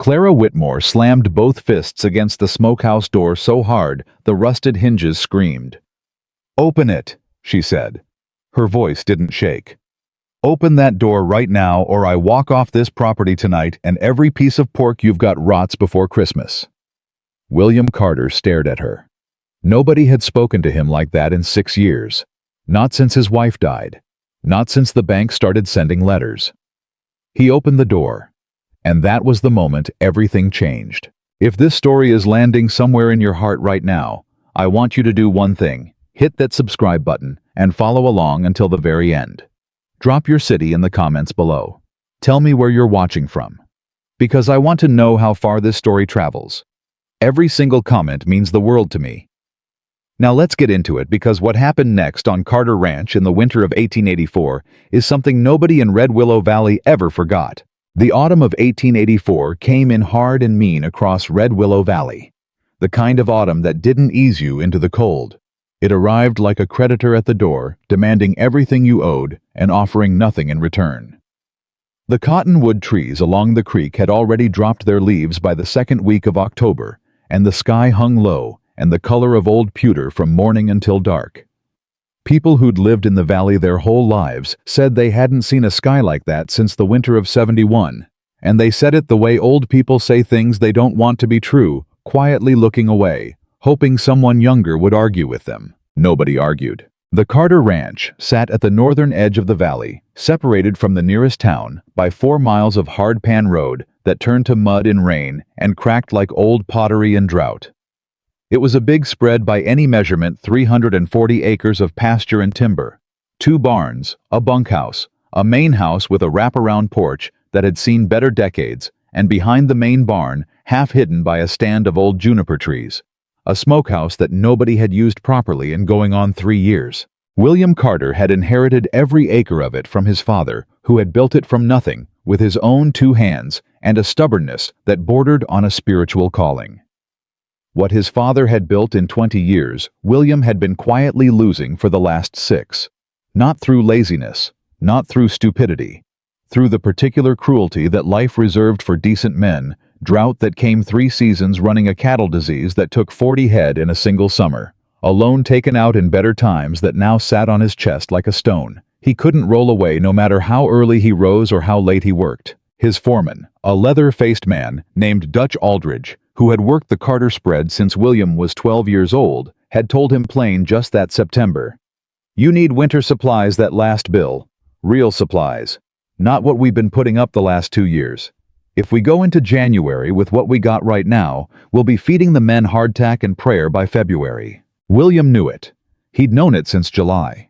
Clara Whitmore slammed both fists against the smokehouse door so hard the rusted hinges screamed. "Open it," she said. Her voice didn't shake. "Open that door right now, or I walk off this property tonight and every piece of pork you've got rots before Christmas." William Carter stared at her. Nobody had spoken to him like that in 6 years. Not since his wife died. Not since the bank started sending letters. He opened the door. And that was the moment everything changed. If this story is landing somewhere in your heart right now, I want you to do one thing. Hit that subscribe button and follow along until the very end. Drop your city in the comments below. Tell me where you're watching from. Because I want to know how far this story travels. Every single comment means the world to me. Now let's get into it, because what happened next on Carter Ranch in the winter of 1884 is something nobody in Red Willow Valley ever forgot. The autumn of 1884 came in hard and mean across Red Willow Valley. The kind of autumn that didn't ease you into the cold. It arrived like a creditor at the door, demanding everything you owed and offering nothing in return. The cottonwood trees along the creek had already dropped their leaves by the second week of October, and the sky hung low and the color of old pewter from morning until dark. People who'd lived in the valley their whole lives said they hadn't seen a sky like that since the winter of '71, and they said it the way old people say things they don't want to be true, quietly looking away, hoping someone younger would argue with them. Nobody argued. The Carter Ranch sat at the northern edge of the valley, separated from the nearest town by 4 miles of hardpan road that turned to mud in rain and cracked like old pottery in drought. It was a big spread by any measurement, 340 acres of pasture and timber, 2 barns, a bunkhouse, a main house with a wraparound porch that had seen better decades, and behind the main barn, half hidden by a stand of old juniper trees, a smokehouse that nobody had used properly in going on 3 years. William Carter had inherited every acre of it from his father, who had built it from nothing with his own 2 hands and a stubbornness that bordered on a spiritual calling. What his father had built in 20 years, William had been quietly losing for the last 6. Not through laziness, not through stupidity, through the particular cruelty that life reserved for decent men, drought that came 3 seasons running, a cattle disease that took 40 head in a single summer, a loan taken out in better times that now sat on his chest like a stone. He couldn't roll away no matter how early he rose or how late he worked. His foreman, a leather-faced man named Dutch Aldridge, who had worked the Carter spread since William was 12 years old, had told him plain just that September. "You need winter supplies that last, Bill. Real supplies. Not what we've been putting up the last 2 years. If we go into January with what we got right now, we'll be feeding the men hardtack and prayer by February." William knew it. He'd known it since July.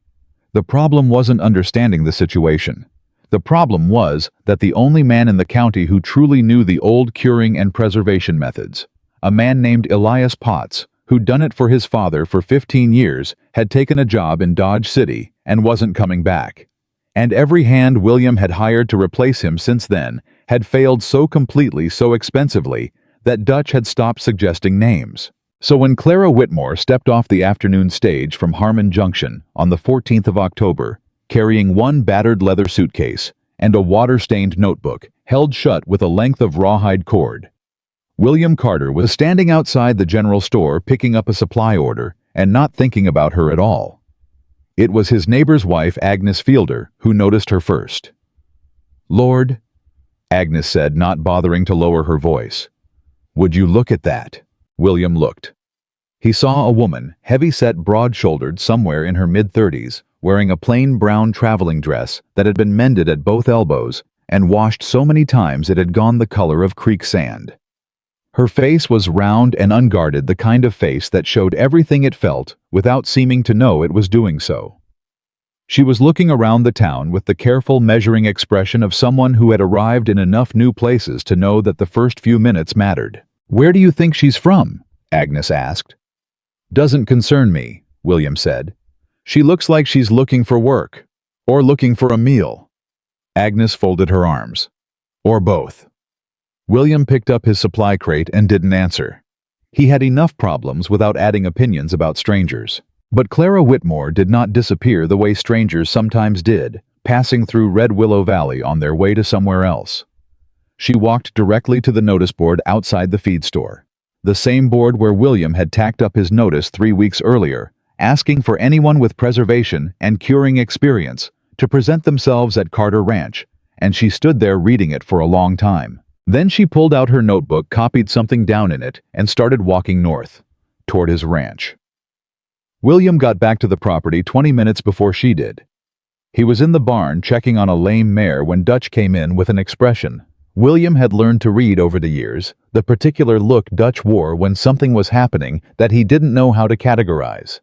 The problem wasn't understanding the situation. The problem was that the only man in the county who truly knew the old curing and preservation methods, a man named Elias Potts, who'd done it for his father for 15 years, had taken a job in Dodge City and wasn't coming back. And every hand William had hired to replace him since then had failed so completely, so expensively, that Dutch had stopped suggesting names. So when Clara Whitmore stepped off the afternoon stage from Harmon Junction on the 14th of October, carrying 1 battered leather suitcase and a water-stained notebook held shut with a length of rawhide cord, William Carter was standing outside the general store picking up a supply order and not thinking about her at all. It was his neighbor's wife, Agnes Fielder, who noticed her first. "Lord," Agnes said, not bothering to lower her voice. "Would you look at that?" William looked. He saw a woman, heavy-set, broad-shouldered, somewhere in her mid-30s, wearing a plain brown traveling dress that had been mended at both elbows and washed so many times it had gone the color of creek sand. Her face was round and unguarded, the kind of face that showed everything it felt without seeming to know it was doing so. She was looking around the town with the careful, measuring expression of someone who had arrived in enough new places to know that the first few minutes mattered. "Where do you think she's from?" Agnes asked. "Doesn't concern me," William said. "She looks like she's looking for work. Or looking for a meal." Agnes folded her arms. "Or both." William picked up his supply crate and didn't answer. He had enough problems without adding opinions about strangers. But Clara Whitmore did not disappear the way strangers sometimes did, passing through Red Willow Valley on their way to somewhere else. She walked directly to the notice board outside the feed store. The same board where William had tacked up his notice 3 weeks earlier, asking for anyone with preservation and curing experience to present themselves at Carter Ranch, and she stood there reading it for a long time. Then she pulled out her notebook, copied something down in it, and started walking north, toward his ranch. William got back to the property 20 minutes before she did. He was in the barn checking on a lame mare when Dutch came in with an expression William had learned to read over the years, the particular look Dutch wore when something was happening that he didn't know how to categorize.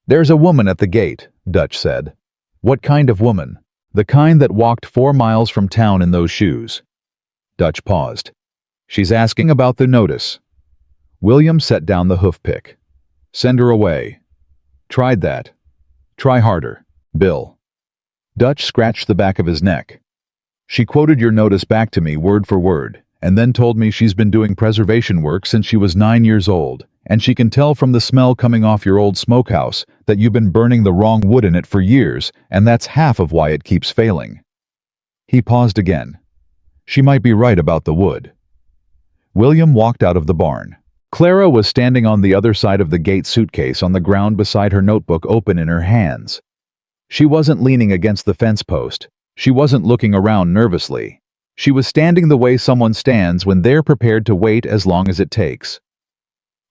"There's a woman at the gate," Dutch said. "What kind of woman?" "The kind that walked 4 miles from town in those shoes." Dutch paused. "She's asking about the notice." William set down the hoof pick. "Send her away." "Tried that." "Try harder, Bill." Dutch scratched the back of his neck. "She quoted your notice back to me word for word, and then told me she's been doing preservation work since she was 9 years old, and she can tell from the smell coming off your old smokehouse that you've been burning the wrong wood in it for years, and that's half of why it keeps failing." He paused again. "She might be right about the wood." William walked out of the barn. Clara was standing on the other side of the gate, suitcase on the ground beside her notebook open in her hands. She wasn't leaning against the fence post. She wasn't looking around nervously. She was standing the way someone stands when they're prepared to wait as long as it takes.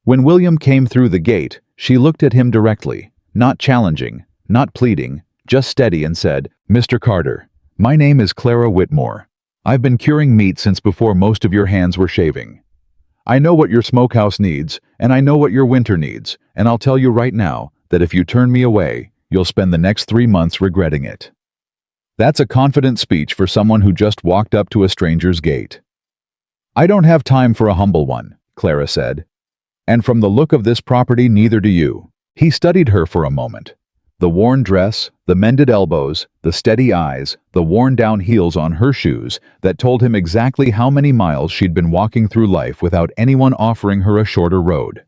When William came through the gate, she looked at him directly, not challenging, not pleading, just steady, and said, "Mr. Carter, my name is Clara Whitmore. I've been curing meat since before most of your hands were shaving. I know what your smokehouse needs, and I know what your winter needs, and I'll tell you right now that if you turn me away, you'll spend the next 3 months regretting it." That's a confident speech for someone who just walked up to a stranger's gate. "I don't have time for a humble one," Clara said. "And from the look of this property, neither do you." He studied her for a moment. The worn dress, the mended elbows, the steady eyes, the worn-down heels on her shoes that told him exactly how many miles she'd been walking through life without anyone offering her a shorter road.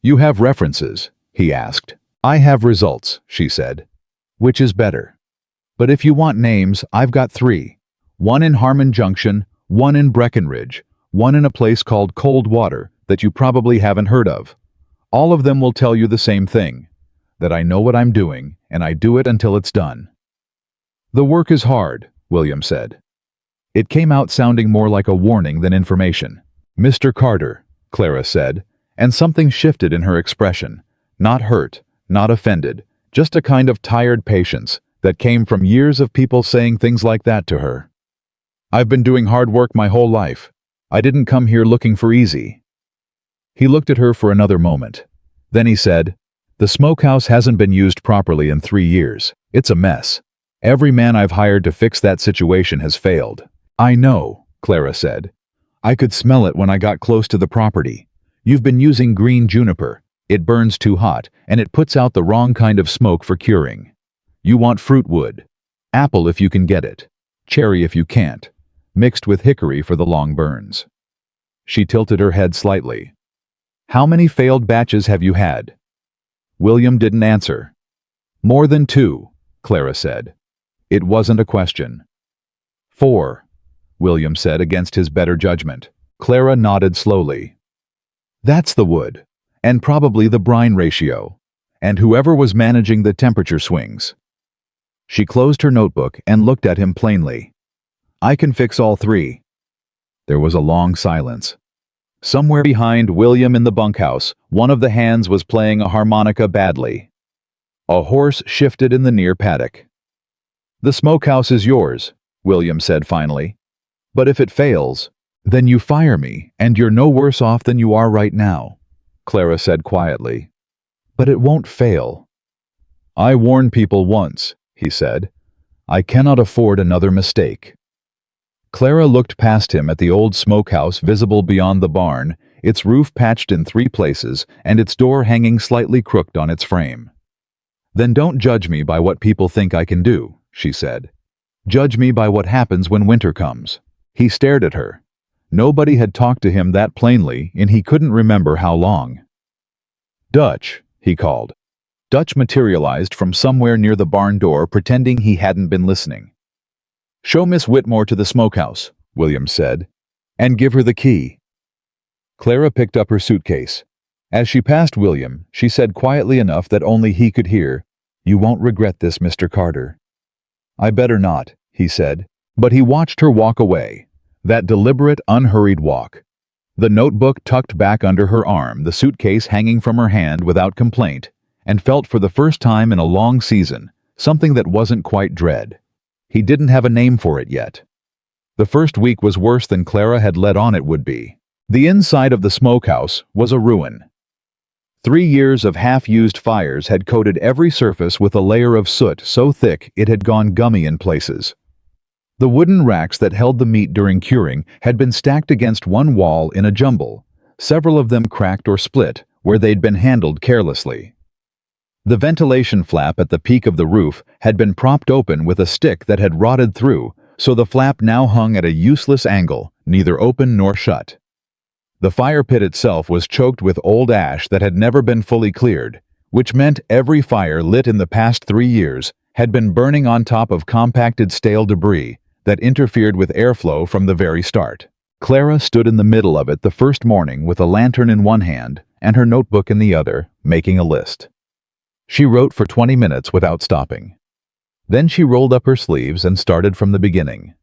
"You have references?" he asked. "I have results," she said. "Which is better?" "But if you want names, I've got 3. One in Harmon Junction, one in Breckenridge, one in a place called Cold Water that you probably haven't heard of. All of them will tell you the same thing, that I know what I'm doing, and I do it until it's done." "The work is hard," William said. It came out sounding more like a warning than information. "Mr. Carter," Clara said, and something shifted in her expression. Not hurt, not offended, just a kind of tired patience that came from years of people saying things like that to her. "I've been doing hard work my whole life. I didn't come here looking for easy." He looked at her for another moment. Then he said, "The smokehouse hasn't been used properly in 3 years. It's a mess. Every man I've hired to fix that situation has failed." "I know," Clara said. "I could smell it when I got close to the property. You've been using green juniper. It burns too hot, and it puts out the wrong kind of smoke for curing. You want fruit wood. Apple if you can get it. Cherry if you can't. Mixed with hickory for the long burns." She tilted her head slightly. "How many failed batches have you had?" William didn't answer. "More than 2, Clara said. It wasn't a question. 4, William said against his better judgment. Clara nodded slowly. "That's the wood, and probably the brine ratio, and whoever was managing the temperature swings." She closed her notebook and looked at him plainly. "I can fix all 3. There was a long silence. Somewhere behind William in the bunkhouse, one of the hands was playing a harmonica badly. A horse shifted in the near paddock. "The smokehouse is yours," William said finally. "But if it fails, then you fire me, and you're no worse off than you are right now," Clara said quietly. "But it won't fail." "I warned people once," he said. "I cannot afford another mistake." Clara looked past him at the old smokehouse visible beyond the barn, its roof patched in 3 places and its door hanging slightly crooked on its frame. "Then don't judge me by what people think I can do," she said. "Judge me by what happens when winter comes." He stared at her. Nobody had talked to him that plainly, and he couldn't remember how long. "Dutch," he called. Dutch materialized from somewhere near the barn door, pretending he hadn't been listening. "Show Miss Whitmore to the smokehouse," William said, "and give her the key." Clara picked up her suitcase. As she passed William, she said quietly enough that only he could hear, "You won't regret this, Mr. Carter." "I better not," he said, but he watched her walk away. That deliberate, unhurried walk. The notebook tucked back under her arm, the suitcase hanging from her hand without complaint, and felt for the first time in a long season, something that wasn't quite dread. He didn't have a name for it yet. The first week was worse than Clara had let on it would be. The inside of the smokehouse was a ruin. 3 years of half-used fires had coated every surface with a layer of soot so thick it had gone gummy in places. The wooden racks that held the meat during curing had been stacked against one wall in a jumble, several of them cracked or split where they'd been handled carelessly. The ventilation flap at the peak of the roof had been propped open with a stick that had rotted through, so the flap now hung at a useless angle, neither open nor shut. The fire pit itself was choked with old ash that had never been fully cleared, which meant every fire lit in the past 3 years had been burning on top of compacted stale debris that interfered with airflow from the very start. Clara stood in the middle of it the first morning with a lantern in one hand and her notebook in the other, making a list. She wrote for 20 minutes without stopping. Then she rolled up her sleeves and started from the beginning.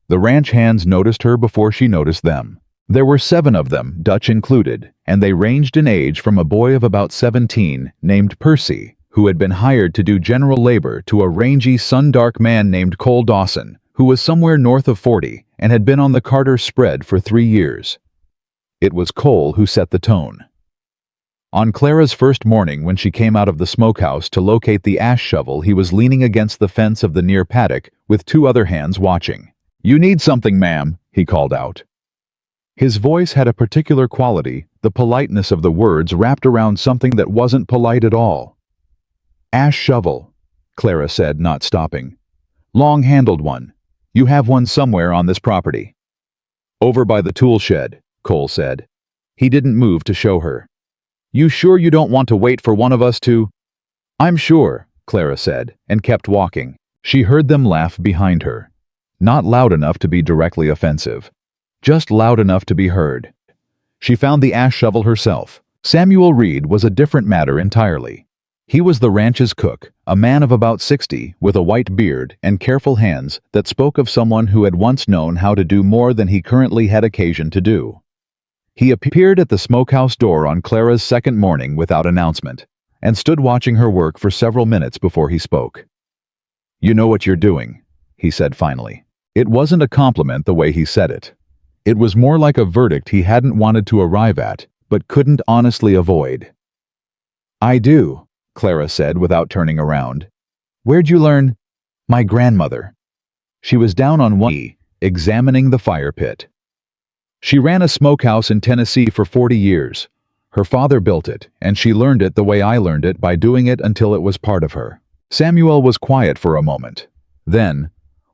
The ranch hands noticed her before she noticed them. There were 7 of them, Dutch included, and they ranged in age from a boy of about 17 named Percy, who had been hired to do general labor, to a rangy, sun-dark man named Cole Dawson, who was somewhere north of 40 and had been on the Carter spread for 3 years. It was Cole who set the tone. On Clara's first morning when she came out of the smokehouse to locate the ash shovel, he was leaning against the fence of the near paddock with 2 other hands watching. "You need something, ma'am," he called out. His voice had a particular quality, the politeness of the words wrapped around something that wasn't polite at all. "Ash shovel," Clara said, not stopping. "Long-handled one. You have one somewhere on this property." "Over by the tool shed," Cole said. He didn't move to show her. "You sure you don't want to wait for one of us to—" "I'm sure," Clara said, and kept walking. She heard them laugh behind her. Not loud enough to be directly offensive. Just loud enough to be heard. She found the ash shovel herself. Samuel Reed was a different matter entirely. He was the ranch's cook, a man of about 60, with a white beard and careful hands that spoke of someone who had once known how to do more than he currently had occasion to do. He appeared at the smokehouse door on Clara's second morning without announcement, and stood watching her work for several minutes before he spoke. "You know what you're doing," he said finally. It wasn't a compliment the way he said it. It was more like a verdict he hadn't wanted to arrive at, but couldn't honestly avoid. "I do," Clara said without turning around. "Where'd you learn—" "My grandmother." She was down on one knee, examining the fire pit. "She ran a smokehouse in Tennessee for 40 years. Her father built it, and she learned it the way I learned it, by doing it until it was part of her." Samuel was quiet for a moment. Then,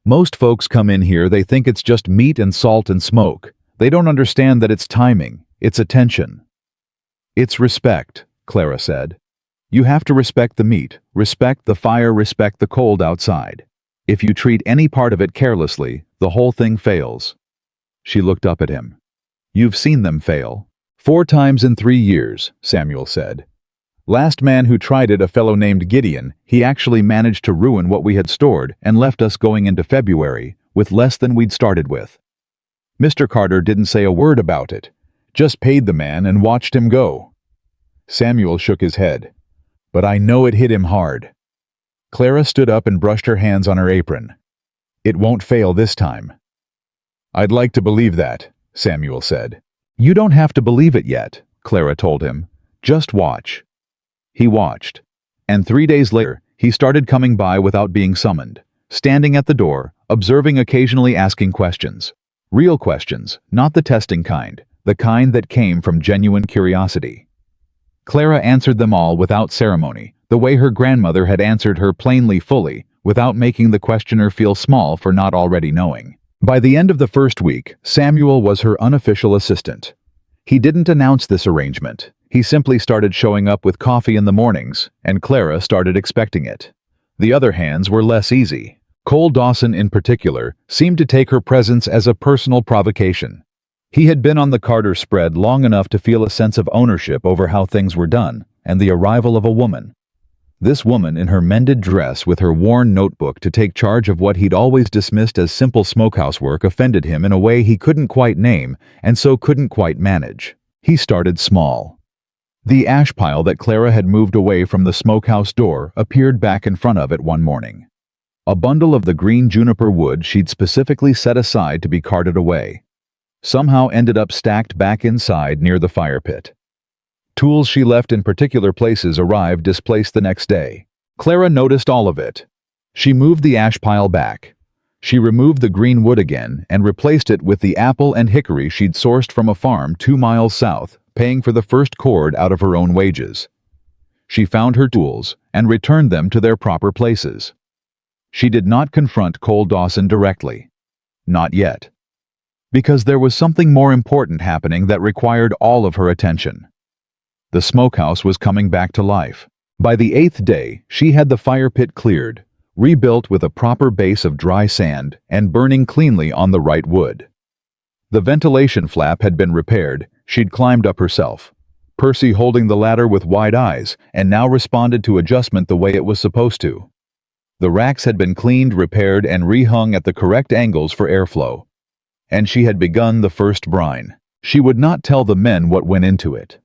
"Most folks come in here, they think it's just meat and salt and smoke. They don't understand that it's timing, it's attention." "It's respect," Clara said. "You have to respect the meat, respect the fire, respect the cold outside. If you treat any part of it carelessly, the whole thing fails." She looked up at him. "You've seen them fail." 4 times in 3 years, Samuel said. "Last man who tried it, a fellow named Gideon, he actually managed to ruin what we had stored and left us going into February with less than we'd started with. Mr. Carter didn't say a word about it, just paid the man and watched him go." Samuel shook his head. "But I know it hit him hard." Clara stood up and brushed her hands on her apron. "It won't fail this time." "I'd like to believe that," Samuel said. "You don't have to believe it yet," Clara told him. "Just watch." He watched. And 3 days later, he started coming by without being summoned, standing at the door, observing, occasionally asking questions. Real questions, not the testing kind, the kind that came from genuine curiosity. Clara answered them all without ceremony, the way her grandmother had answered her, plainly, fully, without making the questioner feel small for not already knowing. By the end of the first week, Samuel was her unofficial assistant. He didn't announce this arrangement. He simply started showing up with coffee in the mornings, and Clara started expecting it. The other hands were less easy. Cole Dawson in particular seemed to take her presence as a personal provocation. He had been on the Carter spread long enough to feel a sense of ownership over how things were done, and the arrival of a woman. This woman in her mended dress with her worn notebook to take charge of what he'd always dismissed as simple smokehouse work offended him in a way he couldn't quite name and so couldn't quite manage. He started small. The ash pile that Clara had moved away from the smokehouse door appeared back in front of it one morning. A bundle of the green juniper wood she'd specifically set aside to be carted away somehow ended up stacked back inside near the fire pit. Tools she left in particular places arrived displaced the next day. Clara noticed all of it. She moved the ash pile back. She removed the green wood again and replaced it with the apple and hickory she'd sourced from a farm 2 miles south, paying for the first cord out of her own wages. She found her tools and returned them to their proper places. She did not confront Cole Dawson directly. Not yet. Because there was something more important happening that required all of her attention. The smokehouse was coming back to life. By the 8th day, she had the fire pit cleared, rebuilt with a proper base of dry sand, and burning cleanly on the right wood. The ventilation flap had been repaired. She'd climbed up herself, Percy holding the ladder with wide eyes, and now responded to adjustment the way it was supposed to. The racks had been cleaned, repaired, and rehung at the correct angles for airflow. And she had begun the first brine. She would not tell the men what went into it.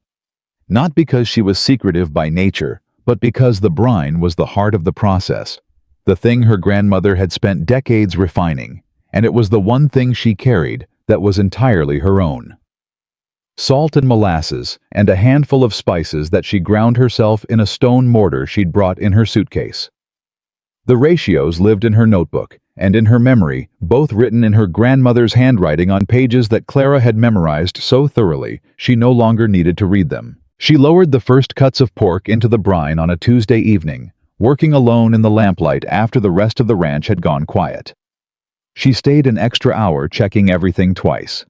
Not because she was secretive by nature, but because the brine was the heart of the process, the thing her grandmother had spent decades refining, and it was the one thing she carried that was entirely her own. Salt and molasses, and a handful of spices that she ground herself in a stone mortar she'd brought in her suitcase. The ratios lived in her notebook, and in her memory, both written in her grandmother's handwriting on pages that Clara had memorized so thoroughly she no longer needed to read them. She lowered the first cuts of pork into the brine on a Tuesday evening, working alone in the lamplight after the rest of the ranch had gone quiet. She stayed an extra hour checking everything twice.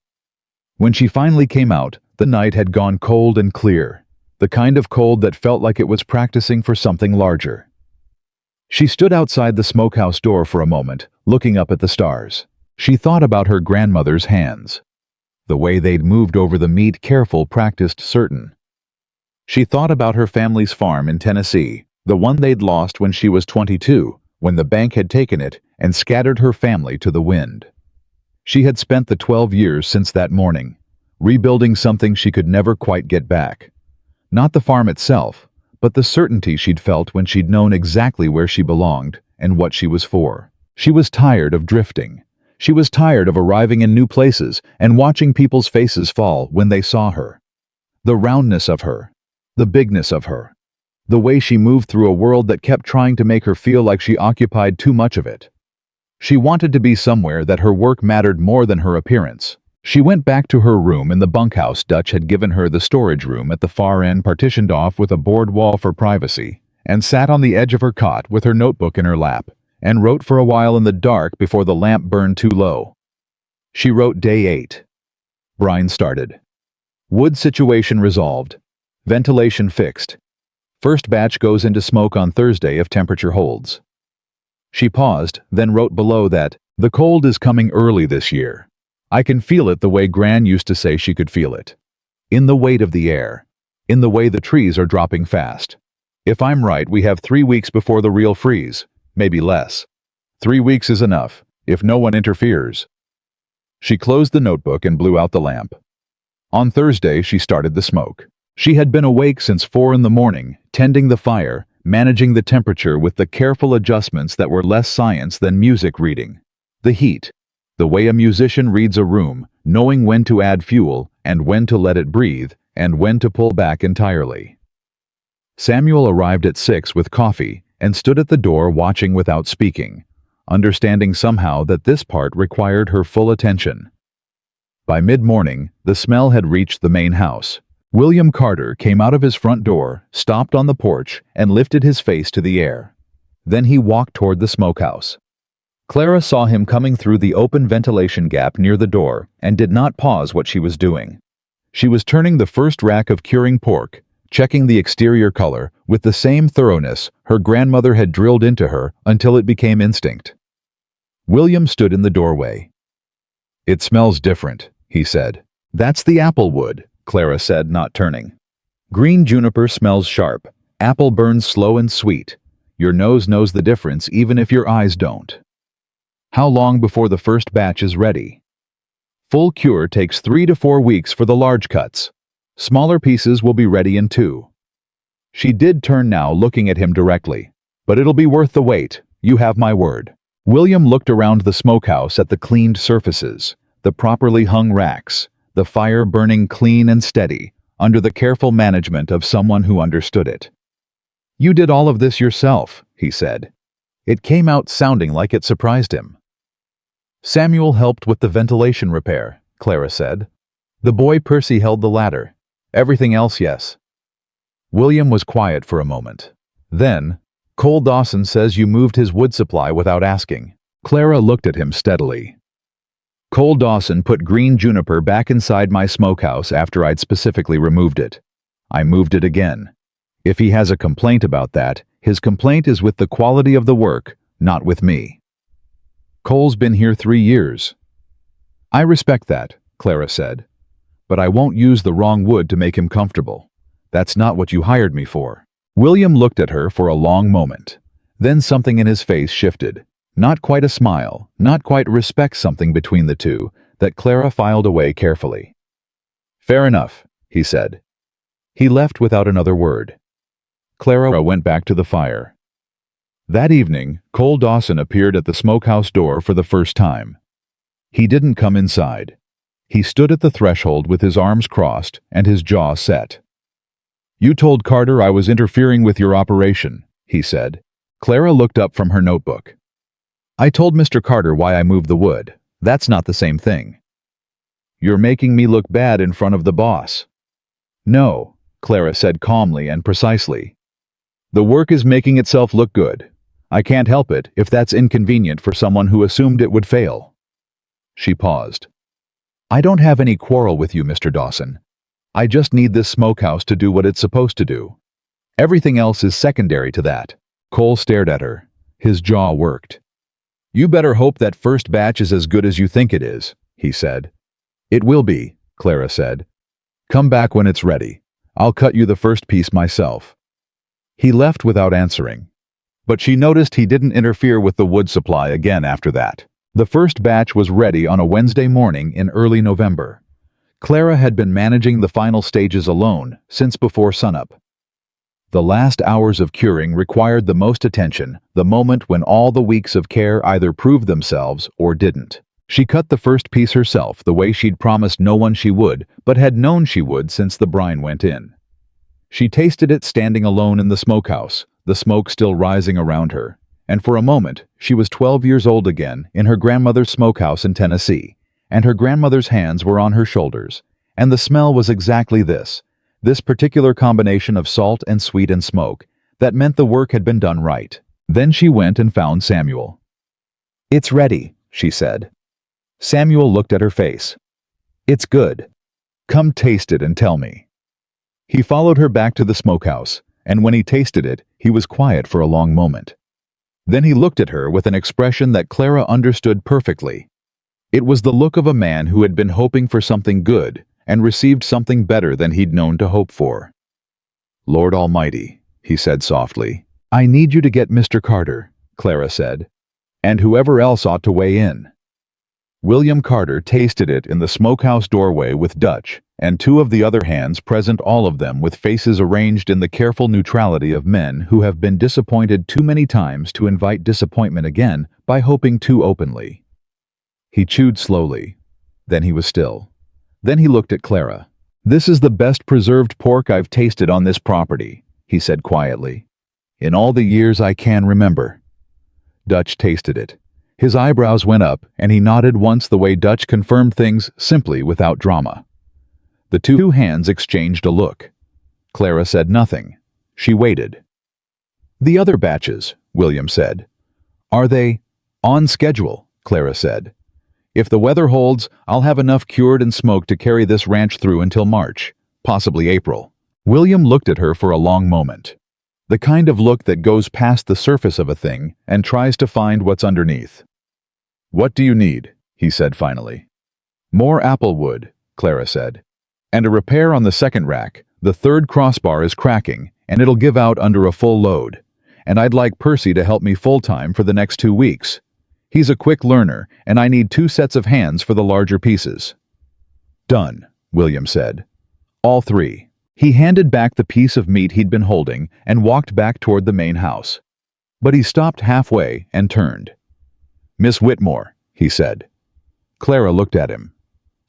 When she finally came out, the night had gone cold and clear, the kind of cold that felt like it was practicing for something larger. She stood outside the smokehouse door for a moment, looking up at the stars. She thought about her grandmother's hands. The way they'd moved over the meat, careful, practiced, certain. She thought about her family's farm in Tennessee, the one they'd lost when she was 22, when the bank had taken it and scattered her family to the wind. She had spent the 12 years since that morning, rebuilding something she could never quite get back. Not the farm itself, but the certainty she'd felt when she'd known exactly where she belonged and what she was for. She was tired of drifting. She was tired of arriving in new places and watching people's faces fall when they saw her. The roundness of her, the bigness of her, the way she moved through a world that kept trying to make her feel like she occupied too much of it. She wanted to be somewhere that her work mattered more than her appearance. She went back to her room in the bunkhouse Dutch had given her, the storage room at the far end partitioned off with a board wall for privacy, and sat on the edge of her cot with her notebook in her lap, and wrote for a while in the dark before the lamp burned too low. She wrote day 8. Brine started. Wood situation resolved. Ventilation fixed. First batch goes into smoke on Thursday if temperature holds. She paused, then wrote below that, "The cold is coming early this year. I can feel it the way Gran used to say she could feel it. In the weight of the air. In the way the trees are dropping fast. If I'm right, we have 3 weeks before the real freeze, maybe less. 3 weeks is enough, if no one interferes." She closed the notebook and blew out the lamp. On Thursday, she started the smoke. She had been awake since 4 in the morning, tending the fire, managing the temperature with the careful adjustments that were less science than music reading. The heat. The way a musician reads a room, knowing when to add fuel, and when to let it breathe, and when to pull back entirely. Samuel arrived at 6 with coffee, and stood at the door watching without speaking, understanding somehow that this part required her full attention. By mid-morning, the smell had reached the main house. William Carter came out of his front door, stopped on the porch, and lifted his face to the air. Then he walked toward the smokehouse. Clara saw him coming through the open ventilation gap near the door and did not pause what she was doing. She was turning the first rack of curing pork, checking the exterior color with the same thoroughness her grandmother had drilled into her until it became instinct. William stood in the doorway. "It smells different," he said. "That's the apple wood," Clara said, not turning. "Green juniper smells sharp. Apple burns slow and sweet. Your nose knows the difference even if your eyes don't." "How long before the first batch is ready?" "Full cure takes 3 to 4 weeks for the large cuts. Smaller pieces will be ready in 2. She did turn now, looking at him directly. "But it'll be worth the wait. You have my word." William looked around the smokehouse at the cleaned surfaces, the properly hung racks, the fire burning clean and steady, under the careful management of someone who understood it. "You did all of this yourself," he said. It came out sounding like it surprised him. "Samuel helped with the ventilation repair," Clara said. "The boy Percy held the ladder. Everything else, yes." William was quiet for a moment. Then, "Cole Dawson says you moved his wood supply without asking." Clara looked at him steadily. "Cole Dawson put green juniper back inside my smokehouse after I'd specifically removed it. I moved it again. If he has a complaint about that, his complaint is with the quality of the work, not with me. Cole's been here 3 years." "I respect that," Clara said. "But I won't use the wrong wood to make him comfortable. That's not what you hired me for." William looked at her for a long moment. Then something in his face shifted. Not quite a smile, not quite respect, something between the two, that Clara filed away carefully. "Fair enough," he said. He left without another word. Clara went back to the fire. That evening, Cole Dawson appeared at the smokehouse door for the first time. He didn't come inside. He stood at the threshold with his arms crossed and his jaw set. "You told Carter I was interfering with your operation," he said. Clara looked up from her notebook. "I told Mr. Carter why I moved the wood. That's not the same thing." "You're making me look bad in front of the boss." "No," Clara said calmly and precisely. "The work is making itself look good. I can't help it if that's inconvenient for someone who assumed it would fail." She paused. "I don't have any quarrel with you, Mr. Dawson. I just need this smokehouse to do what it's supposed to do. Everything else is secondary to that." Cole stared at her. His jaw worked. "You better hope that first batch is as good as you think it is," he said. "It will be," Clara said. "Come back when it's ready. I'll cut you the first piece myself." He left without answering. But she noticed he didn't interfere with the wood supply again after that. The first batch was ready on a Wednesday morning in early November. Clara had been managing the final stages alone since before sunup. The last hours of curing required the most attention, the moment when all the weeks of care either proved themselves or didn't. She cut the first piece herself the way she'd promised no one she would, but had known she would since the brine went in. She tasted it standing alone in the smokehouse, the smoke still rising around her, and for a moment she was 12 years old again in her grandmother's smokehouse in Tennessee, and her grandmother's hands were on her shoulders, and the smell was exactly this particular combination of salt and sweet and smoke, that meant the work had been done right. Then she went and found Samuel. "It's ready," she said. Samuel looked at her face. "It's good. Come taste it and tell me." He followed her back to the smokehouse, and when he tasted it, he was quiet for a long moment. Then he looked at her with an expression that Clara understood perfectly. It was the look of a man who had been hoping for something good and received something better than he'd known to hope for. "Lord Almighty," he said softly. "I need you to get Mr. Carter," Clara said, "and whoever else ought to weigh in." William Carter tasted it in the smokehouse doorway with Dutch, and 2 of the other hands present, all of them with faces arranged in the careful neutrality of men who have been disappointed too many times to invite disappointment again by hoping too openly. He chewed slowly. Then he was still. Then he looked at Clara. "This is the best preserved pork I've tasted on this property," he said quietly, "in all the years I can remember." Dutch tasted it. His eyebrows went up, and he nodded once, the way Dutch confirmed things simply without drama. The 2 hands exchanged a look. Clara said nothing. She waited. "The other batches," William said. "Are they on schedule?" Clara said. "If the weather holds, I'll have enough cured and smoked to carry this ranch through until March, possibly April." William looked at her for a long moment. The kind of look that goes past the surface of a thing and tries to find what's underneath. "What do you need?" he said finally. "More apple wood," Clara said. "And a repair on the second rack. The third crossbar is cracking, and it'll give out under a full load. And I'd like Percy to help me full-time for the next 2 weeks. He's a quick learner, and I need 2 sets of hands for the larger pieces." "Done," William said. "All 3. He handed back the piece of meat he'd been holding and walked back toward the main house. But he stopped halfway and turned. "Miss Whitmore," he said. Clara looked at him.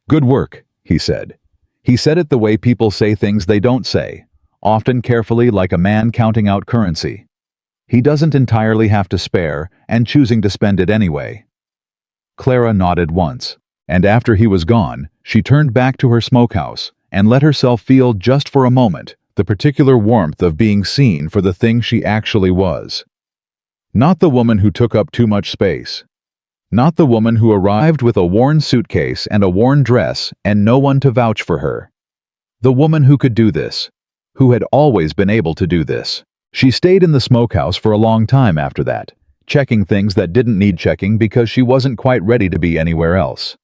"Good work," he said. He said it the way people say things they don't say, often carefully like a man counting out currency. He doesn't entirely have to spare, and choosing to spend it anyway. Clara nodded once, and after he was gone, she turned back to her smokehouse and let herself feel just for a moment the particular warmth of being seen for the thing she actually was. Not the woman who took up too much space. Not the woman who arrived with a worn suitcase and a worn dress and no one to vouch for her. The woman who could do this, who had always been able to do this. She stayed in the smokehouse for a long time after that, checking things that didn't need checking because she wasn't quite ready to be anywhere else.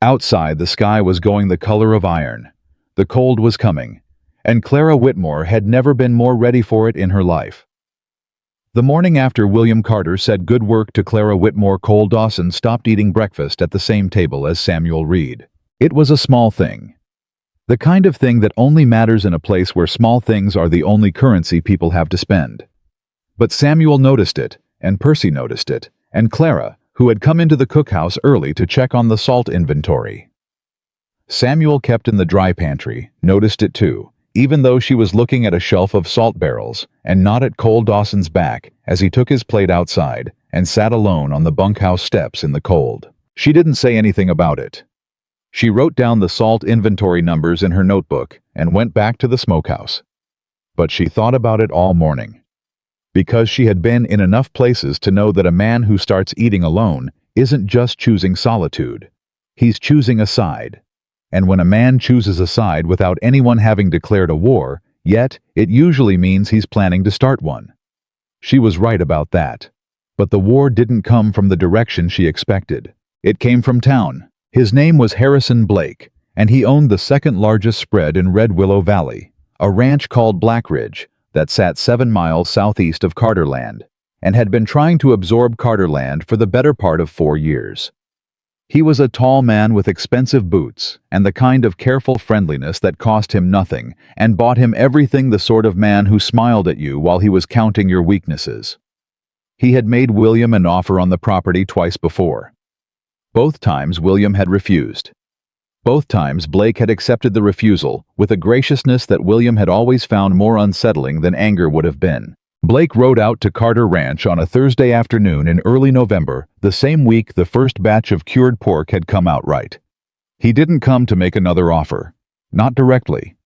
Outside, the sky was going the color of iron. The cold was coming, and Clara Whitmore had never been more ready for it in her life. The morning after William Carter said good work to Clara Whitmore, Cole Dawson stopped eating breakfast at the same table as Samuel Reed. It was a small thing. The kind of thing that only matters in a place where small things are the only currency people have to spend. But Samuel noticed it, and Percy noticed it, and Clara, who had come into the cookhouse early to check on the salt inventory. Samuel, kept in the dry pantry, noticed it too, even though she was looking at a shelf of salt barrels, and not at Cole Dawson's back as he took his plate outside and sat alone on the bunkhouse steps in the cold. She didn't say anything about it. She wrote down the salt inventory numbers in her notebook and went back to the smokehouse. But she thought about it all morning. Because she had been in enough places to know that a man who starts eating alone isn't just choosing solitude. He's choosing a side. And when a man chooses a side without anyone having declared a war, yet it usually means he's planning to start one. She was right about that. But the war didn't come from the direction she expected. It came from town. His name was Harrison Blake, and he owned the second largest spread in Red Willow Valley, a ranch called Black Ridge that sat 7 miles southeast of Carterland, and had been trying to absorb Carterland for the better part of 4 years. He was a tall man with expensive boots and the kind of careful friendliness that cost him nothing and bought him everything, the sort of man who smiled at you while he was counting your weaknesses. He had made William an offer on the property twice before. Both times William had refused. Both times Blake had accepted the refusal with a graciousness that William had always found more unsettling than anger would have been. Blake rode out to Carter Ranch on a Thursday afternoon in early November, the same week the first batch of cured pork had come out right. He didn't come to make another offer. Not directly.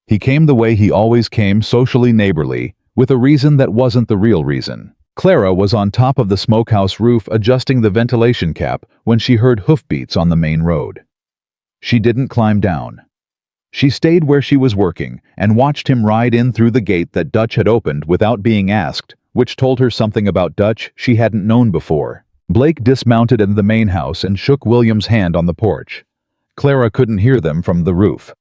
He came the way he always came, socially neighborly, with a reason that wasn't the real reason. Clara was on top of the smokehouse roof adjusting the ventilation cap when she heard hoofbeats on the main road. She didn't climb down. She stayed where she was working and watched him ride in through the gate that Dutch had opened without being asked, which told her something about Dutch she hadn't known before. Blake dismounted in the main house and shook William's hand on the porch. Clara couldn't hear them from the roof.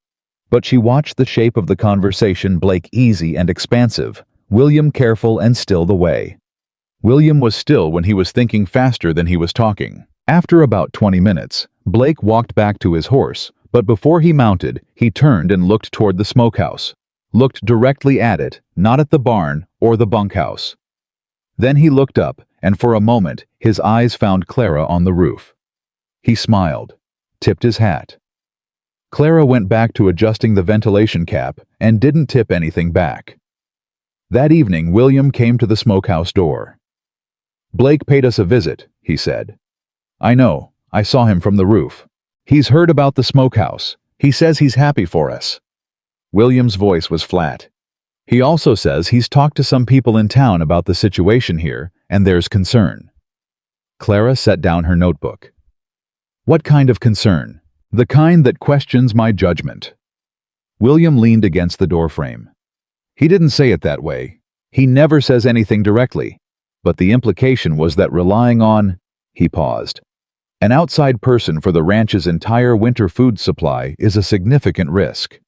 But she watched the shape of the conversation, Blake easy and expansive, William careful and still the way. William was still when he was thinking faster than he was talking. After about 20 minutes, Blake walked back to his horse, but before he mounted, he turned and looked toward the smokehouse. Looked directly at it, not at the barn or the bunkhouse. Then he looked up, and for a moment, his eyes found Clara on the roof. He smiled, tipped his hat. Clara went back to adjusting the ventilation cap and didn't tip anything back. That evening, William came to the smokehouse door. "Blake paid us a visit," he said. "I know, I saw him from the roof. He's heard about the smokehouse. He says he's happy for us." William's voice was flat. "He also says he's talked to some people in town about the situation here, and there's concern." Clara set down her notebook. "What kind of concern?" "The kind that questions my judgment." William leaned against the doorframe. "He didn't say it that way. He never says anything directly. But the implication was that relying on..." He paused. An outside person for the ranch's entire winter food supply is a significant risk.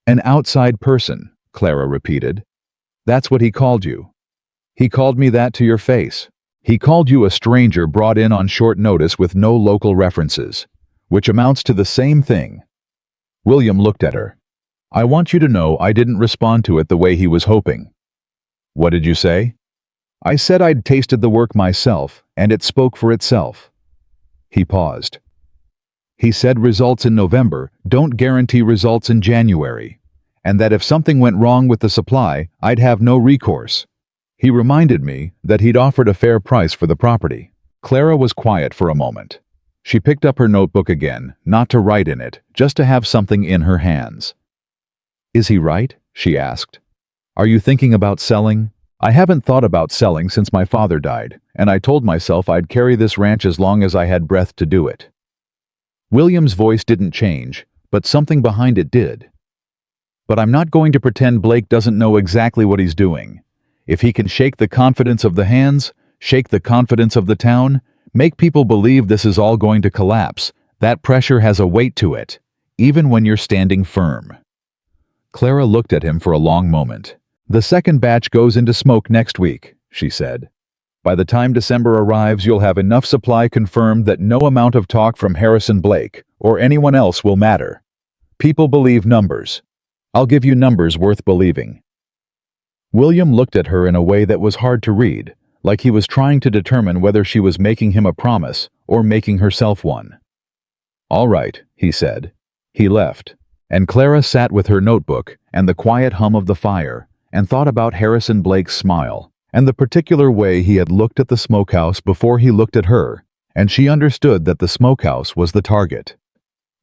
An outside person, Clara repeated. That's what he called you. He called me that to your face. He called you a stranger brought in on short notice with no local references, which amounts to the same thing. William looked at her. I want you to know I didn't respond to it the way he was hoping. What did you say? I said I'd tasted the work myself, and it spoke for itself. He paused. He said results in November don't guarantee results in January, and that if something went wrong with the supply, I'd have no recourse. He reminded me that he'd offered a fair price for the property. Clara was quiet for a moment. She picked up her notebook again, not to write in it, just to have something in her hands. Is he right? She asked. Are you thinking about selling? I haven't thought about selling since my father died, and I told myself I'd carry this ranch as long as I had breath to do it. William's voice didn't change, but something behind it did. But I'm not going to pretend Blake doesn't know exactly what he's doing. If he can shake the confidence of the hands, shake the confidence of the town, make people believe this is all going to collapse, that pressure has a weight to it, even when you're standing firm. Clara looked at him for a long moment. The second batch goes into smoke next week, she said. By the time December arrives, you'll have enough supply confirmed that no amount of talk from Harrison Blake or anyone else will matter. People believe numbers. I'll give you numbers worth believing. William looked at her in a way that was hard to read, like he was trying to determine whether she was making him a promise or making herself one. All right, he said. He left, and Clara sat with her notebook and the quiet hum of the fire and thought about Harrison Blake's smile and the particular way he had looked at the smokehouse before he looked at her, and she understood that the smokehouse was the target.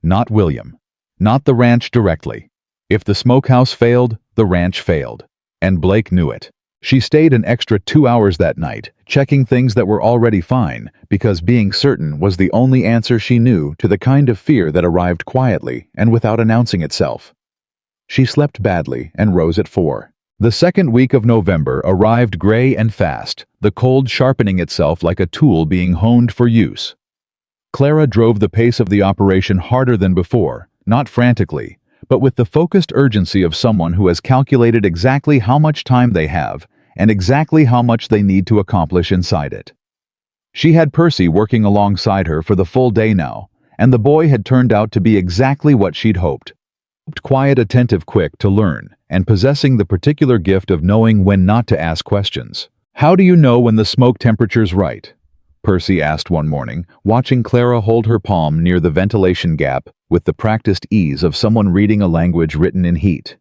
Not William. Not the ranch directly. If the smokehouse failed, the ranch failed. And Blake knew it. She stayed an extra 2 hours that night, checking things that were already fine, because being certain was the only answer she knew to the kind of fear that arrived quietly and without announcing itself. She slept badly and rose at 4. The second week of November arrived gray and fast, the cold sharpening itself like a tool being honed for use. Clara drove the pace of the operation harder than before, not frantically, but with the focused urgency of someone who has calculated exactly how much time they have and exactly how much they need to accomplish inside it. She had Percy working alongside her for the full day now, and the boy had turned out to be exactly what she'd hoped. Quiet, attentive, quick to learn, and possessing the particular gift of knowing when not to ask questions. How do you know when the smoke temperature's right? Percy asked one morning, watching Clara hold her palm near the ventilation gap with the practiced ease of someone reading a language written in heat.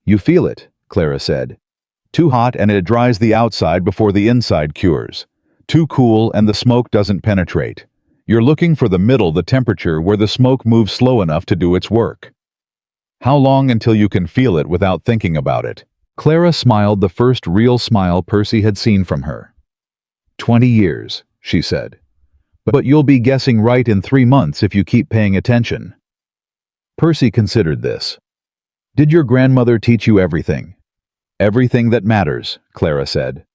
You feel it, Clara said. Too hot and it dries the outside before the inside cures. Too cool and the smoke doesn't penetrate. You're looking for the middle, the temperature where the smoke moves slow enough to do its work. How long until you can feel it without thinking about it? Clara smiled, the first real smile Percy had seen from her. 20 years, she said. But you'll be guessing right in 3 months if you keep paying attention. Percy considered this. Did your grandmother teach you everything? Everything that matters, Clara said.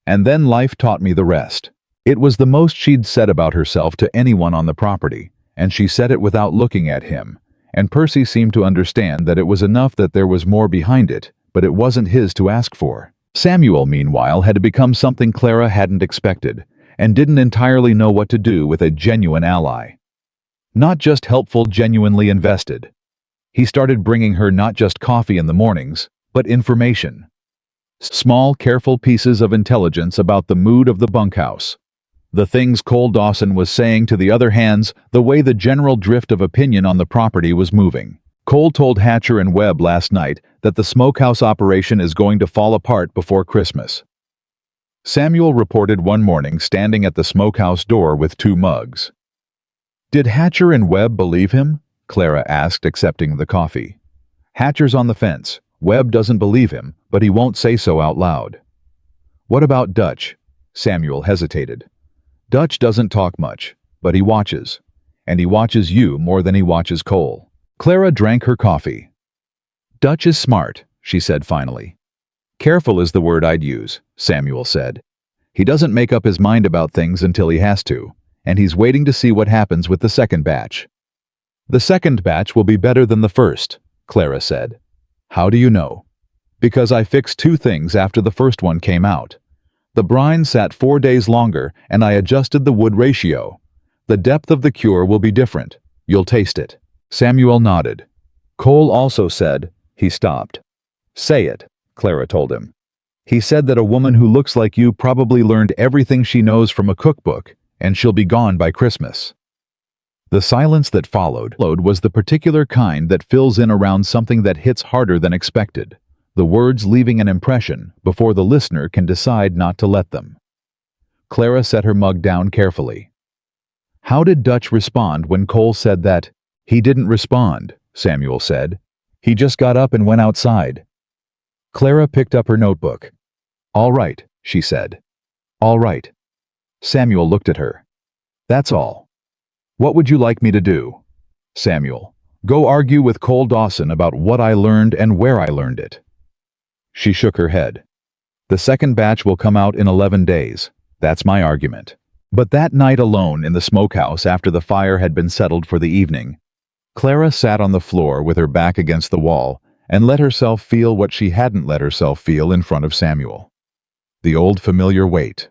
And then life taught me the rest. It was the most she'd said about herself to anyone on the property, and she said it without looking at him, and Percy seemed to understand that it was enough, that there was more behind it, but it wasn't his to ask for. Samuel, meanwhile, had become something Clara hadn't expected, and didn't entirely know what to do with a genuine ally. Not just helpful, genuinely invested. He started bringing her not just coffee in the mornings, but information. Small, careful pieces of intelligence about the mood of the bunkhouse. The things Cole Dawson was saying to the other hands, the way the general drift of opinion on the property was moving. Cole told Hatcher and Webb last night that the smokehouse operation is going to fall apart before Christmas. Samuel reported one morning standing at the smokehouse door with 2 mugs. Did Hatcher and Webb believe him? Clara asked, accepting the coffee. Hatcher's on the fence. Webb doesn't believe him, but he won't say so out loud. What about Dutch? Samuel hesitated. Dutch doesn't talk much, but he watches. And he watches you more than he watches Cole. Clara drank her coffee. Dutch is smart, she said finally. Careful is the word I'd use, Samuel said. He doesn't make up his mind about things until he has to, and he's waiting to see what happens with the second batch. The second batch will be better than the first, Clara said. How do you know? Because I fixed 2 things after the first one came out. The brine sat 4 days longer, and I adjusted the wood ratio. The depth of the cure will be different. You'll taste it. Samuel nodded. Cole also said. He stopped. Say it, Clara told him. He said that a woman who looks like you probably learned everything she knows from a cookbook, and she'll be gone by Christmas. The silence that followed was the particular kind that fills in around something that hits harder than expected, the words leaving an impression before the listener can decide not to let them. Clara set her mug down carefully. How did Dutch respond when Cole said that? He didn't respond, Samuel said. He just got up and went outside. Clara picked up her notebook. All right, she said. All right. Samuel looked at her. That's all. What would you like me to do? Samuel. Go argue with Cole Dawson about what I learned and where I learned it. She shook her head. The second batch will come out in 11 days. That's my argument. But that night alone in the smokehouse after the fire had been settled for the evening, Clara sat on the floor with her back against the wall and let herself feel what she hadn't let herself feel in front of Samuel. The old familiar weight.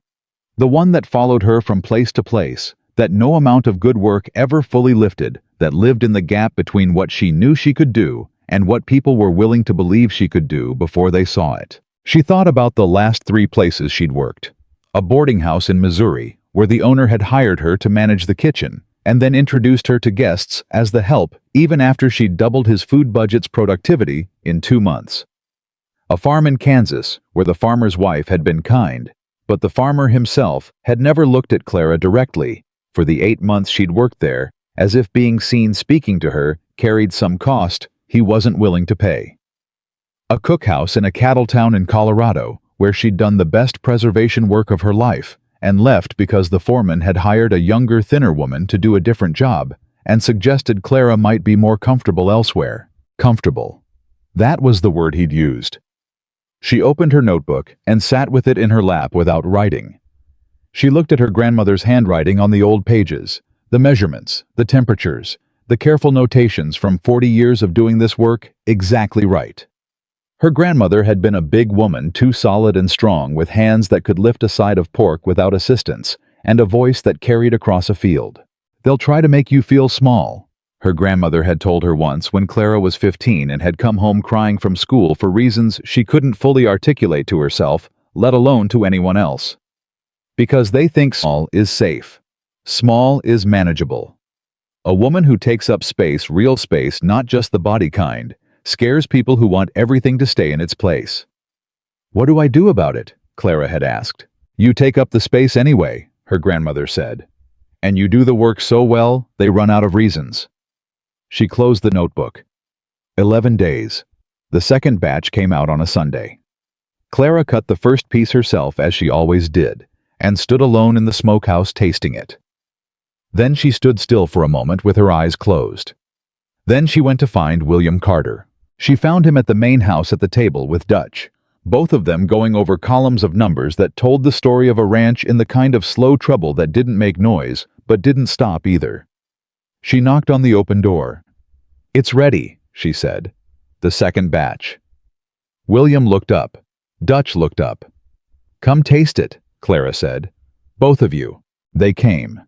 The one that followed her from place to place, that no amount of good work ever fully lifted, that lived in the gap between what she knew she could do and what people were willing to believe she could do before they saw it. She thought about the last 3 places she'd worked. A boarding house in Missouri, where the owner had hired her to manage the kitchen, and then introduced her to guests as the help even after she'd doubled his food budget's productivity in 2 months. A farm in Kansas, where the farmer's wife had been kind, but the farmer himself had never looked at Clara directly for the 8 months she'd worked there, as if being seen speaking to her carried some cost he wasn't willing to pay. A cookhouse in a cattle town in Colorado, where she'd done the best preservation work of her life, and left because the foreman had hired a younger, thinner woman to do a different job, and suggested Clara might be more comfortable elsewhere. Comfortable. That was the word he'd used. She opened her notebook and sat with it in her lap without writing. She looked at her grandmother's handwriting on the old pages, the measurements, the temperatures, the careful notations from 40 years of doing this work exactly right. Her grandmother had been a big woman, too solid and strong, with hands that could lift a side of pork without assistance, and a voice that carried across a field. They'll try to make you feel small, her grandmother had told her once when Clara was 15 and had come home crying from school for reasons she couldn't fully articulate to herself, let alone to anyone else. Because they think small is safe. Small is manageable. A woman who takes up space, real space, not just the body kind, scares people who want everything to stay in its place. What do I do about it? Clara had asked. You take up the space anyway, her grandmother said. And you do the work so well, they run out of reasons. She closed the notebook. 11 days. The second batch came out on a Sunday. Clara cut the first piece herself as she always did, and stood alone in the smokehouse tasting it. Then she stood still for a moment with her eyes closed. Then she went to find William Carter. She found him at the main house at the table with Dutch, both of them going over columns of numbers that told the story of a ranch in the kind of slow trouble that didn't make noise, but didn't stop either. She knocked on the open door. It's ready, she said. The second batch. William looked up. Dutch looked up. Come taste it, Clara said. Both of you. They came.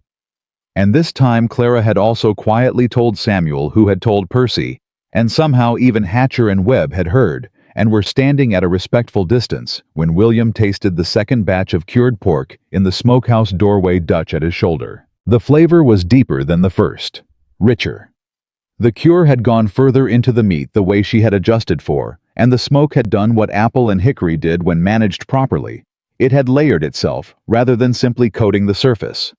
And this time Clara had also quietly told Samuel, who had told Percy, and somehow even Hatcher and Webb had heard, and were standing at a respectful distance when William tasted the second batch of cured pork in the smokehouse doorway, Dutch at his shoulder. The flavor was deeper than the first, richer. The cure had gone further into the meat the way she had adjusted for, and the smoke had done what apple and hickory did when managed properly. It had layered itself, rather than simply coating the surface.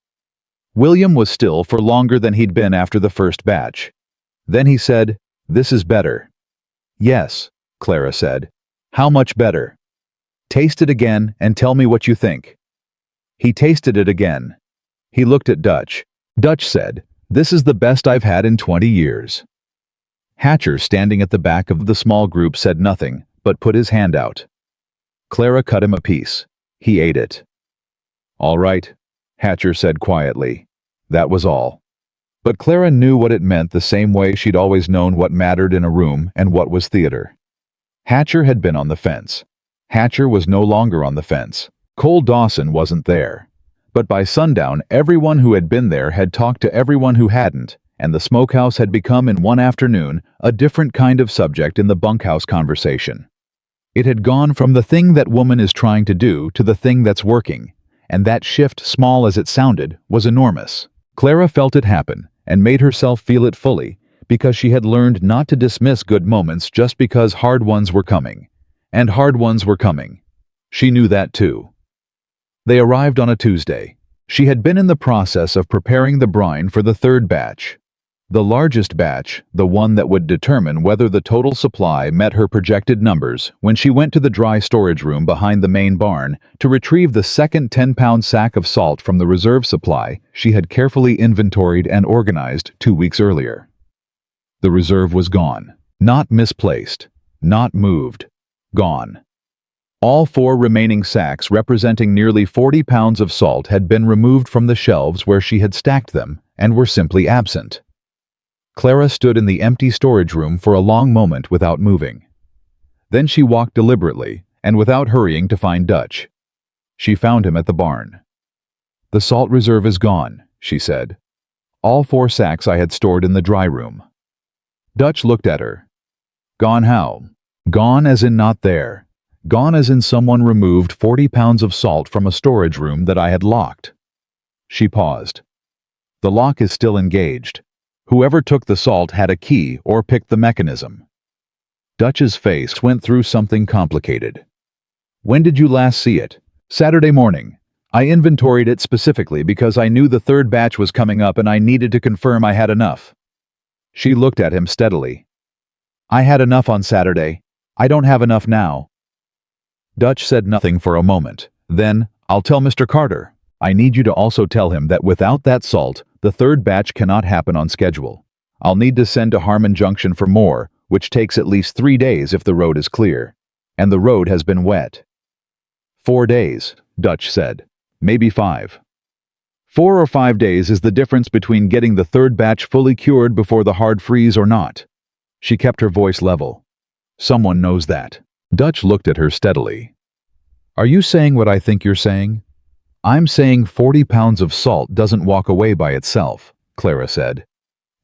William was still for longer than he'd been after the first batch. Then he said, "This is better." "Yes," Clara said. "How much better?" "Taste it again and tell me what you think." He tasted it again. He looked at Dutch. Dutch said, "This is the best I've had in 20 years. Hatcher, standing at the back of the small group, said nothing, but put his hand out. Clara cut him a piece. He ate it. "All right," Hatcher said quietly. That was all. But Clara knew what it meant the same way she'd always known what mattered in a room and what was theater. Hatcher had been on the fence. Hatcher was no longer on the fence. Cole Dawson wasn't there. But by sundown, everyone who had been there had talked to everyone who hadn't, and the smokehouse had become in one afternoon a different kind of subject in the bunkhouse conversation. It had gone from the thing that woman is trying to do to the thing that's working, and that shift, small as it sounded, was enormous. Clara felt it happen and made herself feel it fully, because she had learned not to dismiss good moments just because hard ones were coming. And hard ones were coming. She knew that too. They arrived on a Tuesday. She had been in the process of preparing the brine for the third batch. The largest batch, the one that would determine whether the total supply met her projected numbers, when she went to the dry storage room behind the main barn to retrieve the second 10-pound sack of salt from the reserve supply she had carefully inventoried and organized 2 weeks earlier. The reserve was gone. Not misplaced. Not moved. Gone. All 4 remaining sacks, representing nearly 40 pounds of salt, had been removed from the shelves where she had stacked them and were simply absent. Clara stood in the empty storage room for a long moment without moving. Then she walked deliberately and without hurrying to find Dutch. She found him at the barn. "The salt reserve is gone," she said. "All 4 sacks I had stored in the dry room." Dutch looked at her. "Gone how?" "Gone as in not there. Gone as in someone removed 40 pounds of salt from a storage room that I had locked." She paused. "The lock is still engaged. Whoever took the salt had a key or picked the mechanism." Dutch's face went through something complicated. "When did you last see it?" "Saturday morning. I inventoried it specifically because I knew the third batch was coming up and I needed to confirm I had enough." She looked at him steadily. "I had enough on Saturday. I don't have enough now." Dutch said nothing for a moment. Then, "I'll tell Mr. Carter. I need you to also tell him that without that salt, the third batch cannot happen on schedule. I'll need to send to Harmon Junction for more, which takes at least 3 days if the road is clear. And the road has been wet." 4 days, Dutch said. "Maybe 5. 4 or 5 days is the difference between getting the third batch fully cured before the hard freeze or not." She kept her voice level. "Someone knows that." Dutch looked at her steadily. "Are you saying what I think you're saying?" "I'm saying 40 pounds of salt doesn't walk away by itself," Clara said.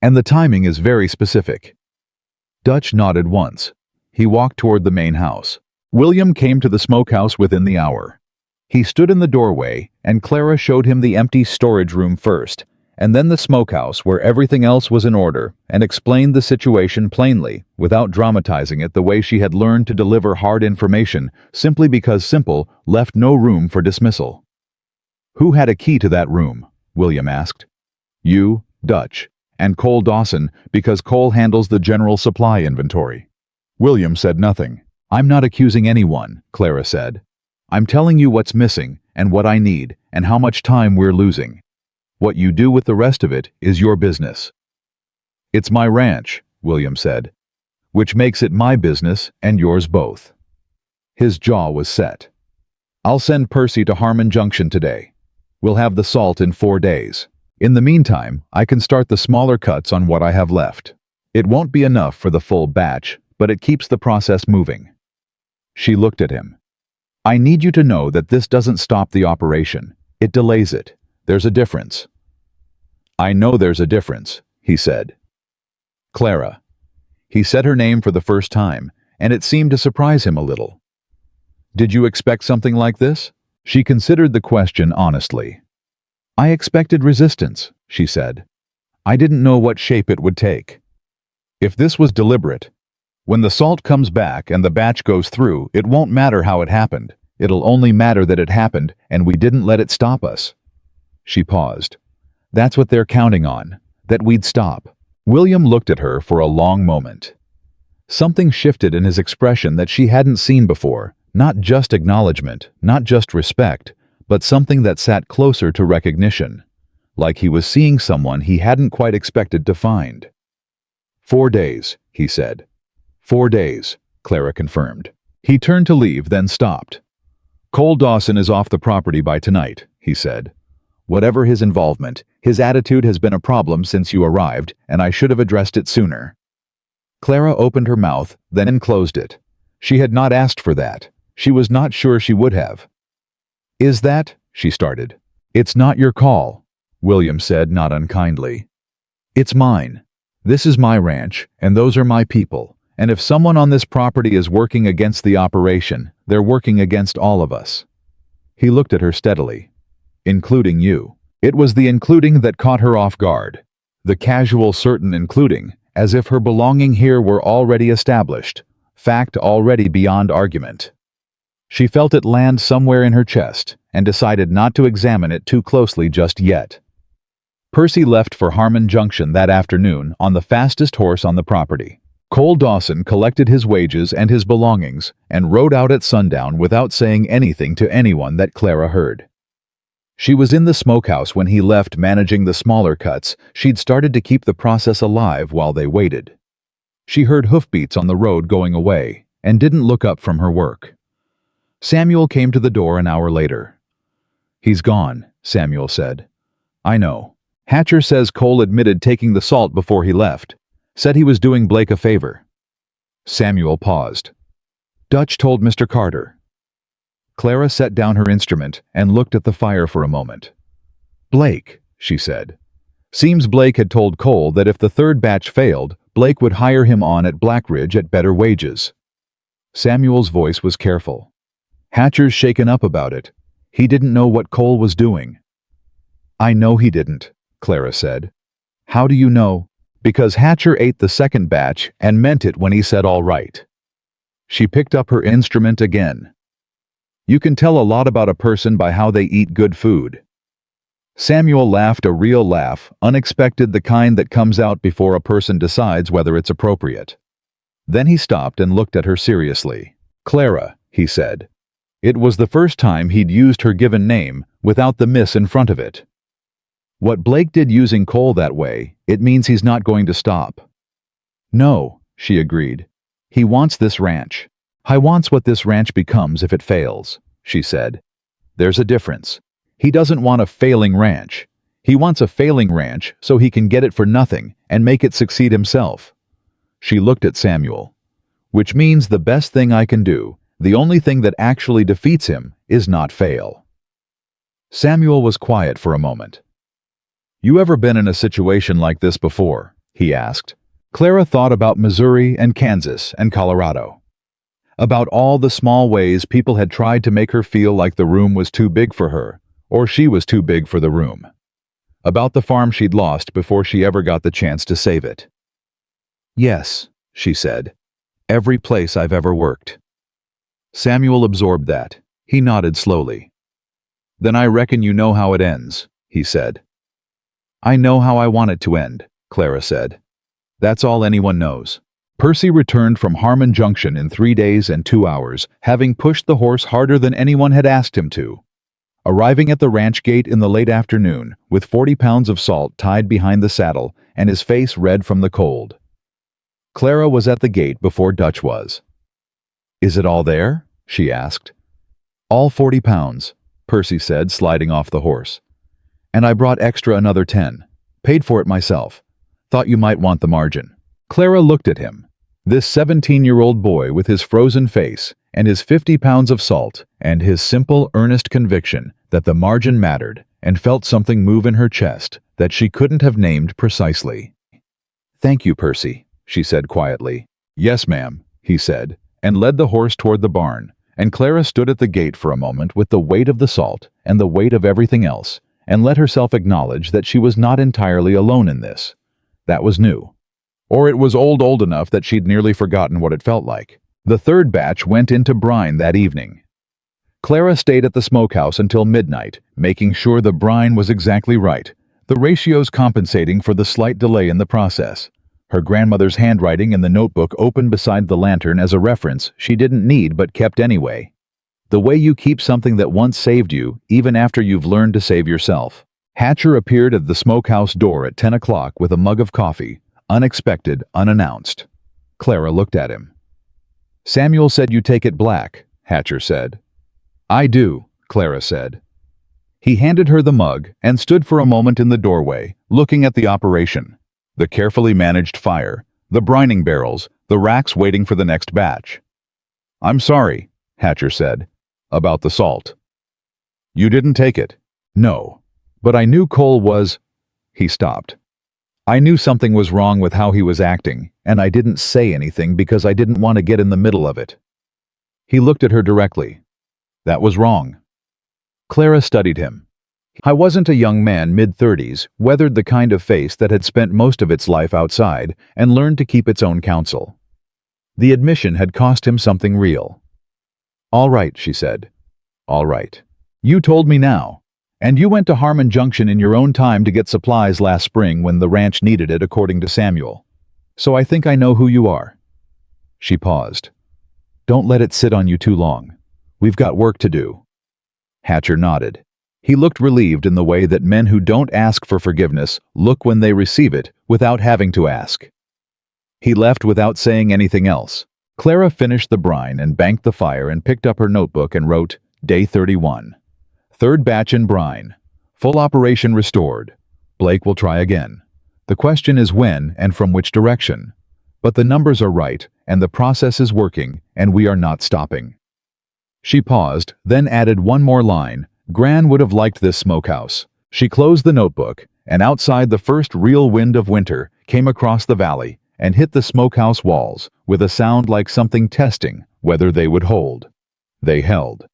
"And the timing is very specific." Dutch nodded once. He walked toward the main house. William came to the smokehouse within the hour. He stood in the doorway, and Clara showed him the empty storage room first, and then the smokehouse where everything else was in order, and explained the situation plainly, without dramatizing it the way she had learned to deliver hard information, simply because simple left no room for dismissal. "Who had a key to that room?" William asked. "You, Dutch, and Cole Dawson, because Cole handles the general supply inventory." William said nothing. "I'm not accusing anyone," Clara said. "I'm telling you what's missing, and what I need, and how much time we're losing. What you do with the rest of it is your business." "It's my ranch," William said, "which makes it my business and yours both." His jaw was set. "I'll send Percy to Harmon Junction today. We'll have the salt in 4 days. In the meantime, I can start the smaller cuts on what I have left. It won't be enough for the full batch, but it keeps the process moving." She looked at him. "I need you to know that this doesn't stop the operation. It delays it. There's a difference." "I know there's a difference," he said. "Clara." He said her name for the first time, and it seemed to surprise him a little. "Did you expect something like this?" She considered the question honestly. "I expected resistance," she said. "I didn't know what shape it would take." "If this was deliberate, when the salt comes back and the batch goes through, it won't matter how it happened. It'll only matter that it happened and we didn't let it stop us." She paused. "That's what they're counting on, that we'd stop." William looked at her for a long moment. Something shifted in his expression that she hadn't seen before, not just acknowledgement, not just respect, but something that sat closer to recognition, like he was seeing someone he hadn't quite expected to find. 4 days, he said. 4 days, Clara confirmed. He turned to leave, then stopped. "Cole Dawson is off the property by tonight," he said. "Whatever his involvement, his attitude has been a problem since you arrived, and I should have addressed it sooner." Clara opened her mouth, then closed it. She had not asked for that. She was not sure she would have. "Is that?" she started. "It's not your call," William said, not unkindly. "It's mine. This is my ranch, and those are my people, and if someone on this property is working against the operation, they're working against all of us." He looked at her steadily. "Including you." It was the including that caught her off guard. The casual, certain including, as if her belonging here were already established, fact already beyond argument. She felt it land somewhere in her chest, and decided not to examine it too closely just yet. Percy left for Harmon Junction that afternoon on the fastest horse on the property. Cole Dawson collected his wages and his belongings and rode out at sundown without saying anything to anyone that Clara heard. She was in the smokehouse when he left, managing the smaller cuts. She'd started to keep the process alive while they waited. She heard hoofbeats on the road going away and didn't look up from her work. Samuel came to the door an hour later. "He's gone," Samuel said. "I know. Hatcher says Cole admitted taking the salt before he left. Said he was doing Blake a favor." Samuel paused. "Dutch told Mr. Carter." Clara set down her instrument and looked at the fire for a moment. "Blake," she said. "Seems Blake had told Cole that if the third batch failed, Blake would hire him on at Black Ridge at better wages." Samuel's voice was careful. "Hatcher's shaken up about it. He didn't know what Cole was doing." "I know he didn't," Clara said. "How do you know?" "Because Hatcher ate the second batch and meant it when he said all right." She picked up her instrument again. "You can tell a lot about a person by how they eat good food." Samuel laughed a real laugh, unexpected, the kind that comes out before a person decides whether it's appropriate. Then he stopped and looked at her seriously. "Clara," he said. It was the first time he'd used her given name without the miss in front of it. "What Blake did using Cole that way, it means he's not going to stop." "No," she agreed. "He wants this ranch. He wants what this ranch becomes if it fails," she said. "There's a difference. He doesn't want a failing ranch. He wants a failing ranch so he can get it for nothing and make it succeed himself." She looked at Samuel. "Which means the best thing I can do, the only thing that actually defeats him, is not fail." Samuel was quiet for a moment. "You ever been in a situation like this before?" he asked. Clara thought about Missouri and Kansas and Colorado. About all the small ways people had tried to make her feel like the room was too big for her, or she was too big for the room. About the farm she'd lost before she ever got the chance to save it. "Yes," she said. "Every place I've ever worked." Samuel absorbed that. He nodded slowly. "Then I reckon you know how it ends," he said. "I know how I want it to end," Clara said. "That's all anyone knows." Percy returned from Harmon Junction in 3 days and 2 hours, having pushed the horse harder than anyone had asked him to. Arriving at the ranch gate in the late afternoon, with 40 pounds of salt tied behind the saddle and his face red from the cold. Clara was at the gate before Dutch was. "Is it all there?" she asked. "All 40 pounds, Percy said, sliding off the horse. "And I brought extra another 10. Paid for it myself. Thought you might want the margin." Clara looked at him. This 17-year-old boy with his frozen face and his 50 pounds of salt and his simple, earnest conviction that the margin mattered, and felt something move in her chest that she couldn't have named precisely. "Thank you, Percy," she said quietly. "Yes, ma'am," he said, and led the horse toward the barn, and Clara stood at the gate for a moment with the weight of the salt and the weight of everything else, and let herself acknowledge that she was not entirely alone in this. That was new. Or it was old enough that she'd nearly forgotten what it felt like. The third batch went into brine that evening. Clara stayed at the smokehouse until midnight, making sure the brine was exactly right, the ratios compensating for the slight delay in the process. Her grandmother's handwriting in the notebook open beside the lantern as a reference she didn't need but kept anyway. The way you keep something that once saved you, even after you've learned to save yourself. Hatcher appeared at the smokehouse door at 10 o'clock with a mug of coffee, unexpected, unannounced. Clara looked at him. "Samuel said you take it black," Hatcher said. "I do," Clara said. He handed her the mug and stood for a moment in the doorway, looking at the operation. The carefully managed fire, the brining barrels, the racks waiting for the next batch. "I'm sorry," Hatcher said. "About the salt." "You didn't take it." "No. But I knew Cole was—" He stopped. "I knew something was wrong with how he was acting, and I didn't say anything because I didn't want to get in the middle of it." He looked at her directly. "That was wrong." Clara studied him. I wasn't a young man mid-30s, weathered the kind of face that had spent most of its life outside and learned to keep its own counsel. The admission had cost him something real. "All right," she said. "All right. You told me now. And you went to Harmon Junction in your own time to get supplies last spring when the ranch needed it, according to Samuel. So I think I know who you are." She paused. "Don't let it sit on you too long. We've got work to do." Hatcher nodded. He looked relieved in the way that men who don't ask for forgiveness look when they receive it without having to ask. He left without saying anything else. Clara finished the brine and banked the fire and picked up her notebook and wrote, "Day 31. Third batch in brine. Full operation restored. Blake will try again. The question is when and from which direction. But the numbers are right, and the process is working, and we are not stopping." She paused, then added one more line. Gran would have liked this smokehouse. She closed the notebook, and outside the first real wind of winter came across the valley and hit the smokehouse walls with a sound like something testing whether they would hold. They held.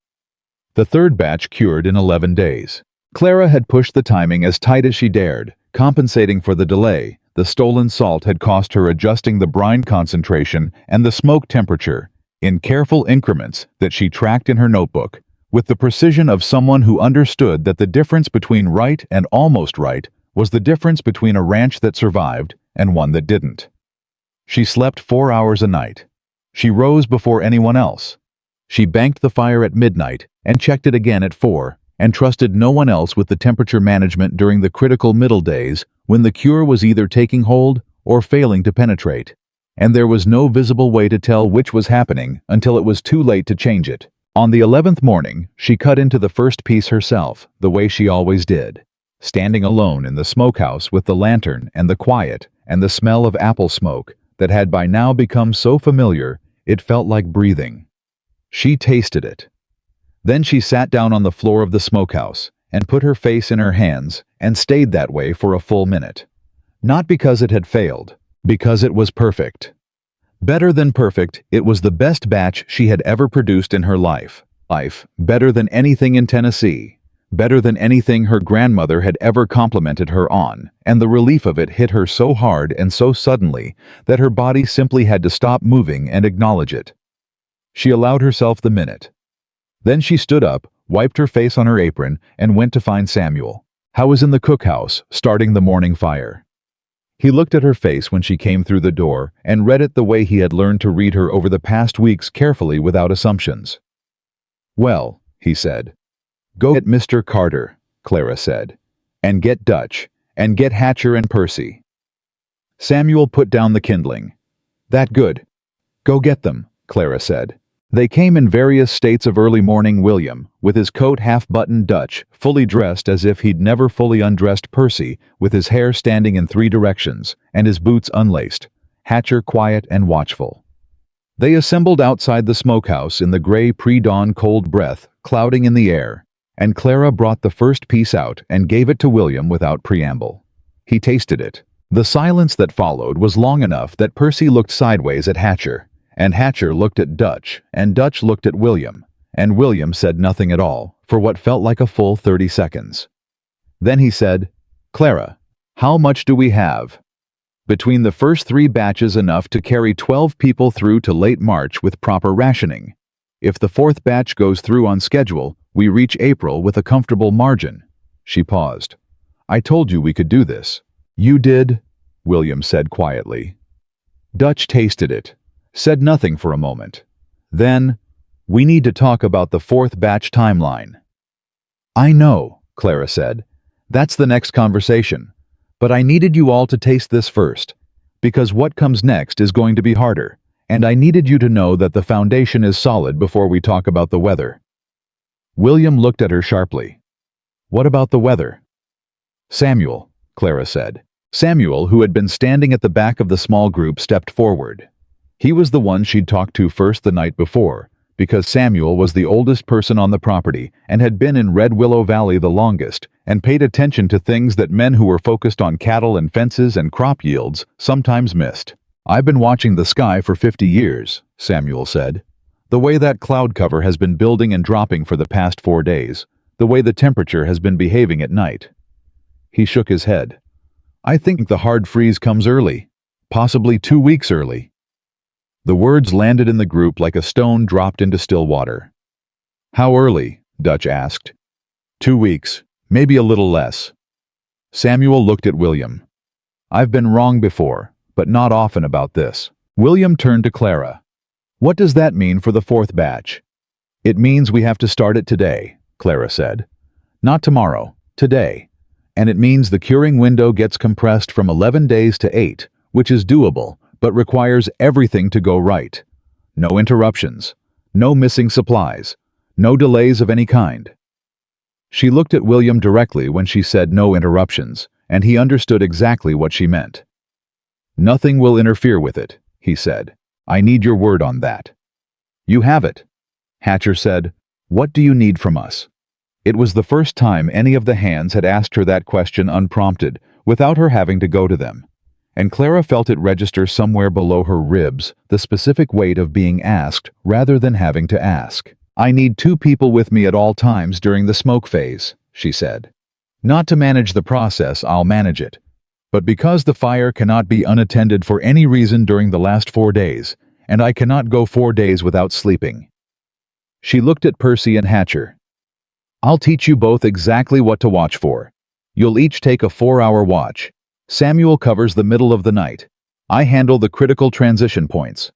The third batch cured in 11 days. Clara had pushed the timing as tight as she dared, compensating for the delay. The stolen salt had cost her adjusting the brine concentration and the smoke temperature in careful increments that she tracked in her notebook, with the precision of someone who understood that the difference between right and almost right was the difference between a ranch that survived and one that didn't. She slept 4 hours a night. She rose before anyone else. She banked the fire at midnight and checked it again at 4, and trusted no one else with the temperature management during the critical middle days when the cure was either taking hold or failing to penetrate, and there was no visible way to tell which was happening until it was too late to change it. On the 11th morning, she cut into the first piece herself, the way she always did, standing alone in the smokehouse with the lantern and the quiet and the smell of apple smoke that had by now become so familiar it felt like breathing. She tasted it. Then she sat down on the floor of the smokehouse and put her face in her hands and stayed that way for a full minute. Not because it had failed, because it was perfect. Better than perfect, it was the best batch she had ever produced in her life. Better than anything in Tennessee. Better than anything her grandmother had ever complimented her on, and the relief of it hit her so hard and so suddenly that her body simply had to stop moving and acknowledge it. She allowed herself the minute. Then she stood up, wiped her face on her apron, and went to find Samuel. How was in the cookhouse, starting the morning fire. He looked at her face when she came through the door and read it the way he had learned to read her over the past weeks, carefully without assumptions. "Well," he said. "Go get Mr. Carter," Clara said, "and get Dutch, and get Hatcher and Percy." Samuel put down the kindling. "That good. Go get them," Clara said. They came in various states of early morning. William, with his coat half-buttoned, Dutch, fully dressed as if he'd never fully undressed, Percy, with his hair standing in 3 directions, and his boots unlaced, Hatcher quiet and watchful. They assembled outside the smokehouse in the gray pre-dawn cold breath clouding in the air, and Clara brought the first piece out and gave it to William without preamble. He tasted it. The silence that followed was long enough that Percy looked sideways at Hatcher, and Hatcher looked at Dutch, and Dutch looked at William, and William said nothing at all for what felt like a full 30 seconds. Then he said, "Clara, how much do we have?" "Between the first 3 batches enough to carry 12 people through to late March with proper rationing. If the 4th batch goes through on schedule, we reach April with a comfortable margin." She paused. "I told you we could do this." "You did," William said quietly. Dutch tasted it, said nothing for a moment. Then, "We need to talk about the 4th batch timeline." "I know," Clara said. "That's the next conversation. But I needed you all to taste this first, because what comes next is going to be harder, and I needed you to know that the foundation is solid before we talk about the weather." William looked at her sharply. What about the weather? Samuel, Clara said. Samuel, who had been standing at the back of the small group, stepped forward. He was the one she'd talked to first the night before, because Samuel was the oldest person on the property and had been in Red Willow Valley the longest and paid attention to things that men who were focused on cattle and fences and crop yields sometimes missed. I've been watching the sky for 50 years, Samuel said. The way that cloud cover has been building and dropping for the past 4 days, the way the temperature has been behaving at night. He shook his head. I think the hard freeze comes early, possibly 2 weeks early. The words landed in the group like a stone dropped into still water. How early? Dutch asked. 2 weeks, maybe a little less. Samuel looked at William. I've been wrong before, but not often about this. William turned to Clara. What does that mean for the 4th batch? It means we have to start it today, Clara said. Not tomorrow, today. And it means the curing window gets compressed from 11 days to 8, which is doable, but requires everything to go right. No interruptions, no missing supplies, no delays of any kind. She looked at William directly when she said no interruptions, and he understood exactly what she meant. Nothing will interfere with it, he said. I need your word on that. You have it. Hatcher said, What do you need from us? It was the first time any of the hands had asked her that question unprompted, without her having to go to them. And Clara felt it register somewhere below her ribs, the specific weight of being asked rather than having to ask. I need 2 people with me at all times during the smoke phase, she said. Not to manage the process, I'll manage it. But because the fire cannot be unattended for any reason during the last 4 days, and I cannot go 4 days without sleeping. She looked at Percy and Hatcher. I'll teach you both exactly what to watch for. You'll each take a 4-hour watch. Samuel covers the middle of the night. I handle the critical transition points.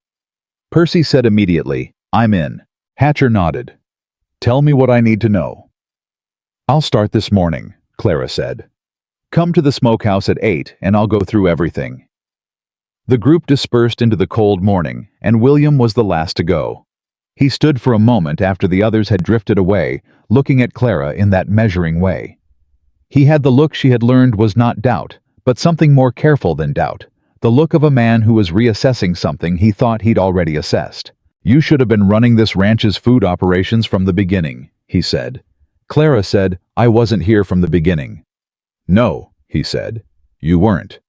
Percy said immediately, I'm in. Hatcher nodded. Tell me what I need to know. I'll start this morning, Clara said. Come to the smokehouse at 8 and I'll go through everything. The group dispersed into the cold morning, and William was the last to go. He stood for a moment after the others had drifted away, looking at Clara in that measuring way. He had the look she had learned was not doubt, but something more careful than doubt, the look of a man who was reassessing something he thought he'd already assessed. You should have been running this ranch's food operations from the beginning, he said. Clara said, I wasn't here from the beginning. No, he said. You weren't.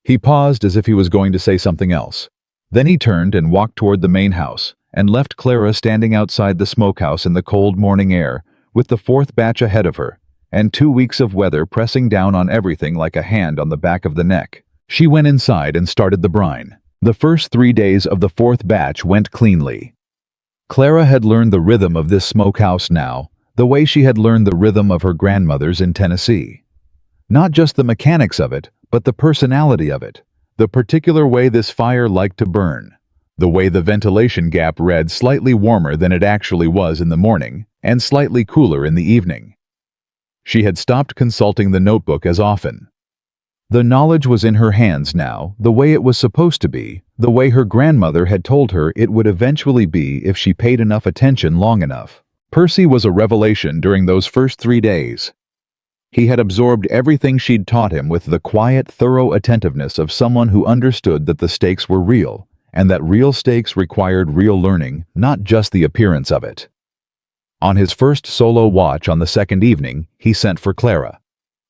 He paused as if he was going to say something else. Then he turned and walked toward the main house, and left Clara standing outside the smokehouse in the cold morning air, with the 4th batch ahead of her, and 2 weeks of weather pressing down on everything like a hand on the back of the neck. She went inside and started the brine. The first 3 days of the 4th batch went cleanly. Clara had learned the rhythm of this smokehouse now, the way she had learned the rhythm of her grandmother's in Tennessee. Not just the mechanics of it, but the personality of it, the particular way this fire liked to burn, the way the ventilation gap read slightly warmer than it actually was in the morning, and slightly cooler in the evening. She had stopped consulting the notebook as often. The knowledge was in her hands now, the way it was supposed to be, the way her grandmother had told her it would eventually be if she paid enough attention long enough. Percy was a revelation during those first 3 days. He had absorbed everything she'd taught him with the quiet, thorough attentiveness of someone who understood that the stakes were real, and that real stakes required real learning, not just the appearance of it. On his first solo watch on the 2nd evening, he sent for Clara.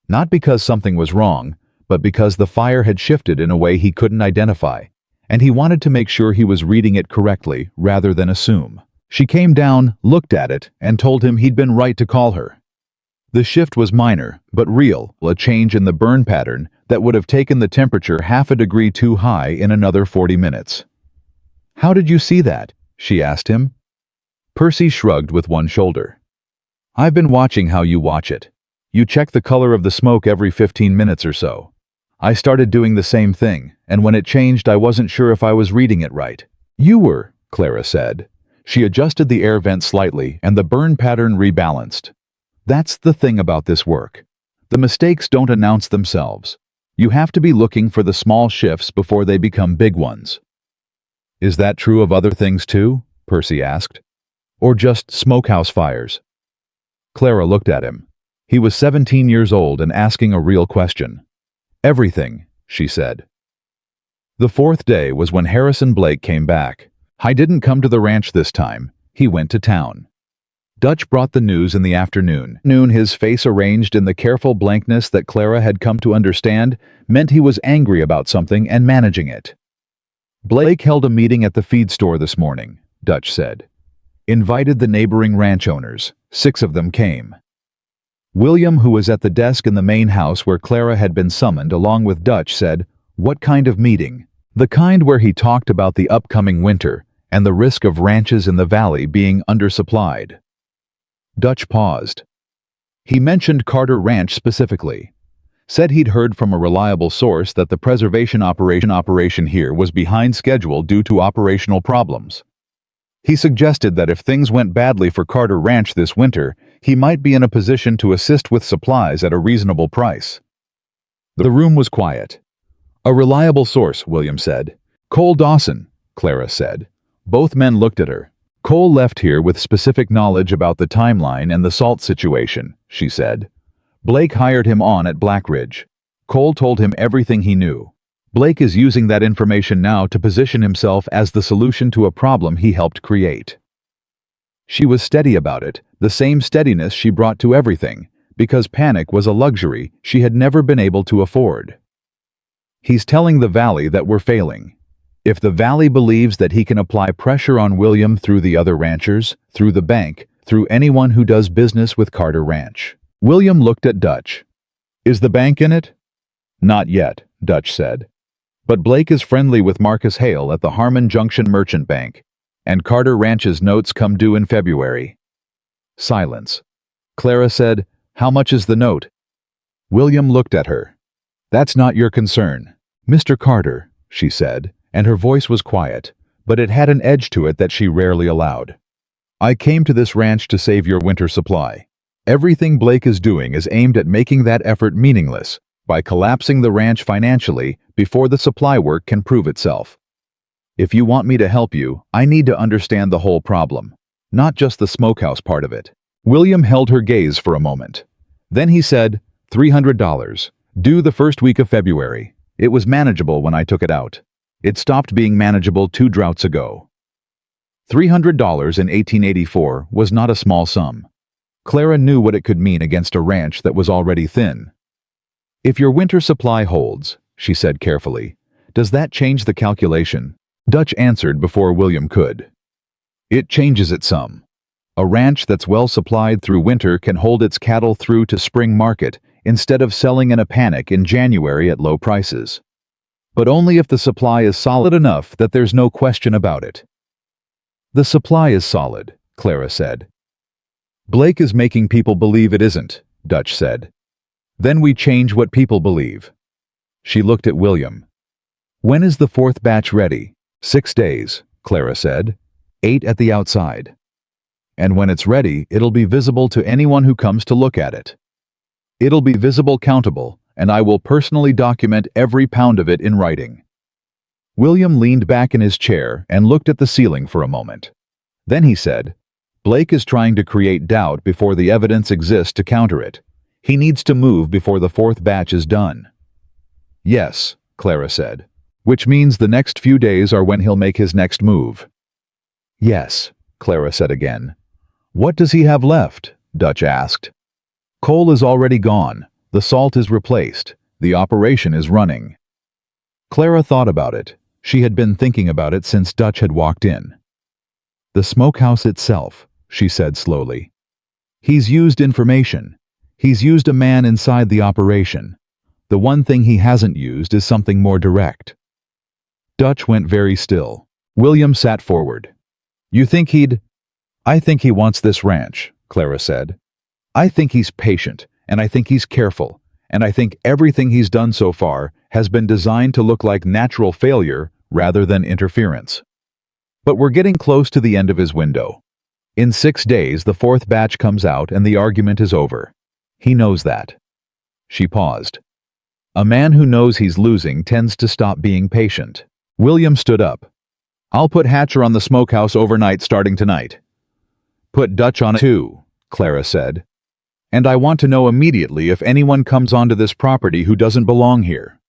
Not because something was wrong, but because the fire had shifted in a way he couldn't identify, and he wanted to make sure he was reading it correctly rather than assume. She came down, looked at it, and told him he'd been right to call her. The shift was minor, but real, a change in the burn pattern that would have taken the temperature half a degree too high in another 40 minutes. How did you see that? She asked him. Percy shrugged with one shoulder. I've been watching how you watch it. You check the color of the smoke every 15 minutes or so. I started doing the same thing, and when it changed I wasn't sure if I was reading it right. You were, Clara said. She adjusted the air vent slightly and the burn pattern rebalanced. That's the thing about this work. The mistakes don't announce themselves. You have to be looking for the small shifts before they become big ones. Is that true of other things too? Percy asked. Or just smokehouse fires? Clara looked at him. He was 17 years old and asking a real question. Everything, she said. The fourth day was when Harrison Blake came back. I didn't come to the ranch this time. He went to town. Dutch brought the news in the afternoon. His face arranged in the careful blankness that Clara had come to understand meant he was angry about something and managing it. Blake held a meeting at the feed store this morning, Dutch said. Invited the neighboring ranch owners. 6 of them came. William, who was at the desk in the main house where Clara had been summoned along with Dutch, said, "What kind of meeting?" "The kind where he talked about the upcoming winter and the risk of ranches in the valley being undersupplied." Dutch paused. He mentioned Carter Ranch specifically. Said he'd heard from a reliable source that the preservation operation here was behind schedule due to operational problems. He suggested that if things went badly for Carter Ranch this winter, he might be in a position to assist with supplies at a reasonable price. The room was quiet. "A reliable source," William said. "Cole Dawson," Clara said. Both men looked at her. "Cole left here with specific knowledge about the timeline and the salt situation," she said. "Blake hired him on at Black Ridge. Cole told him everything he knew. Blake is using that information now to position himself as the solution to a problem he helped create." She was steady about it, the same steadiness she brought to everything, because panic was a luxury she had never been able to afford. "He's telling the Valley that we're failing. If the Valley believes that he can apply pressure on William through the other ranchers, through the bank, through anyone who does business with Carter Ranch." William looked at Dutch. "Is the bank in it?" "Not yet," Dutch said. "But Blake is friendly with Marcus Hale at the Harmon Junction Merchant Bank, and Carter Ranch's notes come due in February." Silence. Clara said, "How much is the note?" William looked at her. "That's not your concern, Mr. Carter," she said, and her voice was quiet, but it had an edge to it that she rarely allowed. "I came to this ranch to save your winter supply. Everything Blake is doing is aimed at making that effort meaningless by collapsing the ranch financially before the supply work can prove itself. If you want me to help you, I need to understand the whole problem, not just the smokehouse part of it." William held her gaze for a moment. Then he said, $300, due the first week of February. It was manageable when I took it out. It stopped being manageable 2 droughts ago. $300 in 1884 was not a small sum. Clara knew what it could mean against a ranch that was already thin. "If your winter supply holds," she said carefully, "does that change the calculation?" Dutch answered before William could. "It changes it some. A ranch that's well supplied through winter can hold its cattle through to spring market instead of selling in a panic in January at low prices. But only if the supply is solid enough that there's no question about it." "The supply is solid," Clara said. "Blake is making people believe it isn't," Dutch said. "Then we change what people believe." She looked at William. "When is the 4th batch ready?" 6 days, Clara said. 8 at the outside. "And when it's ready, it'll be visible to anyone who comes to look at it. It'll be visible, countable, and I will personally document every pound of it in writing." William leaned back in his chair and looked at the ceiling for a moment. Then he said, "Blake is trying to create doubt before the evidence exists to counter it. He needs to move before the 4th batch is done." "Yes," Clara said, "which means the next few days are when he'll make his next move." "Yes," Clara said again. "What does he have left?" Dutch asked. "Coal is already gone. The salt is replaced. The operation is running." Clara thought about it. She had been thinking about it since Dutch had walked in. "The smokehouse itself," she said slowly. "He's used information. He's used a man inside the operation. The one thing he hasn't used is something more direct." Dutch went very still. William sat forward. "You think he'd—" "I think he wants this ranch," Clara said. "I think he's patient, and I think he's careful, and I think everything he's done so far has been designed to look like natural failure rather than interference. But we're getting close to the end of his window. In 6 days, the 4th batch comes out and the argument is over. He knows that." She paused. "A man who knows he's losing tends to stop being patient." William stood up. "I'll put Hatcher on the smokehouse overnight starting tonight." "Put Dutch on it too," Clara said. And I want to know immediately if anyone comes onto this property who doesn't belong here."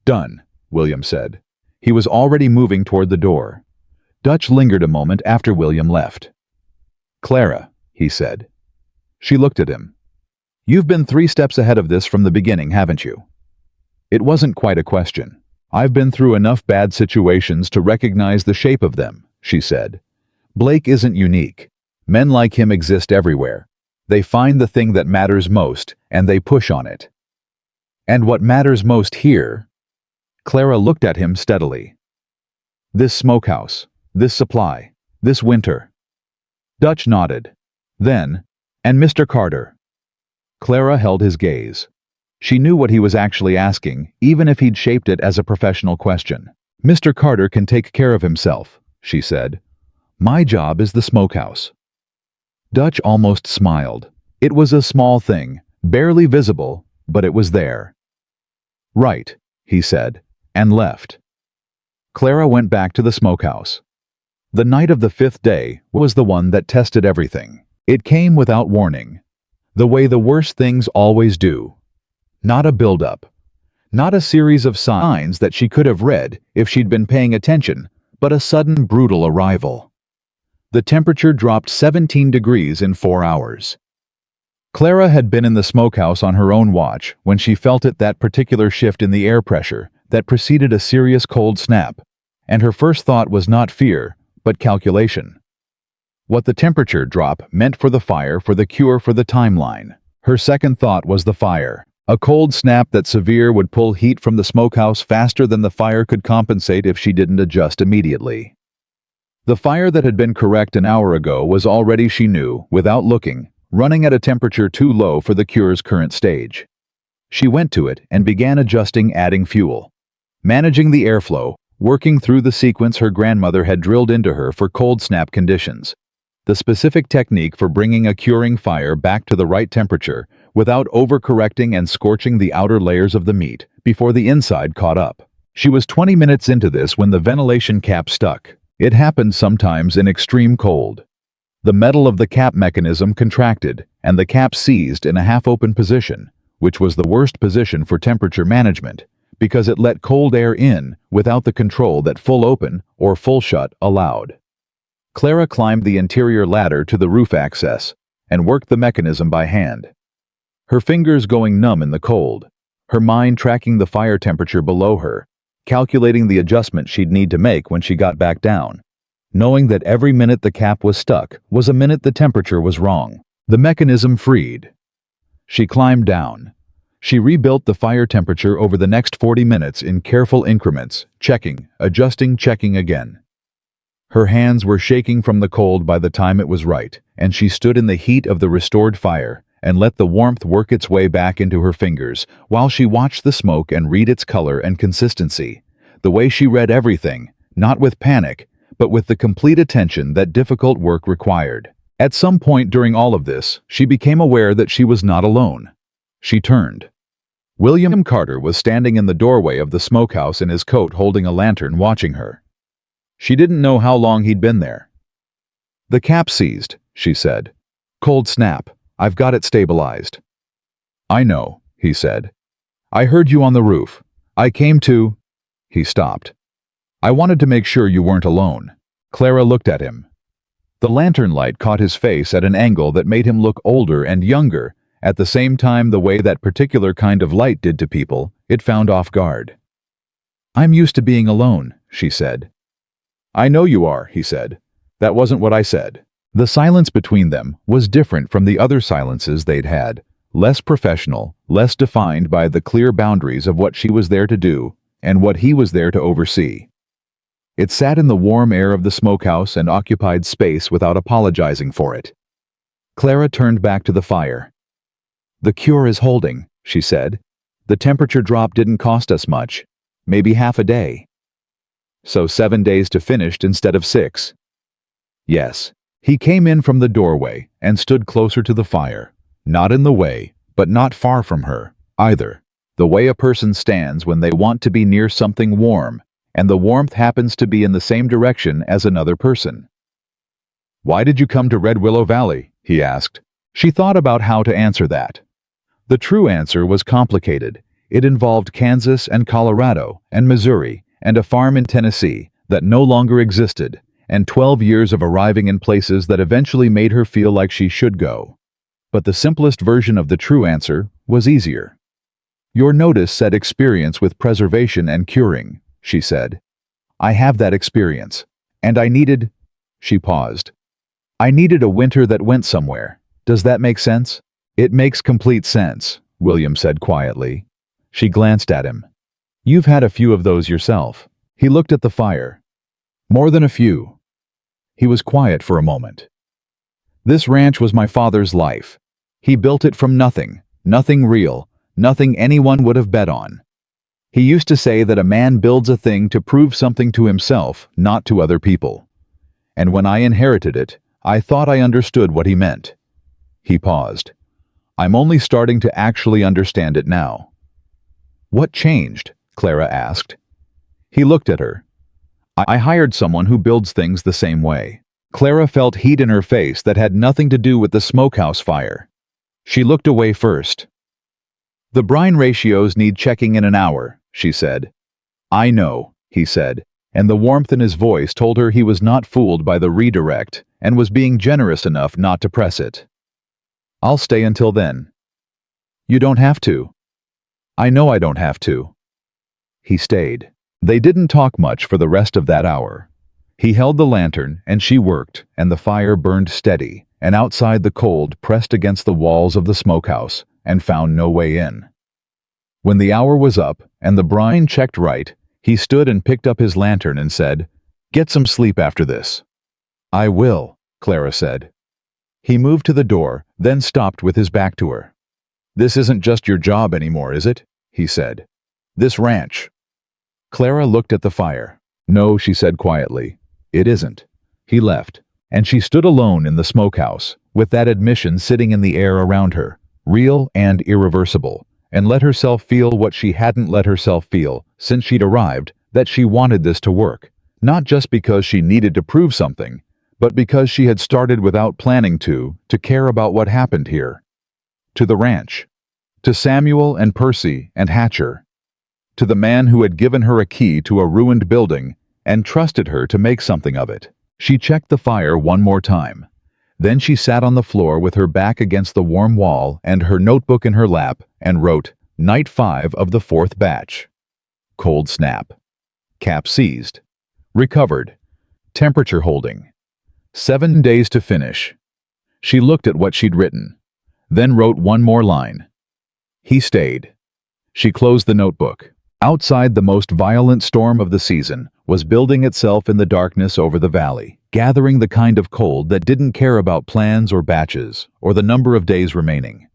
"Done," William said. He was already moving toward the door. Dutch lingered a moment after William left. "Clara," he said. She looked at him. "You've been 3 steps ahead of this from the beginning, haven't you?" It wasn't quite a question. "I've been through enough bad situations to recognize the shape of them," she said. "Blake isn't unique. Men like him exist everywhere. They find the thing that matters most, and they push on it." "And what matters most here?" Clara looked at him steadily. "This smokehouse, this supply, this winter." Dutch nodded. Then, "And Mr. Carter?" Clara held his gaze. She knew what he was actually asking, even if he'd shaped it as a professional question. "Mr. Carter can take care of himself," she said. "My job is the smokehouse." Dutch almost smiled. It was a small thing, barely visible, but it was there. "Right," he said, and left. Clara went back to the smokehouse. The night of the 5th day was the one that tested everything. It came without warning. The way the worst things always do. Not a build-up. Not a series of signs that she could have read if she'd been paying attention, but a sudden brutal arrival. The temperature dropped 17 degrees in 4 hours. Clara had been in the smokehouse on her own watch when she felt that particular shift in the air pressure that preceded a serious cold snap, and her first thought was not fear, but calculation. What the temperature drop meant for the fire, for the cure, for the timeline. Her second thought was the fire. A cold snap that severe would pull heat from the smokehouse faster than the fire could compensate if she didn't adjust immediately. The fire that had been correct an hour ago was already, she knew, without looking, running at a temperature too low for the cure's current stage. She went to it and began adjusting, adding fuel, managing the airflow, working through the sequence her grandmother had drilled into her for cold snap conditions. The specific technique for bringing a curing fire back to the right temperature without overcorrecting and scorching the outer layers of the meat before the inside caught up. She was 20 minutes into this when the ventilation cap stuck. It happened sometimes in extreme cold. The metal of the cap mechanism contracted, and the cap seized in a half-open position, which was the worst position for temperature management, because it let cold air in without the control that full open or full shut allowed. Clara climbed the interior ladder to the roof access and worked the mechanism by hand. Her fingers going numb in the cold, her mind tracking the fire temperature below her, calculating the adjustment she'd need to make when she got back down, knowing that every minute the cap was stuck was a minute the temperature was wrong. The mechanism freed. She climbed down. She rebuilt the fire temperature over the next 40 minutes in careful increments, checking, adjusting, checking again. Her hands were shaking from the cold by the time it was right, and she stood in the heat of the restored fire and let the warmth work its way back into her fingers while she watched the smoke and read its color and consistency, the way she read everything, not with panic, but with the complete attention that difficult work required. At some point during all of this, she became aware that she was not alone. She turned. William Carter was standing in the doorway of the smokehouse in his coat holding a lantern watching her. She didn't know how long he'd been there. "The cap seized," she said. "Cold snap. I've got it stabilized." "I know," he said. "I heard you on the roof. I came to—" He stopped. "I wanted to make sure you weren't alone." Clara looked at him. The lantern light caught his face at an angle that made him look older and younger, at the same time the way that particular kind of light did to people, it found off guard. "I'm used to being alone," she said. "I know you are," he said. "That wasn't what I said." The silence between them was different from the other silences they'd had, less professional, less defined by the clear boundaries of what she was there to do and what he was there to oversee. It sat in the warm air of the smokehouse and occupied space without apologizing for it. Clara turned back to the fire. "The cure is holding," she said. "The temperature drop didn't cost us much, maybe half a day. So 7 days to finished instead of 6. "Yes." He came in from the doorway and stood closer to the fire, not in the way, but not far from her, either. The way a person stands when they want to be near something warm, and the warmth happens to be in the same direction as another person. "Why did you come to Red Willow Valley?" he asked. She thought about how to answer that. The true answer was complicated. It involved Kansas and Colorado and Missouri and a farm in Tennessee that no longer existed, and 12 years of arriving in places that eventually made her feel like she should go. But the simplest version of the true answer was easier. Your notice said experience with preservation and curing, she said. I have that experience. And I needed... She paused. I needed a winter that went somewhere. Does that make sense? It makes complete sense, William said quietly. She glanced at him. You've had a few of those yourself. He looked at the fire. More than a few. He was quiet for a moment. This ranch was my father's life. He built it from nothing, nothing real, nothing anyone would have bet on. He used to say that a man builds a thing to prove something to himself, not to other people. And when I inherited it, I thought I understood what he meant. He paused. I'm only starting to actually understand it now. What changed? Clara asked. He looked at her. I hired someone who builds things the same way. Clara felt heat in her face that had nothing to do with the smokehouse fire. She looked away first. The brine ratios need checking in an hour, she said. I know, he said, and the warmth in his voice told her he was not fooled by the redirect and was being generous enough not to press it. I'll stay until then. You don't have to. I know I don't have to. He stayed. They didn't talk much for the rest of that hour. He held the lantern, and she worked, and the fire burned steady, and outside the cold pressed against the walls of the smokehouse, and found no way in. When the hour was up, and the brine checked right, he stood and picked up his lantern and said, Get some sleep after this. I will, Clara said. He moved to the door, then stopped with his back to her. This isn't just your job anymore, is it? He said. This ranch. Clara looked at the fire. No, she said quietly. It isn't. He left, and she stood alone in the smokehouse, with that admission sitting in the air around her, real and irreversible, and let herself feel what she hadn't let herself feel since she'd arrived, that she wanted this to work, not just because she needed to prove something, but because she had started without planning to care about what happened here. To the ranch. To Samuel and Percy and Hatcher. To the man who had given her a key to a ruined building and trusted her to make something of it. She checked the fire one more time. Then she sat on the floor with her back against the warm wall and her notebook in her lap and wrote, Night 5 of the 4th batch. Cold snap. Cap seized. Recovered. Temperature holding. 7 days to finish. She looked at what she'd written, then wrote one more line. He stayed. She closed the notebook. Outside, the most violent storm of the season was building itself in the darkness over the valley, gathering the kind of cold that didn't care about plans or batches or the number of days remaining.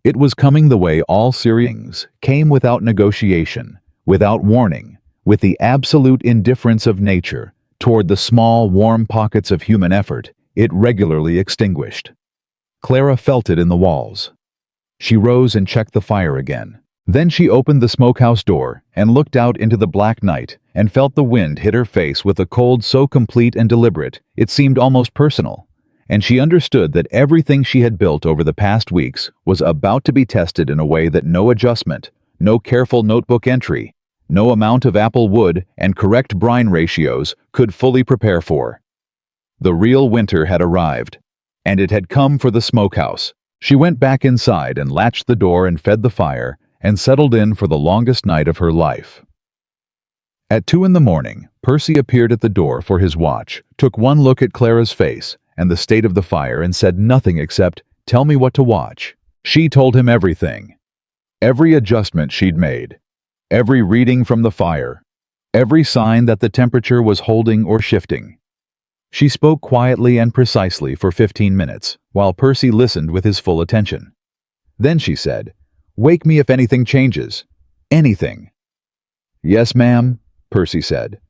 It was coming the way all Syrians came, without negotiation, without warning, with the absolute indifference of nature toward the small, warm pockets of human effort it regularly extinguished. Clara felt it in the walls. She rose and checked the fire again. Then she opened the smokehouse door and looked out into the black night and felt the wind hit her face with a cold so complete and deliberate it seemed almost personal, and she understood that everything she had built over the past weeks was about to be tested in a way that no adjustment, no careful notebook entry, no amount of apple wood and correct brine ratios could fully prepare for. The real winter had arrived, and it had come for the smokehouse. She went back inside and latched the door and fed the fire, and settled in for the longest night of her life. At 2 a.m, Percy appeared at the door for his watch, took one look at Clara's face and the state of the fire, and said nothing except, Tell me what to watch. She told him everything. Every adjustment she'd made. Every reading from the fire. Every sign that the temperature was holding or shifting. She spoke quietly and precisely for 15 minutes, while Percy listened with his full attention. Then she said, Wake me if anything changes. Anything. Yes, ma'am, Percy said.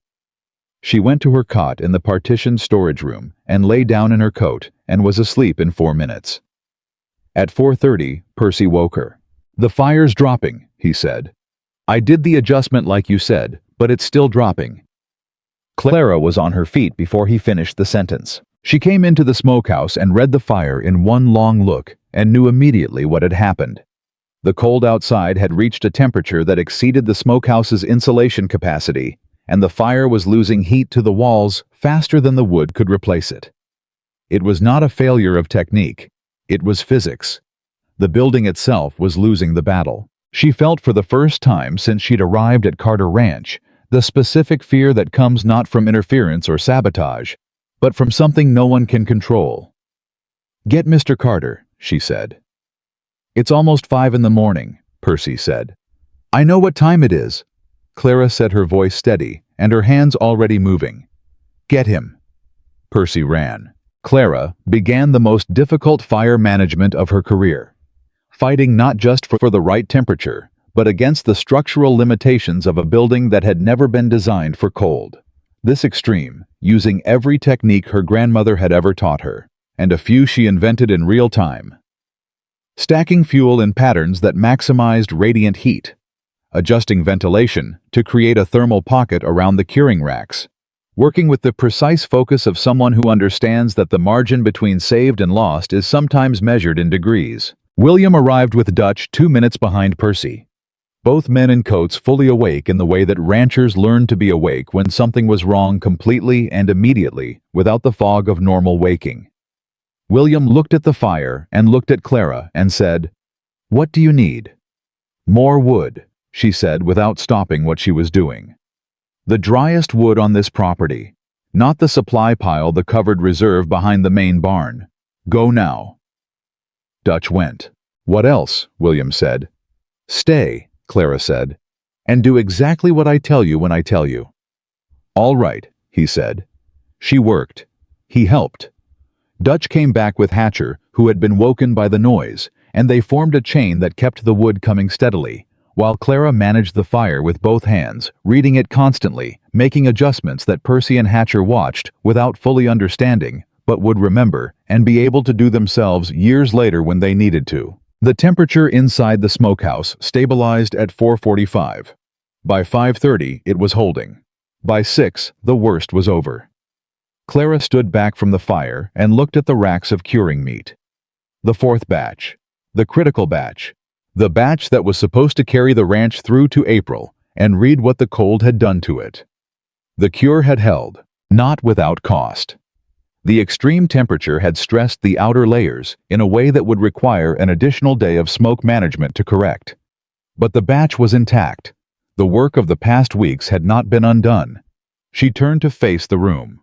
She went to her cot in the partitioned storage room and lay down in her coat and was asleep in 4 minutes. At 4:30, Percy woke her. The fire's dropping, he said. I did the adjustment like you said, but it's still dropping. Clara was on her feet before he finished the sentence. She came into the smokehouse and read the fire in one long look and knew immediately what had happened. The cold outside had reached a temperature that exceeded the smokehouse's insulation capacity, and the fire was losing heat to the walls faster than the wood could replace it. It was not a failure of technique. It was physics. The building itself was losing the battle. She felt for the first time since she'd arrived at Carter Ranch the specific fear that comes not from interference or sabotage, but from something no one can control. "Get Mr. Carter," she said. "It's almost 5 in the morning," Percy said. "I know what time it is," Clara said, her voice steady and her hands already moving. "Get him." Percy ran. Clara began the most difficult fire management of her career, fighting not just for the right temperature, but against the structural limitations of a building that had never been designed for cold. This extreme, using every technique her grandmother had ever taught her, and a few she invented in real time. Stacking fuel in patterns that maximized radiant heat, adjusting ventilation to create a thermal pocket around the curing racks, working with the precise focus of someone who understands that the margin between saved and lost is sometimes measured in degrees. William arrived with Dutch 2 minutes behind Percy. Both men in coats fully awake in the way that ranchers learned to be awake when something was wrong completely and immediately, without the fog of normal waking. William looked at the fire and looked at Clara and said, "What do you need?" "More wood," she said without stopping what she was doing. "The driest wood on this property, not the supply pile, the covered reserve behind the main barn. Go now." Dutch went. "What else?" William said. "Stay," Clara said, "and do exactly what I tell you when I tell you." "All right," he said. She worked. He helped. Dutch came back with Hatcher, who had been woken by the noise, and they formed a chain that kept the wood coming steadily, while Clara managed the fire with both hands, reading it constantly, making adjustments that Percy and Hatcher watched without fully understanding, but would remember and be able to do themselves years later when they needed to. The temperature inside the smokehouse stabilized at 445. By 5:30, it was holding. By 6, the worst was over. Clara stood back from the fire and looked at the racks of curing meat. The fourth batch. The critical batch. The batch that was supposed to carry the ranch through to April and read what the cold had done to it. The cure had held, not without cost. The extreme temperature had stressed the outer layers in a way that would require an additional day of smoke management to correct. But the batch was intact. The work of the past weeks had not been undone. She turned to face the room.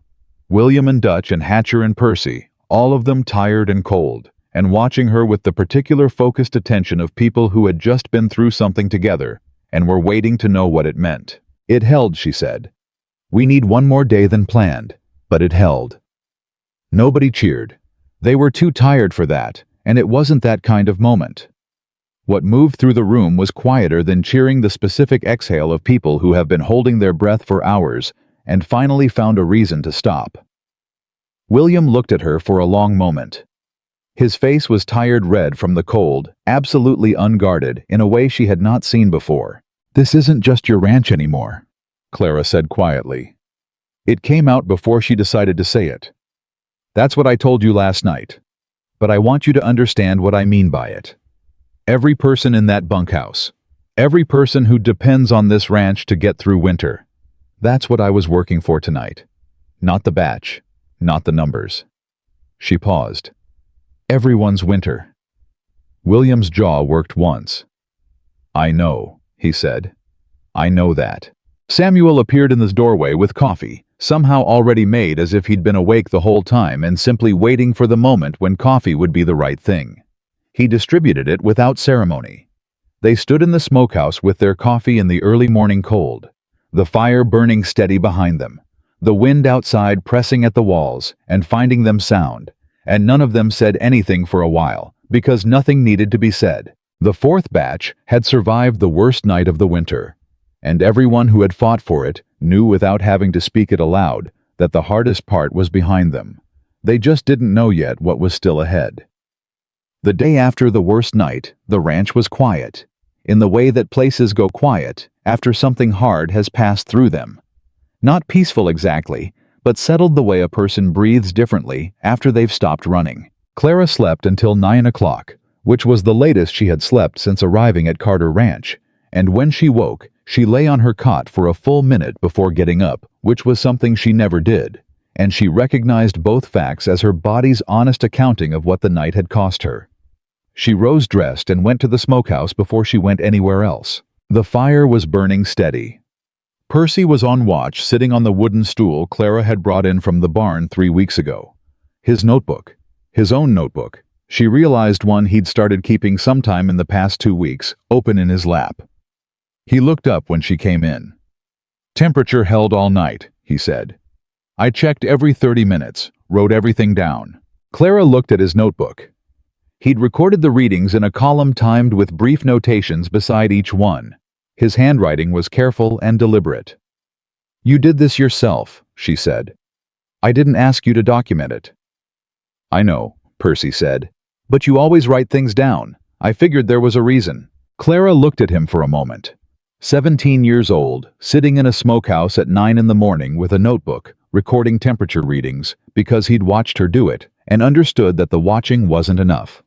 William and Dutch and Hatcher and Percy, all of them tired and cold, and watching her with the particular focused attention of people who had just been through something together and were waiting to know what it meant. "It held," she said. "We need one more day than planned, but it held." Nobody cheered. They were too tired for that, and it wasn't that kind of moment. What moved through the room was quieter than cheering the specific exhale of people who have been holding their breath for hours and finally found a reason to stop. William looked at her for a long moment. His face was tired red from the cold, absolutely unguarded in a way she had not seen before. "This isn't just your ranch anymore," Clara said quietly. It came out before she decided to say it. "That's what I told you last night. But I want you to understand what I mean by it. Every person in that bunkhouse, every person who depends on this ranch to get through winter. That's what I was working for tonight. Not the batch, not the numbers." She paused. "Everyone's winter." William's jaw worked once. "I know," he said. "I know that." Samuel appeared in the doorway with coffee, somehow already made as if he'd been awake the whole time and simply waiting for the moment when coffee would be the right thing. He distributed it without ceremony. They stood in the smokehouse with their coffee in the early morning cold, the fire burning steady behind them, the wind outside pressing at the walls and finding them sound, and none of them said anything for a while, because nothing needed to be said. The fourth batch had survived the worst night of the winter, and everyone who had fought for it knew without having to speak it aloud that the hardest part was behind them. They just didn't know yet what was still ahead. The day after the worst night, the ranch was quiet, in the way that places go quiet after something hard has passed through them. Not peaceful exactly, but settled the way a person breathes differently after they've stopped running. Clara slept until 9 o'clock, which was the latest she had slept since arriving at Carter Ranch, and when she woke, she lay on her cot for a full minute before getting up, which was something she never did, and she recognized both facts as her body's honest accounting of what the night had cost her. She rose dressed and went to the smokehouse before she went anywhere else. The fire was burning steady. Percy was on watch, sitting on the wooden stool Clara had brought in from the barn 3 weeks ago. His notebook. His own notebook. She realized one he'd started keeping sometime in the past 2 weeks, open in his lap. He looked up when she came in. "Temperature held all night," he said. "I checked every 30 minutes, wrote everything down." Clara looked at his notebook. He'd recorded the readings in a column timed with brief notations beside each one. His handwriting was careful and deliberate. "You did this yourself," she said. "I didn't ask you to document it." "I know," Percy said. "But you always write things down. I figured there was a reason." Clara looked at him for a moment. 17 years old, sitting in a smokehouse at 9 in the morning with a notebook, recording temperature readings, because he'd watched her do it, and understood that the watching wasn't enough.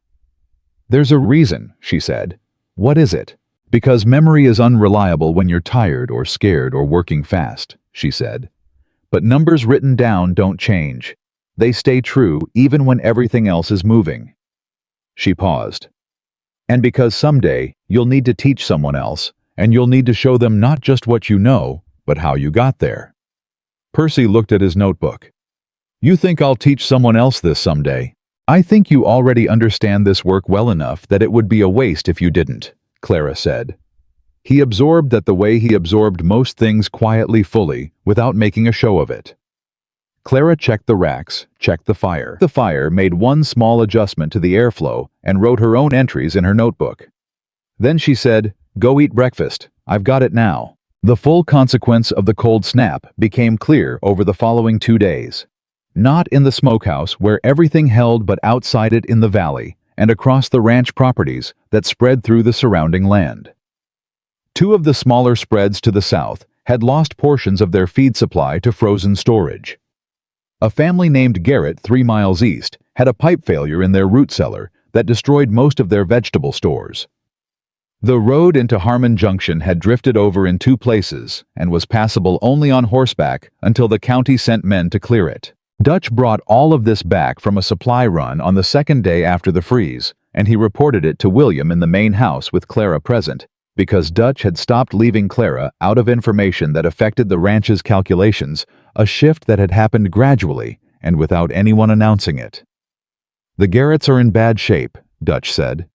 "There's a reason," she said. "What is it?" "Because memory is unreliable when you're tired or scared or working fast," she said. "But numbers written down don't change. They stay true even when everything else is moving." She paused. "And because someday you'll need to teach someone else, and you'll need to show them not just what you know, but how you got there." Percy looked at his notebook. "You think I'll teach someone else this someday? I think you already understand this work well enough that it would be a waste if you didn't," Clara said. He absorbed that the way he absorbed most things quietly, fully, without making a show of it. Clara checked the racks, checked the fire. The fire made one small adjustment to the airflow and wrote her own entries in her notebook. Then she said, "Go eat breakfast. I've got it now." The full consequence of the cold snap became clear over the following 2 days. Not in the smokehouse where everything held, but outside it in the valley and across the ranch properties that spread through the surrounding land. 2 of the smaller spreads to the south had lost portions of their feed supply to frozen storage. A family named Garrett 3 miles east had a pipe failure in their root cellar that destroyed most of their vegetable stores. The road into Harmon Junction had drifted over in 2 places and was passable only on horseback until the county sent men to clear it. Dutch brought all of this back from a supply run on the 2nd day after the freeze, and he reported it to William in the main house with Clara present, because Dutch had stopped leaving Clara out of information that affected the ranch's calculations, a shift that had happened gradually and without anyone announcing it. "The Garretts are in bad shape," Dutch said.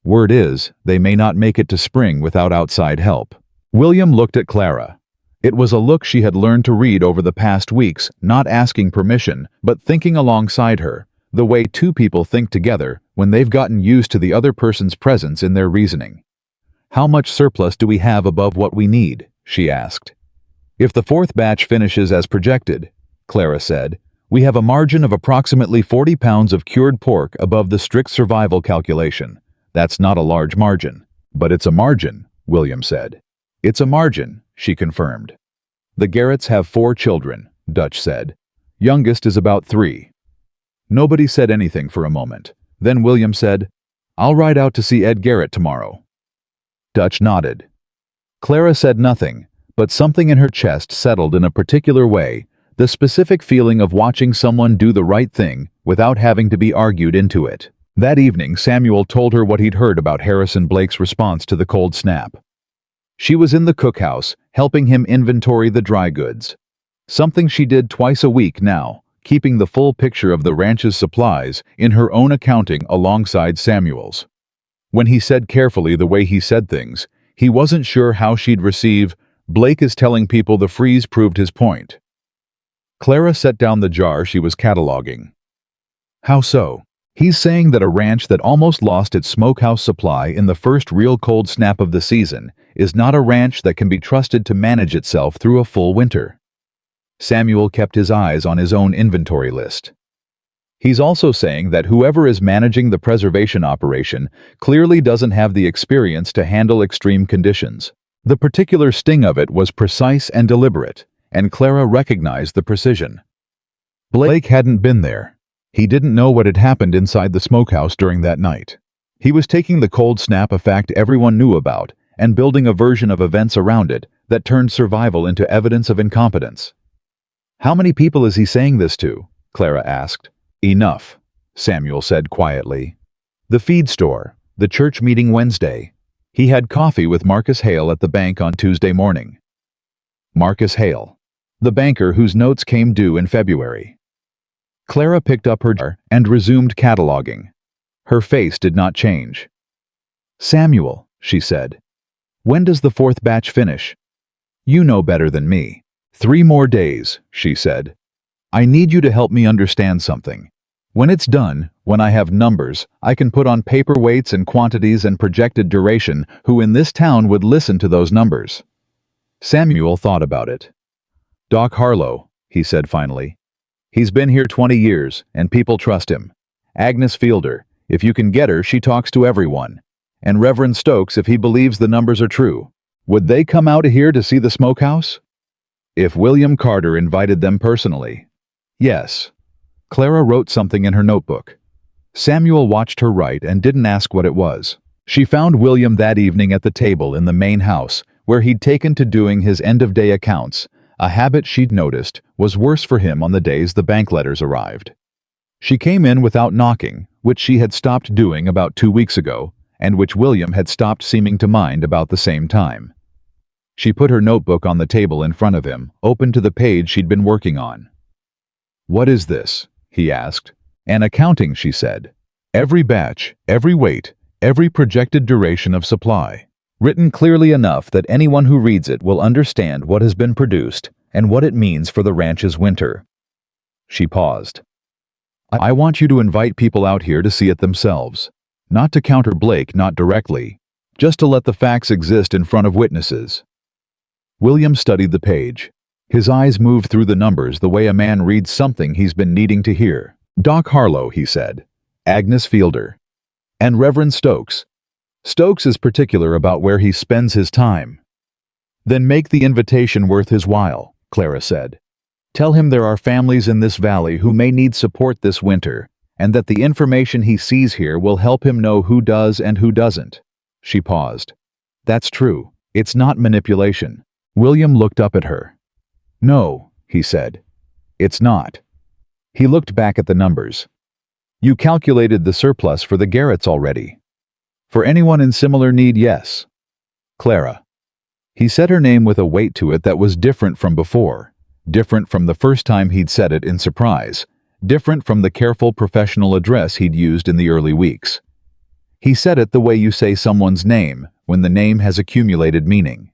"Word is, they may not make it to spring without outside help." William looked at Clara. It was a look she had learned to read over the past weeks, not asking permission, but thinking alongside her, the way 2 people think together when they've gotten used to the other person's presence in their reasoning. "How much surplus do we have above what we need?" she asked. "If the 4th batch finishes as projected," Clara said, "we have a margin of approximately 40 pounds of cured pork above the strict survival calculation. That's not a large margin." "But it's a margin," William said. "It's a margin," she confirmed. "The Garretts have 4 children," Dutch said. "Youngest is about 3. Nobody said anything for a moment. Then William said, "I'll ride out to see Ed Garrett tomorrow." Dutch nodded. Clara said nothing, but something in her chest settled in a particular way, the specific feeling of watching someone do the right thing without having to be argued into it. That evening, Samuel told her what he'd heard about Harrison Blake's response to the cold snap. She was in the cookhouse, helping him inventory the dry goods. Something she did twice a week now, keeping the full picture of the ranch's supplies in her own accounting alongside Samuel's. When he said carefully the way he said things, he wasn't sure how she'd receive, "Blake is telling people the freeze proved his point." Clara set down the jar she was cataloging. "How so?" "He's saying that a ranch that almost lost its smokehouse supply in the first real cold snap of the season is not a ranch that can be trusted to manage itself through a full winter." Samuel kept his eyes on his own inventory list. "He's also saying that whoever is managing the preservation operation clearly doesn't have the experience to handle extreme conditions." The particular sting of it was precise and deliberate, and Clara recognized the precision. Blake hadn't been there. He didn't know what had happened inside the smokehouse during that night. He was taking the cold snap of fact everyone knew about and building a version of events around it that turned survival into evidence of incompetence. "How many people is he saying this to?" Clara asked. "Enough," Samuel said quietly. "The feed store, the church meeting Wednesday. He had coffee with Marcus Hale at the bank on Tuesday morning." Marcus Hale, the banker whose notes came due in February. Clara picked up her jar and resumed cataloging. Her face did not change. "Samuel," she said, "when does the fourth batch finish?" "You know better than me." "3 more days," she said. "I need you to help me understand something. When it's done, when I have numbers, I can put on paper weights and quantities and projected duration. Who in this town would listen to those numbers?" Samuel thought about it. "Doc Harlow," he said finally. "He's been here 20 years, and people trust him. Agnes Fielder, if you can get her, she talks to everyone. And Reverend Stokes, if he believes the numbers are true. Would they come out here to see the smokehouse?" "If William Carter invited them personally." "Yes." Clara wrote something in her notebook. Samuel watched her write and didn't ask what it was. She found William that evening at the table in the main house, where he'd taken to doing his end-of-day accounts, a habit she'd noticed was worse for him on the days the bank letters arrived. She came in without knocking, which she had stopped doing about 2 weeks ago, and which William had stopped seeming to mind about the same time. She put her notebook on the table in front of him, open to the page she'd been working on. "What is this?" he asked. "An accounting," she said. "Every batch, every weight, every projected duration of supply. Written clearly enough that anyone who reads it will understand what has been produced and what it means for the ranch's winter." She paused. "I want you to invite people out here to see it themselves. Not to counter Blake, not directly. Just to let the facts exist in front of witnesses." William studied the page. His eyes moved through the numbers the way a man reads something he's been needing to hear. "Doc Harlow," he said. "Agnes Fielder. And Reverend Stokes. Stokes is particular about where he spends his time." "Then make the invitation worth his while," Clara said. "Tell him there are families in this valley who may need support this winter, and that the information he sees here will help him know who does and who doesn't." She paused. "That's true. It's not manipulation." William looked up at her. "No," he said. "It's not." He looked back at the numbers. "You calculated the surplus for the Garretts already." "For anyone in similar need, yes." "Clara." He said her name with a weight to it that was different from before, different from the first time he'd said it in surprise, different from the careful professional address he'd used in the early weeks. He said it the way you say someone's name when the name has accumulated meaning.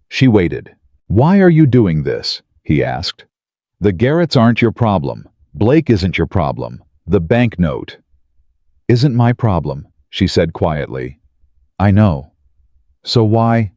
She waited. "Why are you doing this?" he asked. "The Garretts aren't your problem. Blake isn't your problem. The banknote isn't my problem," she said quietly. "I know. So why?"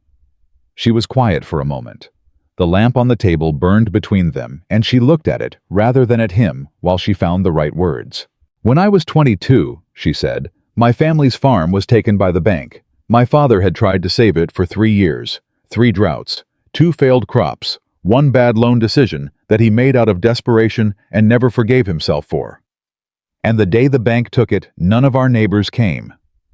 She was quiet for a moment. The lamp on the table burned between them, and she looked at it rather than at him while she found the right words. "When I was 22, she said, "my family's farm was taken by the bank. My father had tried to save it for 3 years, 3 droughts, 2 failed crops, 1 bad loan decision that he made out of desperation and never forgave himself for. And the day the bank took it, none of our neighbors came.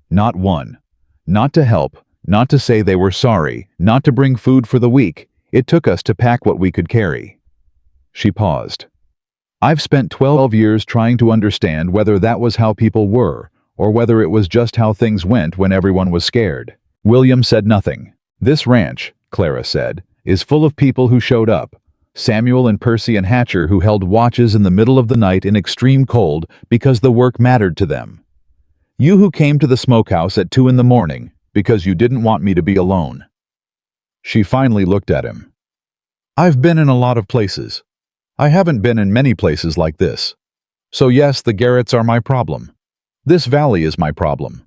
Not one. Not to help, not to say they were sorry, not to bring food for the week. It took us to pack what we could carry." She paused. "I've spent 12 years trying to understand whether that was how people were, or whether it was just how things went when everyone was scared." William said nothing. "This ranch," Clara said, "is full of people who showed up. Samuel and Percy and Hatcher who held watches in the middle of the night in extreme cold because the work mattered to them. You who came to the smokehouse at 2 in the morning because you didn't want me to be alone." She finally looked at him. "I've been in a lot of places. I haven't been in many places like this. So yes, the Garretts are my problem. This valley is my problem.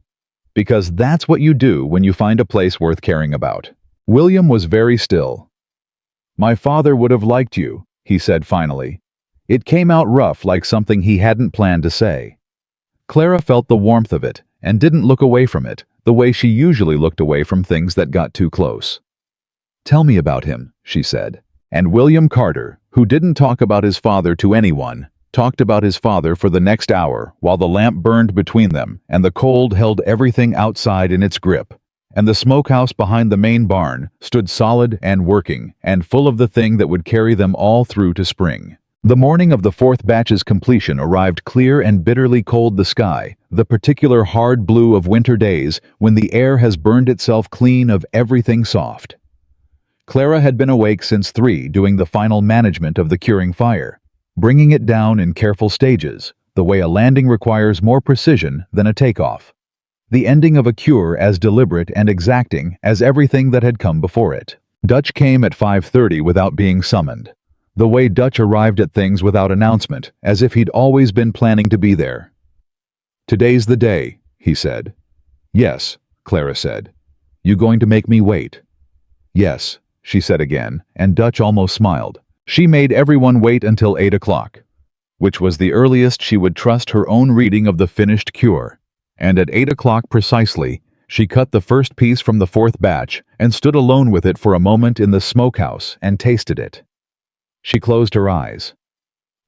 Because that's what you do when you find a place worth caring about." William was very still. "My father would have liked you," he said finally. It came out rough, like something he hadn't planned to say. Clara felt the warmth of it and didn't look away from it, the way she usually looked away from things that got too close. "Tell me about him," she said. And William Carter, who didn't talk about his father to anyone, talked about his father for the next hour while the lamp burned between them and the cold held everything outside in its grip. And the smokehouse behind the main barn stood solid and working and full of the thing that would carry them all through to spring. The morning of the fourth batch's completion arrived clear and bitterly cold, the sky, the particular hard blue of winter days when the air has burned itself clean of everything soft. Clara had been awake since 3 doing the final management of the curing fire, bringing it down in careful stages, the way a landing requires more precision than a takeoff. The ending of a cure as deliberate and exacting as everything that had come before it. Dutch came at 5:30 without being summoned. The way Dutch arrived at things without announcement, as if he'd always been planning to be there. "Today's the day," he said. "Yes," Clara said. "You going to make me wait?" "Yes," she said again, and Dutch almost smiled. She made everyone wait until 8 o'clock, which was the earliest she would trust her own reading of the finished cure. And at 8 o'clock precisely, she cut the first piece from the fourth batch and stood alone with it for a moment in the smokehouse and tasted it. She closed her eyes.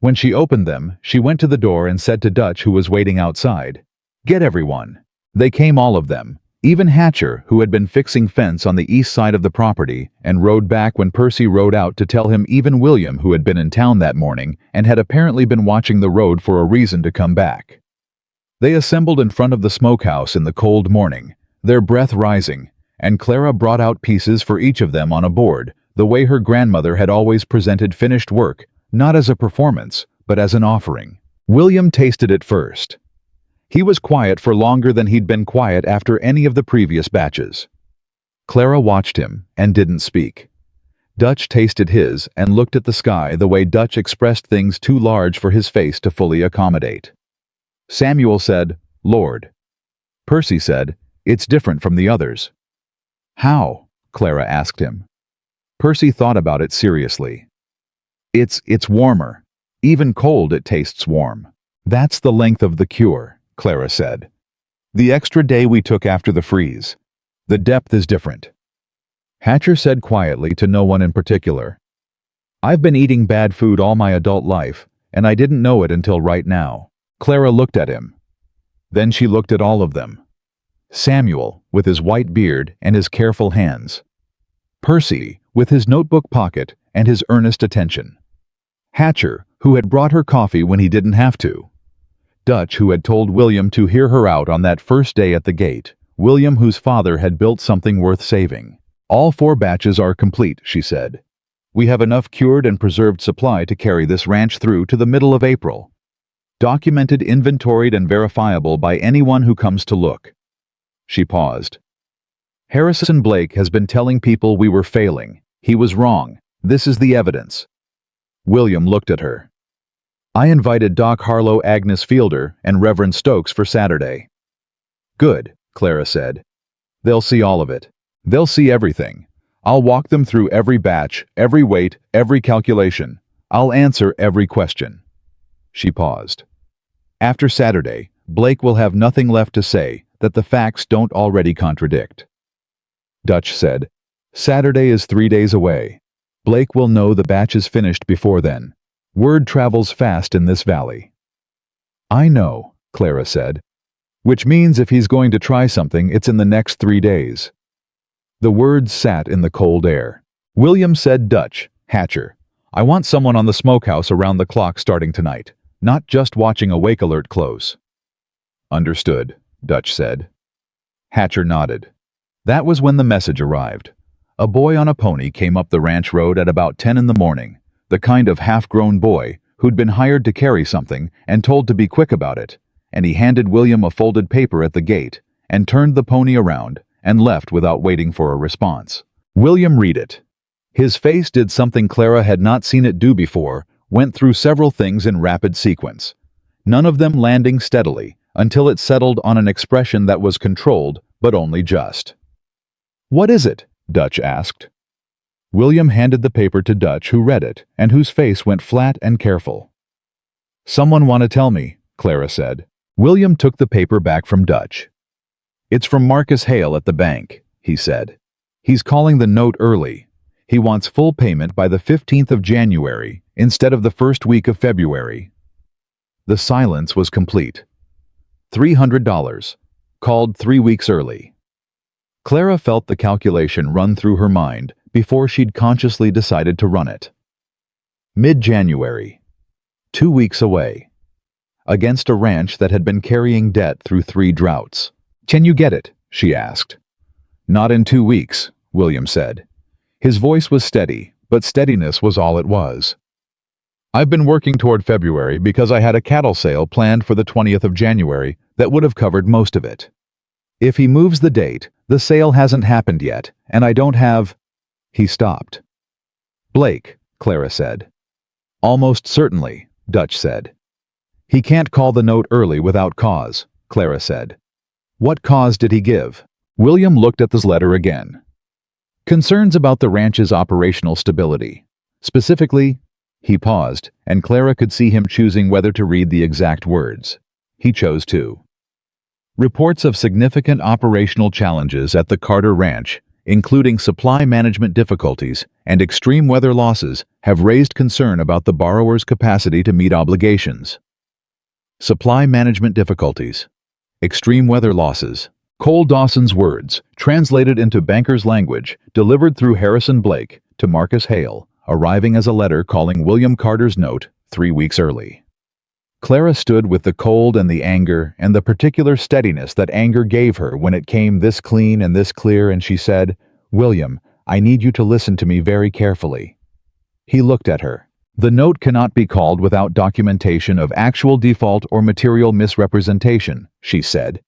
When she opened them, she went to the door and said to Dutch, who was waiting outside, "Get everyone." They came, all of them, even Hatcher, who had been fixing fence on the east side of the property and rode back when Percy rode out to tell him, even William, who had been in town that morning and had apparently been watching the road for a reason to come back. They assembled in front of the smokehouse in the cold morning, their breath rising, and Clara brought out pieces for each of them on a board, the way her grandmother had always presented finished work, not as a performance, but as an offering. William tasted it first. He was quiet for longer than he'd been quiet after any of the previous batches. Clara watched him and didn't speak. Dutch tasted his and looked at the sky the way Dutch expressed things too large for his face to fully accommodate. Samuel said, "Lord." Percy said, "It's different from the others." "How?" Clara asked him. Percy thought about it seriously. It's warmer. Even cold it tastes warm." "That's the length of the cure," Clara said. "The extra day we took after the freeze. The depth is different." Hatcher said quietly to no one in particular, "I've been eating bad food all my adult life, and I didn't know it until right now." Clara looked at him. Then she looked at all of them. Samuel, with his white beard and his careful hands. Percy, with his notebook pocket and his earnest attention. Hatcher, who had brought her coffee when he didn't have to. Dutch, who had told William to hear her out on that first day at the gate. William, whose father had built something worth saving. "All 4 batches are complete," she said. "We have enough cured and preserved supply to carry this ranch through to the middle of April. Documented, inventoried, and verifiable by anyone who comes to look." She paused. "Harrison Blake has been telling people we were failing. He was wrong. This is the evidence." William looked at her. "I invited Doc Harlow, Agnes Fielder, and Reverend Stokes for Saturday." "Good," Clara said. "They'll see all of it. They'll see everything. I'll walk them through every batch, every weight, every calculation. I'll answer every question." She paused. "After Saturday, Blake will have nothing left to say that the facts don't already contradict." Dutch said, "Saturday is 3 days away. Blake will know the batch is finished before then. Word travels fast in this valley." "I know," Clara said. "Which means if he's going to try something, it's in the next 3 days." The words sat in the cold air. William said, "Dutch, Hatcher, I want someone on the smokehouse around the clock starting tonight, not just watching a wake alert close." "Understood," Dutch said. Hatcher nodded. That was when the message arrived. A boy on a pony came up the ranch road at about 10 in the morning, the kind of half-grown boy who'd been hired to carry something and told to be quick about it, and he handed William a folded paper at the gate and turned the pony around and left without waiting for a response. William read it. His face did something Clara had not seen it do before, went through several things in rapid sequence, none of them landing steadily until it settled on an expression that was controlled, but only just. "What is it?" Dutch asked. William handed the paper to Dutch, who read it, and whose face went flat and careful. "Someone want to tell me," Clara said. William took the paper back from Dutch. "It's from Marcus Hale at the bank," he said. "He's calling the note early. He wants full payment by the 15th of January instead of the first week of February." The silence was complete. $300. Called 3 weeks early. Clara felt the calculation run through her mind before she'd consciously decided to run it. Mid-January. 2 weeks away. Against a ranch that had been carrying debt through 3 droughts. "Can you get it?" she asked. "Not in 2 weeks," William said. His voice was steady, but steadiness was all it was. "I've been working toward February because I had a cattle sale planned for the 20th of January that would have covered most of it. If he moves the date, the sale hasn't happened yet, and I don't have—" He stopped. "Blake," Clara said. "Almost certainly," Dutch said. "He can't call the note early without cause," Clara said. "What cause did he give?" William looked at this letter again. "Concerns about the ranch's operational stability. Specifically—" He paused, and Clara could see him choosing whether to read the exact words. He chose to. "Reports of significant operational challenges at the Carter Ranch, including supply management difficulties and extreme weather losses, have raised concern about the borrower's capacity to meet obligations." Supply management difficulties. Extreme weather losses. Cole Dawson's words, translated into banker's language, delivered through Harrison Blake to Marcus Hale, arriving as a letter calling William Carter's note 3 weeks early. Clara stood with the cold and the anger and the particular steadiness that anger gave her when it came this clean and this clear, and she said, "William, I need you to listen to me very carefully." He looked at her. "The note cannot be called without documentation of actual default or material misrepresentation," she said.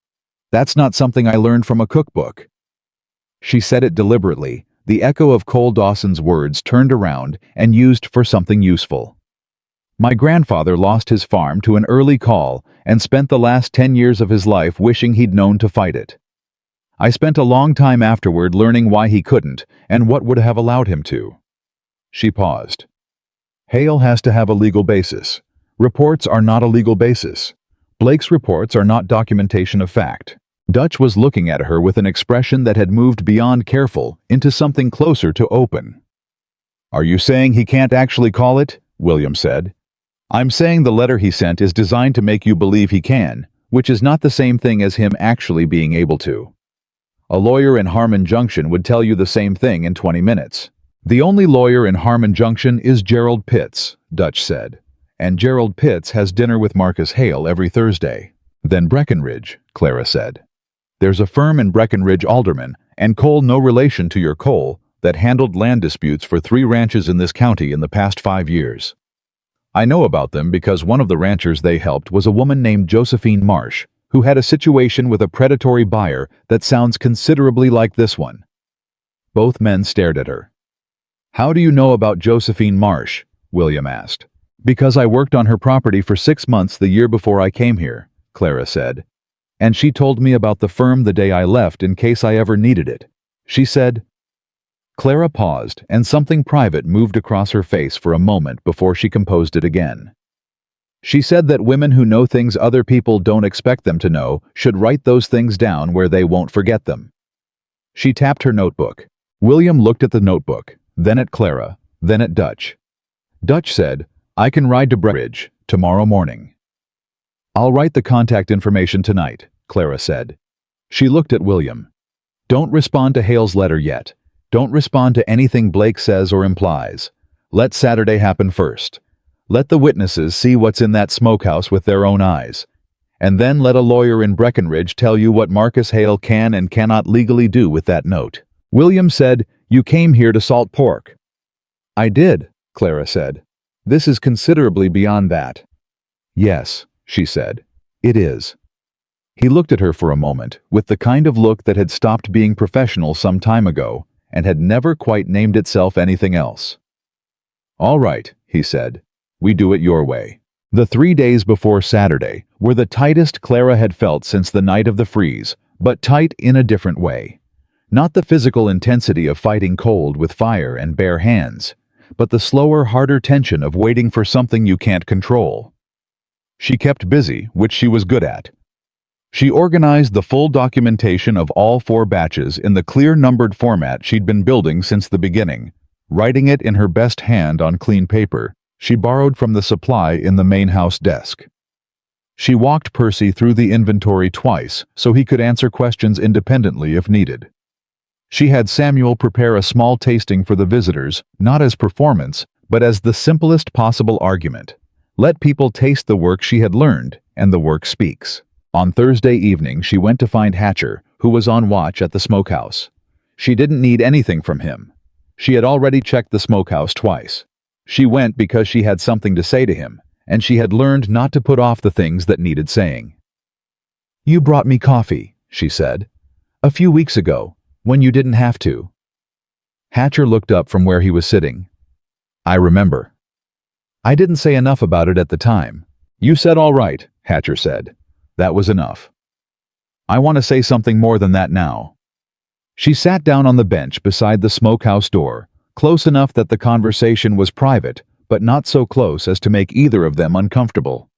"That's not something I learned from a cookbook." She said it deliberately, the echo of Cole Dawson's words turned around and used for something useful. "My grandfather lost his farm to an early call and spent the last 10 years of his life wishing he'd known to fight it. I spent a long time afterward learning why he couldn't and what would have allowed him to." She paused. "Hale has to have a legal basis. Reports are not a legal basis. Blake's reports are not documentation of fact." Dutch was looking at her with an expression that had moved beyond careful into something closer to open. "Are you saying he can't actually call it?" William said. "I'm saying the letter he sent is designed to make you believe he can, which is not the same thing as him actually being able to. A lawyer in Harmon Junction would tell you the same thing in 20 minutes. The only lawyer in Harmon Junction is Gerald Pitts," Dutch said. "And Gerald Pitts has dinner with Marcus Hale every Thursday." "Then Breckenridge," Clara said. "There's a firm in Breckenridge, Alderman, and Cole no relation to your Cole, that handled land disputes for 3 ranches in this county in the past 5 years. I know about them because one of the ranchers they helped was a woman named Josephine Marsh, who had a situation with a predatory buyer that sounds considerably like this one." Both men stared at her. "How do you know about Josephine Marsh?" William asked. "Because I worked on her property for 6 months the year before I came here," Clara said. "And she told me about the firm the day I left in case I ever needed it. She said—" Clara paused, and something private moved across her face for a moment before she composed it again. "She said that women who know things other people don't expect them to know should write those things down where they won't forget them." She tapped her notebook. William looked at the notebook, then at Clara, then at Dutch. Dutch said, "I can ride to Breckenridge tomorrow morning." "I'll write the contact information tonight," Clara said. She looked at William. "Don't respond to Hale's letter yet. Don't respond to anything Blake says or implies. Let Saturday happen first. Let the witnesses see what's in that smokehouse with their own eyes. And then let a lawyer in Breckenridge tell you what Marcus Hale can and cannot legally do with that note." William said, "You came here to salt pork." "I did," Clara said. "This is considerably beyond that." "Yes," she said. "It is." He looked at her for a moment, with the kind of look that had stopped being professional some time ago, and had never quite named itself anything else. "All right," he said. "We do it your way." The 3 days before Saturday were the tightest Clara had felt since the night of the freeze, but tight in a different way. Not the physical intensity of fighting cold with fire and bare hands, but the slower, harder tension of waiting for something you can't control. She kept busy, which she was good at. She organized the full documentation of all 4 batches in the clear numbered format she'd been building since the beginning, writing it in her best hand on clean paper she borrowed from the supply in the main house desk. She walked Percy through the inventory twice so he could answer questions independently if needed. She had Samuel prepare a small tasting for the visitors, not as performance, but as the simplest possible argument. Let people taste the work she had learned, and the work speaks. On Thursday evening, she went to find Hatcher, who was on watch at the smokehouse. She didn't need anything from him. She had already checked the smokehouse twice. She went because she had something to say to him, and she had learned not to put off the things that needed saying. "You brought me coffee," she said, "a few weeks ago, when you didn't have to." Hatcher looked up from where he was sitting. "I remember. I didn't say enough about it at the time." "You said all right," Hatcher said. "That was enough. I want to say something more than that now." She sat down on the bench beside the smokehouse door, close enough that the conversation was private, but not so close as to make either of them uncomfortable.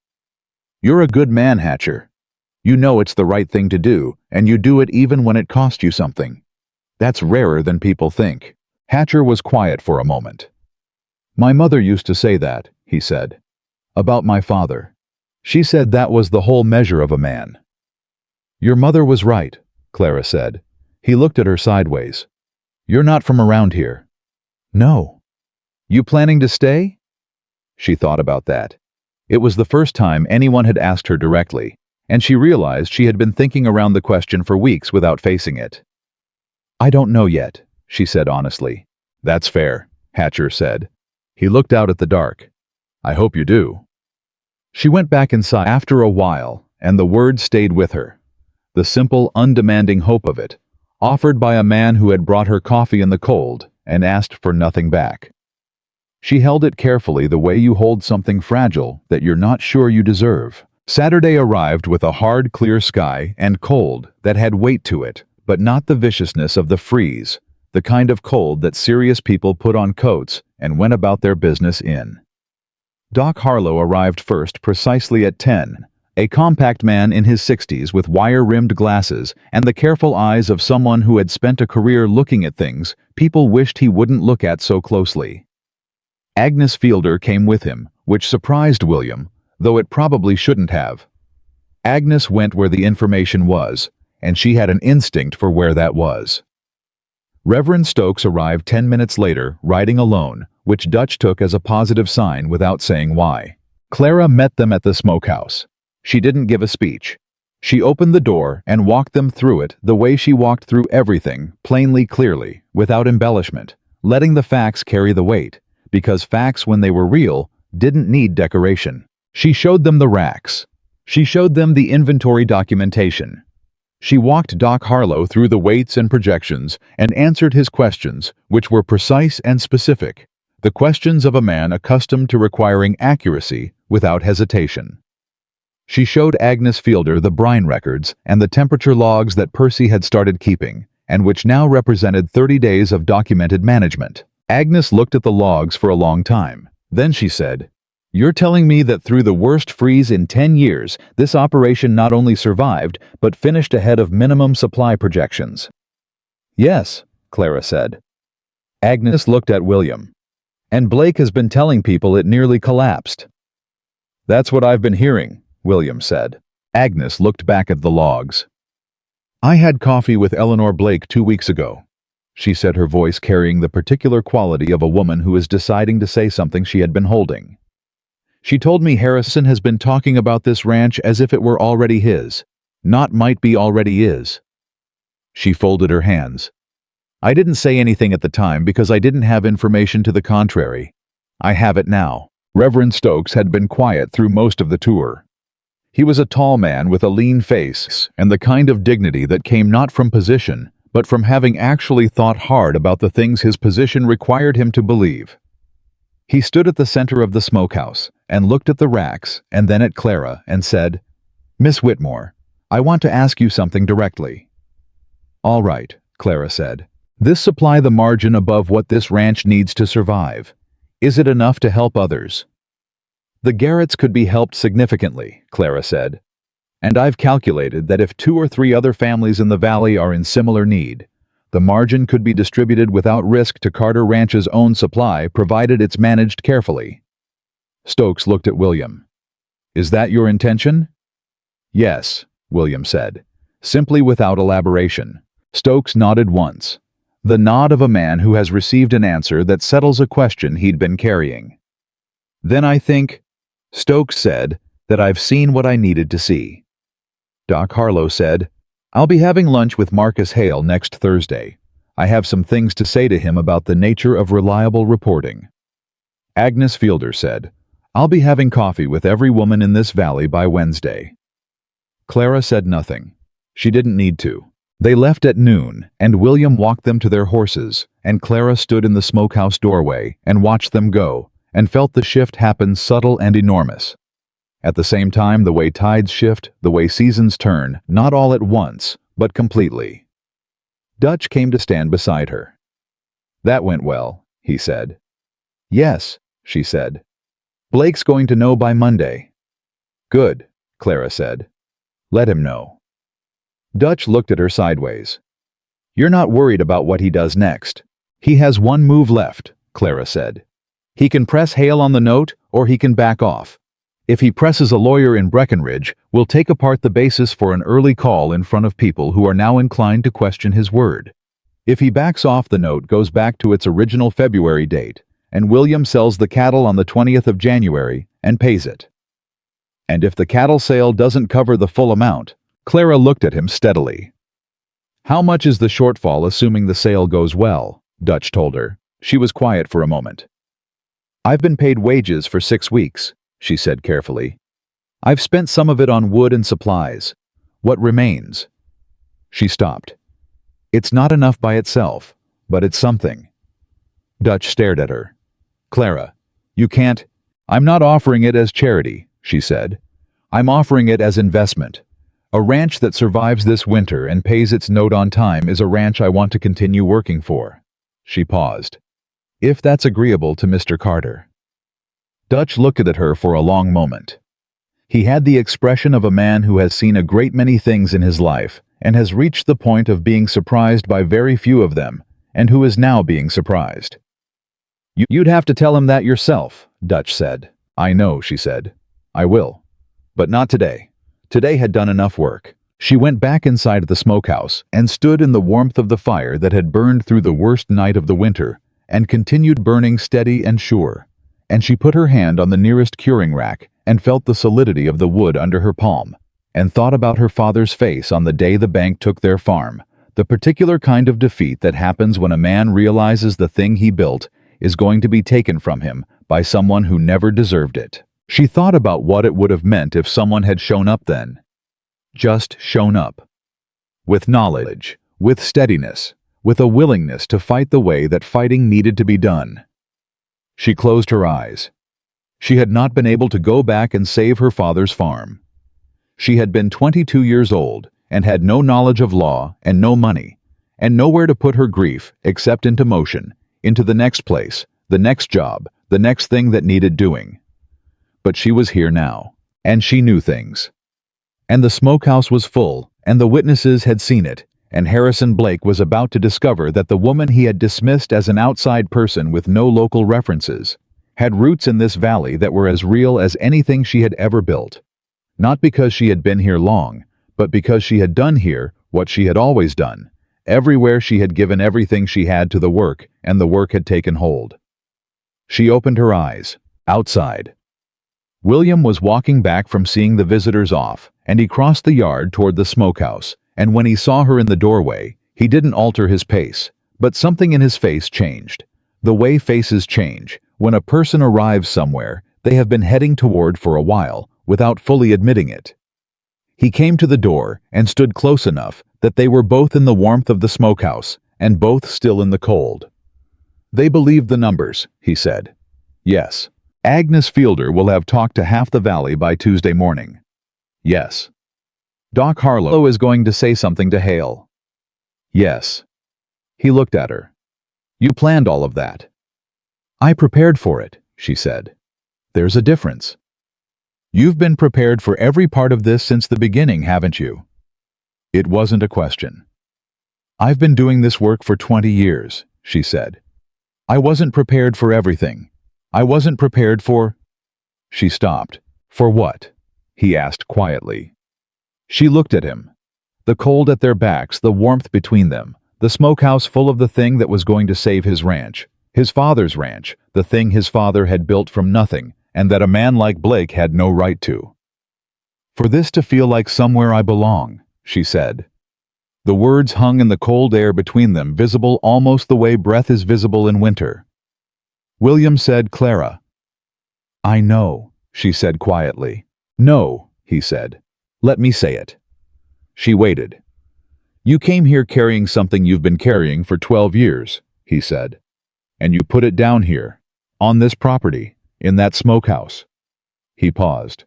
"You're a good man, Hatcher. You know it's the right thing to do, and you do it even when it costs you something. That's rarer than people think." Hatcher was quiet for a moment. "My mother used to say that," he said. "About my father. She said that was the whole measure of a man." "Your mother was right," Clara said. He looked at her sideways. "You're not from around here." "No." "You planning to stay?" She thought about that. It was the first time anyone had asked her directly, and she realized she had been thinking around the question for weeks without facing it. "I don't know yet," she said honestly. "That's fair," Hatcher said. He looked out at the dark. "I hope you do." She went back inside after a while, and the word stayed with her. The simple, undemanding hope of it, offered by a man who had brought her coffee in the cold and asked for nothing back. She held it carefully the way you hold something fragile that you're not sure you deserve. Saturday arrived with a hard, clear sky and cold that had weight to it, but not the viciousness of the freeze, the kind of cold that serious people put on coats and went about their business in. Doc Harlow arrived first precisely at 10, a compact man in his 60s with wire-rimmed glasses and the careful eyes of someone who had spent a career looking at things people wished he wouldn't look at so closely. Agnes Fielder came with him, which surprised William, though it probably shouldn't have. Agnes went where the information was, and she had an instinct for where that was. Reverend Stokes arrived 10 minutes later, riding alone, which Dutch took as a positive sign without saying why. Clara met them at the smokehouse. She didn't give a speech. She opened the door and walked them through it the way she walked through everything, plainly, clearly, without embellishment, letting the facts carry the weight, because facts, when they were real, didn't need decoration. She showed them the racks. She showed them the inventory documentation. She walked Doc Harlow through the weights and projections and answered his questions, which were precise and specific, the questions of a man accustomed to requiring accuracy without hesitation. She showed Agnes Fielder the brine records and the temperature logs that Percy had started keeping, and which now represented 30 days of documented management. Agnes looked at the logs for a long time. Then she said, "You're telling me that through the worst freeze in 10 years, this operation not only survived, but finished ahead of minimum supply projections?" "Yes," Clara said. Agnes looked at William. "And Blake has been telling people it nearly collapsed." "That's what I've been hearing," William said. Agnes looked back at the logs. "I had coffee with Eleanor Blake 2 weeks ago," she said, her voice carrying the particular quality of a woman who is deciding to say something she had been holding. "She told me Harrison has been talking about this ranch as if it were already his. Not might be already is." She folded her hands. "I didn't say anything at the time because I didn't have information to the contrary. I have it now." Reverend Stokes had been quiet through most of the tour. He was a tall man with a lean face and the kind of dignity that came not from position, but from having actually thought hard about the things his position required him to believe. He stood at the center of the smokehouse and looked at the racks and then at Clara and said, "Miss Whitmore, I want to ask you something directly." "All right," Clara said. "This supply the margin above what this ranch needs to survive. Is it enough to help others?" "The Garretts could be helped significantly," Clara said. "And I've calculated that if 2 or 3 other families in the valley are in similar need, the margin could be distributed without risk to Carter Ranch's own supply, provided it's managed carefully." Stokes looked at William. "Is that your intention?" Yes, William said, simply without elaboration. Stokes nodded once, the nod of a man who has received an answer that settles a question he'd been carrying. Then I think, Stokes said, that I've seen what I needed to see. Doc Harlow said, I'll be having lunch with Marcus Hale next Thursday. I have some things to say to him about the nature of reliable reporting. Agnes Fielder said, I'll be having coffee with every woman in this valley by Wednesday. Clara said nothing. She didn't need to. They left at noon, and William walked them to their horses, and Clara stood in the smokehouse doorway and watched them go, and felt the shift happen subtle and enormous. At the same time, the way tides shift, the way seasons turn, not all at once, but completely. Dutch came to stand beside her. That went well, he said. Yes, she said. Blake's going to know by Monday. Good, Clara said. Let him know. Dutch looked at her sideways. You're not worried about what he does next. He has one move left, Clara said. He can press Hale on the note, or he can back off. If he presses a lawyer in Breckenridge, we'll take apart the basis for an early call in front of people who are now inclined to question his word. If he backs off, the note goes back to its original February date, and William sells the cattle on the 20th of January and pays it. And if the cattle sale doesn't cover the full amount, Clara looked at him steadily. How much is the shortfall assuming the sale goes well? Dutch told her. She was quiet for a moment. I've been paid wages for 6 weeks, she said carefully. I've spent some of it on wood and supplies. What remains? She stopped. It's not enough by itself, but it's something. Dutch stared at her. Clara, you can't. I'm not offering it as charity, she said. I'm offering it as investment. A ranch that survives this winter and pays its note on time is a ranch I want to continue working for. She paused. If that's agreeable to Mr. Carter. Dutch looked at her for a long moment. He had the expression of a man who has seen a great many things in his life and has reached the point of being surprised by very few of them, and who is now being surprised. You'd have to tell him that yourself, Dutch said. I know, she said. I will. But not today. Today had done enough work. She went back inside the smokehouse and stood in the warmth of the fire that had burned through the worst night of the winter and continued burning steady and sure. And she put her hand on the nearest curing rack and felt the solidity of the wood under her palm, and thought about her father's face on the day the bank took their farm, the particular kind of defeat that happens when a man realizes the thing he built is going to be taken from him by someone who never deserved it. She thought about what it would have meant if someone had shown up then. Just shown up. With knowledge, with steadiness, with a willingness to fight the way that fighting needed to be done. She closed her eyes. She had not been able to go back and save her father's farm. She had been 22 years old and had no knowledge of law and no money, and nowhere to put her grief except into motion, into the next place, the next job, the next thing that needed doing. But she was here now, and she knew things. And the smokehouse was full, and the witnesses had seen it, and Harrison Blake was about to discover that the woman he had dismissed as an outside person with no local references had roots in this valley that were as real as anything she had ever built. Not because she had been here long, but because she had done here what she had always done. Everywhere she had given everything she had to the work, and the work had taken hold. She opened her eyes. Outside. William was walking back from seeing the visitors off, and he crossed the yard toward the smokehouse, and when he saw her in the doorway, he didn't alter his pace, but something in his face changed. The way faces change. When a person arrives somewhere they have been heading toward for a while, without fully admitting it. He came to the door and stood close enough that they were both in the warmth of the smokehouse, and both still in the cold. They believed the numbers, he said. Yes. Agnes Fielder will have talked to half the valley by Tuesday morning. Yes. Doc Harlow is going to say something to Hale. Yes. He looked at her. You planned all of that. I prepared for it, she said. There's a difference. You've been prepared for every part of this since the beginning, haven't you? It wasn't a question. I've been doing this work for 20 years, she said. I wasn't prepared for everything. I wasn't prepared for... She stopped. For what? He asked quietly. She looked at him. The cold at their backs, the warmth between them, the smokehouse full of the thing that was going to save his ranch, his father's ranch, the thing his father had built from nothing, and that a man like Blake had no right to. "For this to feel like somewhere I belong," she said. The words hung in the cold air between them, visible almost the way breath is visible in winter. William said, "Clara." "I know," she said quietly. "No," he said. "Let me say it." She waited. "You came here carrying something you've been carrying for 12 years, he said. "And you put it down here, on this property, in that smokehouse." He paused.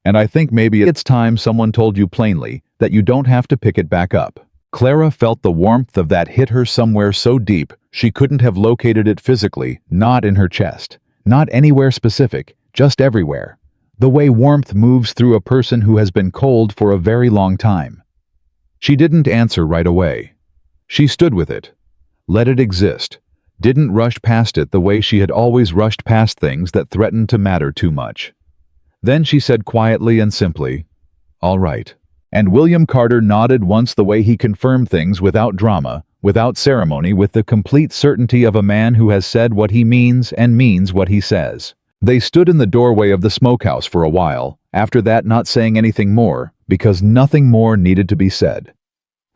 "And I think maybe it's time someone told you plainly that you don't have to pick it back up." Clara felt the warmth of that hit her somewhere so deep she couldn't have located it physically, not in her chest, not anywhere specific, just everywhere. The way warmth moves through a person who has been cold for a very long time. She didn't answer right away. She stood with it, let it exist, didn't rush past it the way she had always rushed past things that threatened to matter too much. Then she said quietly and simply, "All right." And William Carter nodded once, the way he confirmed things without drama, without ceremony, with the complete certainty of a man who has said what he means and means what he says. They stood in the doorway of the smokehouse for a while, after that not saying anything more, because nothing more needed to be said.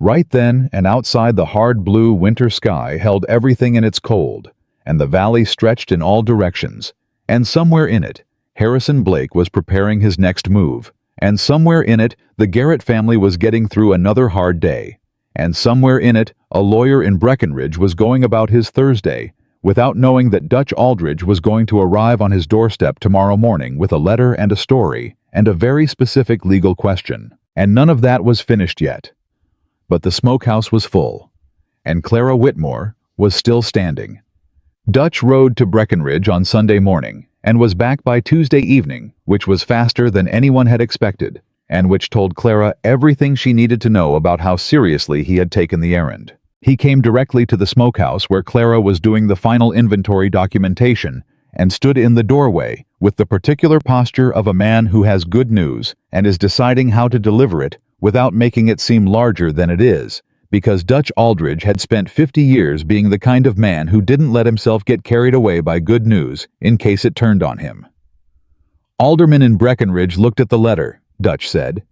Right then, and outside, the hard blue winter sky held everything in its cold, and the valley stretched in all directions, and somewhere in it, Harrison Blake was preparing his next move, and somewhere in it, the Garrett family was getting through another hard day, and somewhere in it, a lawyer in Breckenridge was going about his Thursday, without knowing that Dutch Aldridge was going to arrive on his doorstep tomorrow morning with a letter and a story, and a very specific legal question. And none of that was finished yet. But the smokehouse was full, and Clara Whitmore was still standing. Dutch rode to Breckenridge on Sunday morning, and was back by Tuesday evening, which was faster than anyone had expected, and which told Clara everything she needed to know about how seriously he had taken the errand. He came directly to the smokehouse where Clara was doing the final inventory documentation, and stood in the doorway with the particular posture of a man who has good news and is deciding how to deliver it without making it seem larger than it is, because Dutch Aldridge had spent 50 years being the kind of man who didn't let himself get carried away by good news in case it turned on him. "Alderman in Breckenridge looked at the letter," Dutch said.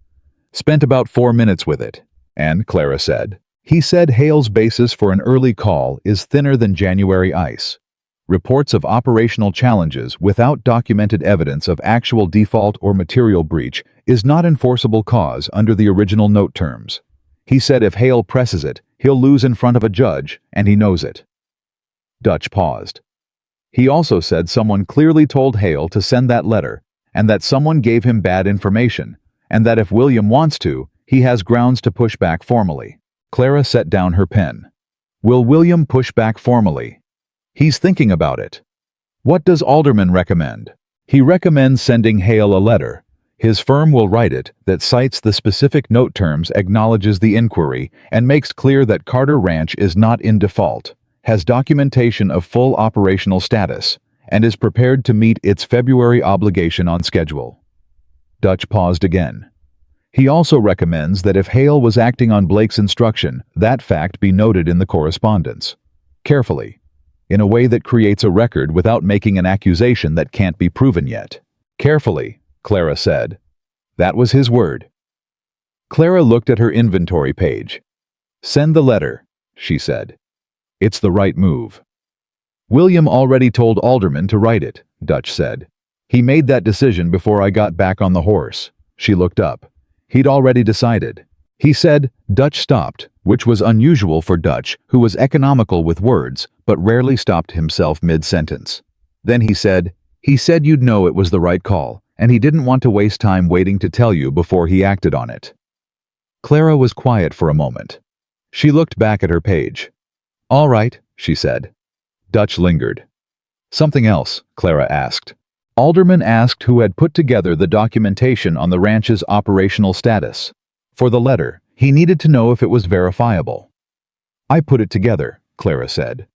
"Spent about 4 minutes with it." And Clara said, "He said Hale's basis for an early call is thinner than January ice. Reports of operational challenges without documented evidence of actual default or material breach is not enforceable cause under the original note terms. He said if Hale presses it, he'll lose in front of a judge, and he knows it." Dutch paused. "He also said someone clearly told Hale to send that letter, and that someone gave him bad information, and that if William wants to, he has grounds to push back formally." Clara set down her pen. "Will William push back formally?" "He's thinking about it." "What does Alderman recommend?" "He recommends sending Hale a letter. His firm will write it that cites the specific note terms, acknowledges the inquiry, and makes clear that Carter Ranch is not in default, has documentation of full operational status, and is prepared to meet its February obligation on schedule." Dutch paused again. "He also recommends that if Hale was acting on Blake's instruction, that fact be noted in the correspondence. Carefully, in a way that creates a record without making an accusation that can't be proven yet." "Carefully," Clara said. That was his word. Clara looked at her inventory page. "Send the letter," she said. "It's the right move." "William already told Alderman to write it," Dutch said. "He made that decision before I got back on the horse." She looked up. "He'd already decided." He said. Dutch stopped, which was unusual for Dutch, who was economical with words, but rarely stopped himself mid-sentence. Then he said you'd know it was the right call, and he didn't want to waste time waiting to tell you before he acted on it." Clara was quiet for a moment. She looked back at her page. "All right," she said. Dutch lingered. "Something else?" Clara asked. Alderman asked who had put together the documentation on the ranch's operational status. For the letter, he needed to know if it was verifiable. "I put it together," Clara said.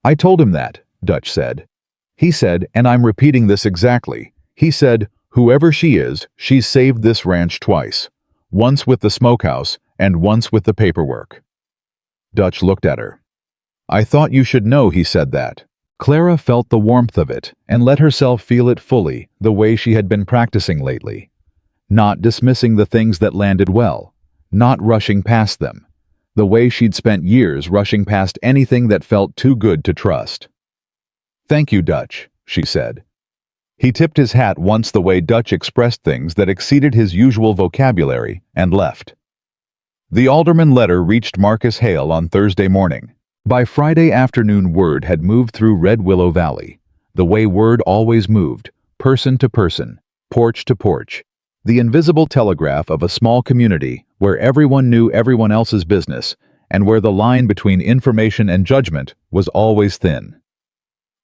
"I told him that," Dutch said. He said, and I'm repeating this exactly, he said, "Whoever she is, she's saved this ranch twice. once with the smokehouse and once with the paperwork. Dutch looked at her. "I thought you should know," he said that. Clara felt the warmth of it and let herself feel it fully, the way she had been practicing lately. Not dismissing the things that landed well, not rushing past them, the way she'd spent years rushing past anything that felt too good to trust. "Thank you, Dutch," she said. He tipped his hat once the way Dutch expressed things that exceeded his usual vocabulary and left. The alderman letter reached Marcus Hale on Thursday morning. By Friday afternoon, word had moved through Red Willow Valley, the way word always moved, person to person, porch to porch, the invisible telegraph of a small community where everyone knew everyone else's business and where the line between information and judgment was always thin.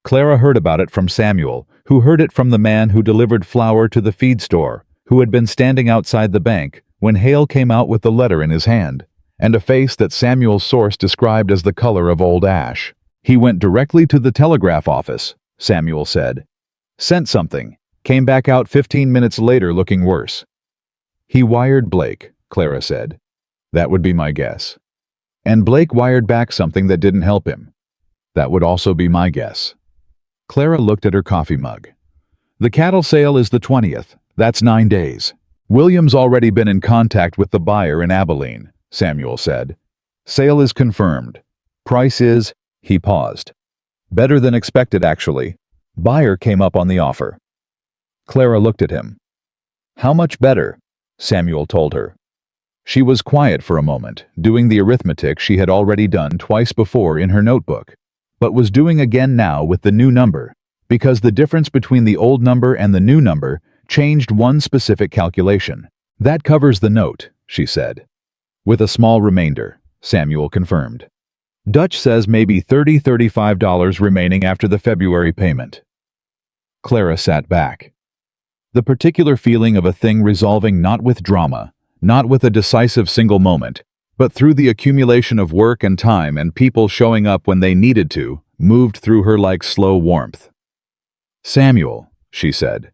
Clara heard about it from Samuel, who heard it from the man who delivered flour to the feed store, who had been standing outside the bank when Hale came out with the letter in his hand, and a face that Samuel's source described as the color of old ash. "He went directly to the telegraph office," Samuel said. "Sent something, came back out 15 minutes later looking worse." "He wired Blake," Clara said. "That would be my guess." "And Blake wired back something that didn't help him." "That would also be my guess." Clara looked at her coffee mug. "The cattle sale is the 20th. That's 9 days. William's already been in contact with the buyer in Abilene," Samuel said. "Sale is confirmed. Price is," he paused. "Better than expected, actually. Buyer came up on the offer." Clara looked at him. "How much better?" Samuel told her. She was quiet for a moment, doing the arithmetic she had already done twice before in her notebook, but was doing again now with the new number, because the difference between the old number and the new number changed one specific calculation. "That covers the note," she said. "With a small remainder," Samuel confirmed. "Dutch says maybe $35 remaining after the February payment." Clara sat back. The particular feeling of a thing resolving not with drama, not with a decisive single moment, but through the accumulation of work and time and people showing up when they needed to, moved through her like slow warmth. "Samuel," she said,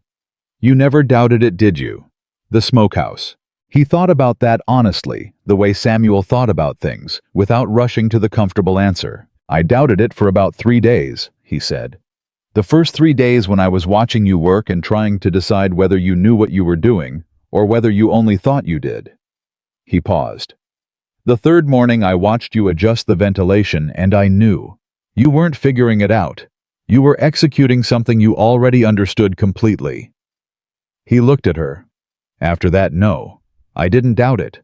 "you never doubted it, did you? The smokehouse." He thought about that honestly, the way Samuel thought about things, without rushing to the comfortable answer. "I doubted it for about 3 days," he said. "The first 3 days when I was watching you work and trying to decide whether you knew what you were doing, or whether you only thought you did." He paused. "The third morning I watched you adjust the ventilation and I knew. You weren't figuring it out. You were executing something you already understood completely." He looked at her. "After that, no. I didn't doubt it."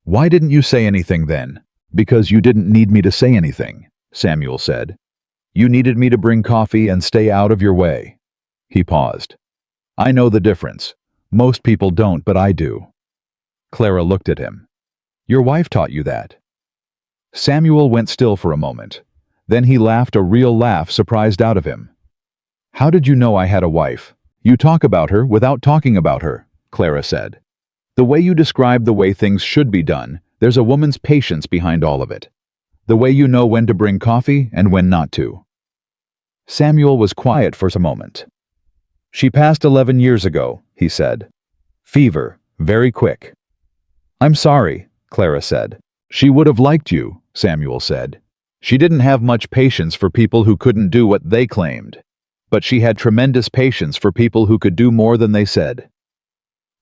"Why didn't you say anything then?" "Because you didn't need me to say anything," Samuel said. "You needed me to bring coffee and stay out of your way." He paused. "I know the difference. Most people don't, but I do." Clara looked at him. "Your wife taught you that." Samuel went still for a moment. Then he laughed, a real laugh surprised out of him. "How did you know I had a wife?" "You talk about her without talking about her," Clara said. "The way you describe the way things should be done, there's a woman's patience behind all of it. The way you know when to bring coffee and when not to." Samuel was quiet for a moment. "She passed 11 years ago," he said. "Fever, very quick." "I'm sorry," Clara said. "She would have liked you," Samuel said. "She didn't have much patience for people who couldn't do what they claimed. But she had tremendous patience for people who could do more than they said."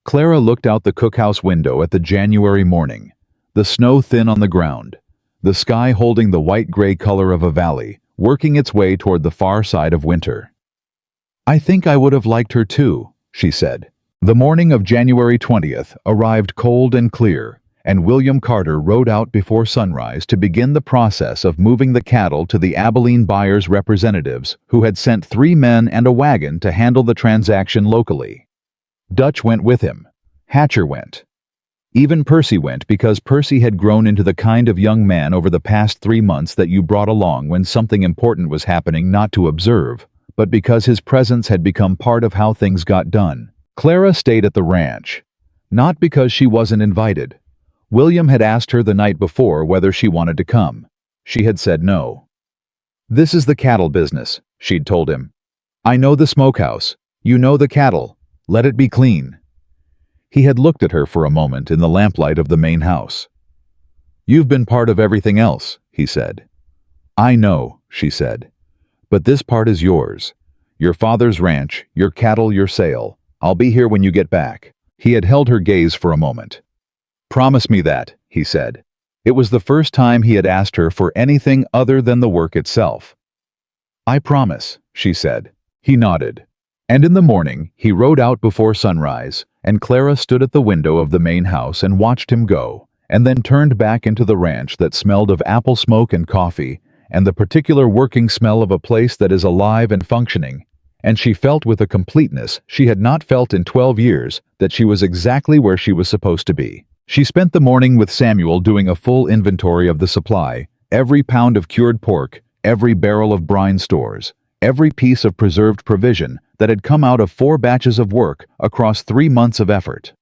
Clara looked out the cookhouse window at the January morning, the snow thin on the ground, the sky holding the white-gray color of a valley, working its way toward the far side of winter. "I think I would have liked her too," she said. The morning of January 20th arrived cold and clear, and William Carter rode out before sunrise to begin the process of moving the cattle to the Abilene buyers' representatives, who had sent 3 men and a wagon to handle the transaction locally. Dutch went with him. Hatcher went. Even Percy went, because Percy had grown into the kind of young man over the past 3 months that you brought along when something important was happening, not to observe, but because his presence had become part of how things got done. Clara stayed at the ranch. Not because she wasn't invited. William had asked her the night before whether she wanted to come. She had said no. "This is the cattle business," she'd told him. "I know the smokehouse. You know the cattle. Let it be clean." He had looked at her for a moment in the lamplight of the main house. "You've been part of everything else," he said. "I know," she said. "But this part is yours. Your father's ranch, your cattle, your sale. I'll be here when you get back." He had held her gaze for a moment. "Promise me that," he said. It was the first time he had asked her for anything other than the work itself. "I promise," she said. He nodded. And in the morning, he rode out before sunrise, and Clara stood at the window of the main house and watched him go, and then turned back into the ranch that smelled of apple smoke and coffee, and the particular working smell of a place that is alive and functioning, and she felt with a completeness she had not felt in 12 years that she was exactly where she was supposed to be. She spent the morning with Samuel doing a full inventory of the supply, every pound of cured pork, every barrel of brine stores, every piece of preserved provision that had come out of 4 batches of work across 3 months of effort.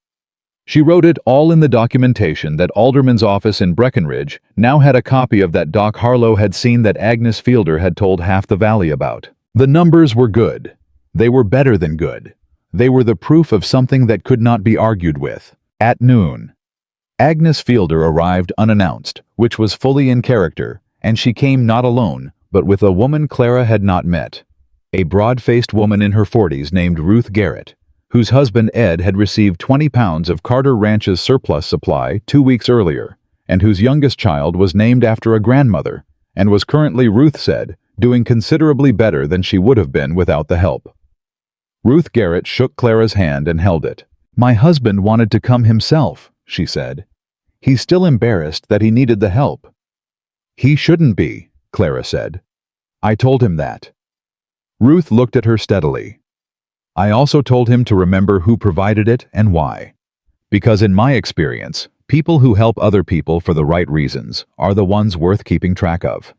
She wrote it all in the documentation that Alderman's office in Breckenridge now had a copy of that Doc Harlow had seen that Agnes Fielder had told half the valley about. The numbers were good. They were better than good. They were the proof of something that could not be argued with. At noon, Agnes Fielder arrived unannounced, which was fully in character, and she came not alone, but with a woman Clara had not met. A broad-faced woman in her 40s named Ruth Garrett, whose husband Ed had received 20 pounds of Carter Ranch's surplus supply 2 weeks earlier, and whose youngest child was named after a grandmother, and was currently, Ruth said, doing considerably better than she would have been without the help. Ruth Garrett shook Clara's hand and held it. "My husband wanted to come himself," she said. "He's still embarrassed that he needed the help." "He shouldn't be," Clara said. "I told him that." Ruth looked at her steadily. "I also told him to remember who provided it and why. Because in my experience, people who help other people for the right reasons are the ones worth keeping track of."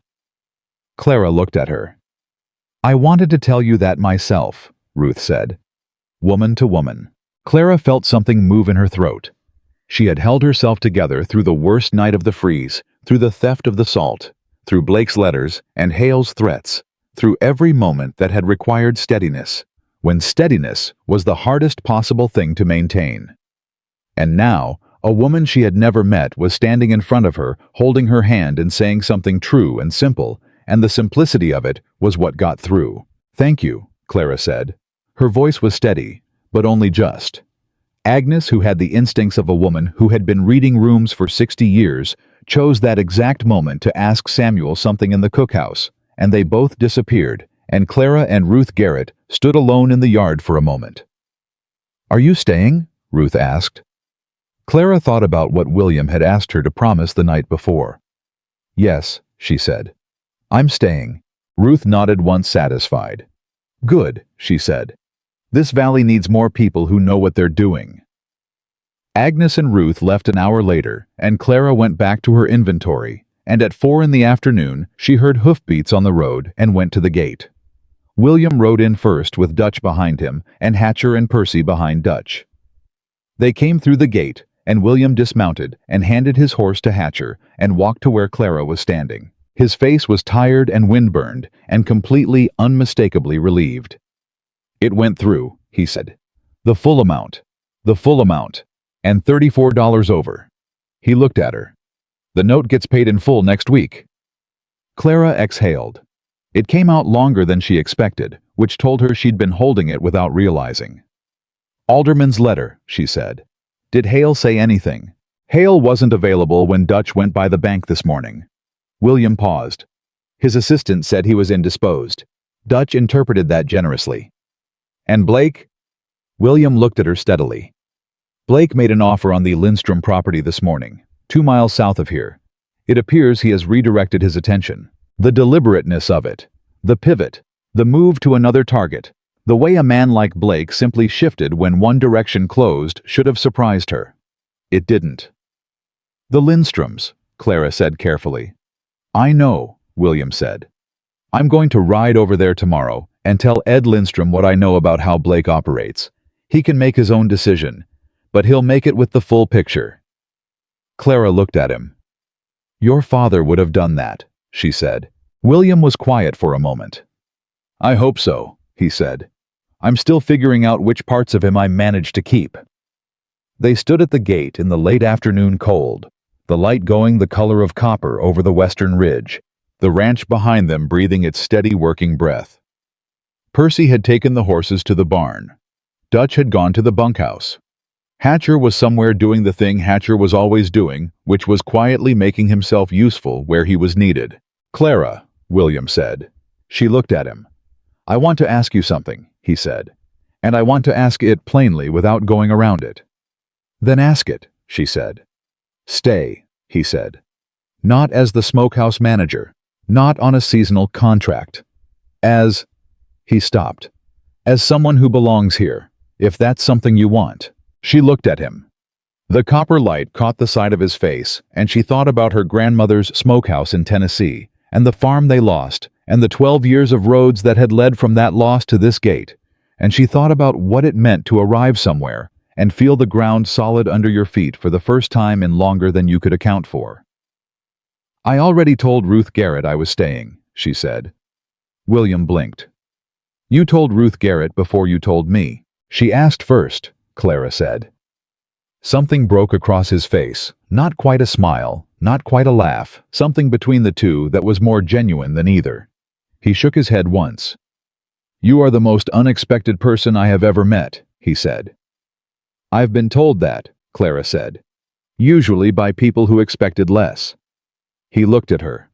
Clara looked at her. "I wanted to tell you that myself," Ruth said. Woman to woman. Clara felt something move in her throat. She had held herself together through the worst night of the freeze, through the theft of the salt, through Blake's letters and Hale's threats, through every moment that had required steadiness, when steadiness was the hardest possible thing to maintain. And now, a woman she had never met was standing in front of her, holding her hand and saying something true and simple, and the simplicity of it was what got through. "Thank you," Clara said. Her voice was steady, but only just. Agnes, who had the instincts of a woman who had been reading rooms for 60 years, chose that exact moment to ask Samuel something in the cookhouse, and they both disappeared, and Clara and Ruth Garrett stood alone in the yard for a moment. "Are you staying?" Ruth asked. Clara thought about what William had asked her to promise the night before. "Yes," she said. "I'm staying." Ruth nodded once satisfied. "Good," she said. "This valley needs more people who know what they're doing." Agnes and Ruth left an hour later, and Clara went back to her inventory, and at 4 in the afternoon she heard hoofbeats on the road and went to the gate. William rode in first with Dutch behind him, and Hatcher and Percy behind Dutch. They came through the gate, and William dismounted and handed his horse to Hatcher and walked to where Clara was standing. His face was tired and windburned, and completely, unmistakably relieved. "It went through," he said. The full amount, and $34 over." He looked at her. "The note gets paid in full next week." Clara exhaled. It came out longer than she expected, which told her she'd been holding it without realizing. "Alderman's letter," she said. "Did Hale say anything?" "Hale wasn't available when Dutch went by the bank this morning." William paused. His assistant said he was indisposed. Dutch interpreted that generously. "And Blake?" William looked at her steadily. "Blake made an offer on the Lindstrom property this morning, 2 miles south of here. It appears he has redirected his attention. The deliberateness of it, the pivot, the move to another target, the way a man like Blake simply shifted when one direction closed should have surprised her. It didn't." "The Lindstroms," Clara said carefully. "I know," William said. "I'm going to ride over there tomorrow and tell Ed Lindstrom what I know about how Blake operates. He can make his own decision, but he'll make it with the full picture." Clara looked at him. "Your father would have done that," she said. William was quiet for a moment. "I hope so," he said. "I'm still figuring out which parts of him I managed to keep." They stood at the gate in the late afternoon cold, the light going the color of copper over the western ridge, the ranch behind them breathing its steady working breath. Percy had taken the horses to the barn. Dutch had gone to the bunkhouse. Hatcher was somewhere doing the thing Hatcher was always doing, which was quietly making himself useful where he was needed. "Clara," William said. She looked at him. "I want to ask you something," he said. "And I want to ask it plainly without going around it." "Then ask it," she said. "Stay," he said. "Not as the Smokehouse manager. Not on a seasonal contract. As—" he stopped. "As someone who belongs here, if that's something you want." She looked at him. The copper light caught the side of his face, and she thought about her grandmother's smokehouse in Tennessee, and the farm they lost, and the 12 years of roads that had led from that loss to this gate, and she thought about what it meant to arrive somewhere and feel the ground solid under your feet for the first time in longer than you could account for. "I already told Ruth Garrett I was staying," she said. William blinked. "You told Ruth Garrett before you told me." "She asked first," Clara said. Something broke across his face, not quite a smile, not quite a laugh, something between the two that was more genuine than either. He shook his head once. "You are the most unexpected person I have ever met," he said. "I've been told that," Clara said. "Usually by people who expected less." He looked at her.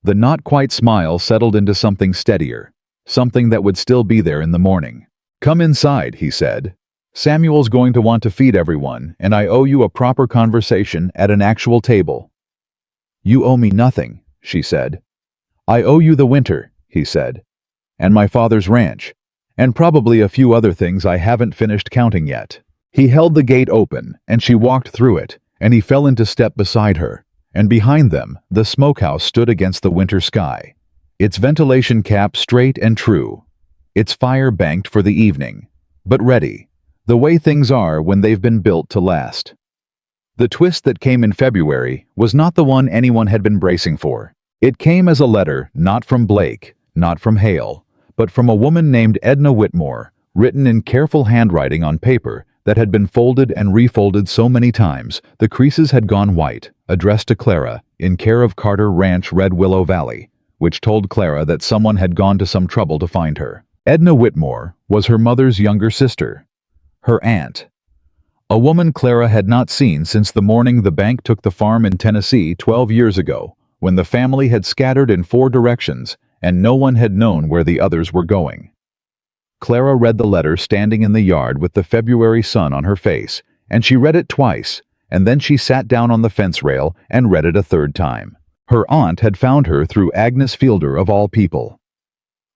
The not-quite smile settled into something steadier, something that would still be there in the morning. "Come inside," he said. "Samuel's going to want to feed everyone, and I owe you a proper conversation at an actual table." "You owe me nothing," she said. "I owe you the winter," he said, "and my father's ranch, and probably a few other things I haven't finished counting yet." He held the gate open, and she walked through it, and he fell into step beside her, and behind them, the smokehouse stood against the winter sky, its ventilation cap straight and true, its fire banked for the evening, but ready, the way things are when they've been built to last. The twist that came in February was not the one anyone had been bracing for. It came as a letter not from Blake, not from Hale, but from a woman named Edna Whitmore, written in careful handwriting on paper that had been folded and refolded so many times the creases had gone white, addressed to Clara, in care of Carter Ranch, Red Willow Valley, which told Clara that someone had gone to some trouble to find her. Edna Whitmore was her mother's younger sister, her aunt. A woman Clara had not seen since the morning the bank took the farm in Tennessee 12 years ago, when the family had scattered in 4 directions and no one had known where the others were going. Clara read the letter standing in the yard with the February sun on her face, and she read it twice, and then she sat down on the fence rail and read it a 3rd time. Her aunt had found her through Agnes Fielder of all people.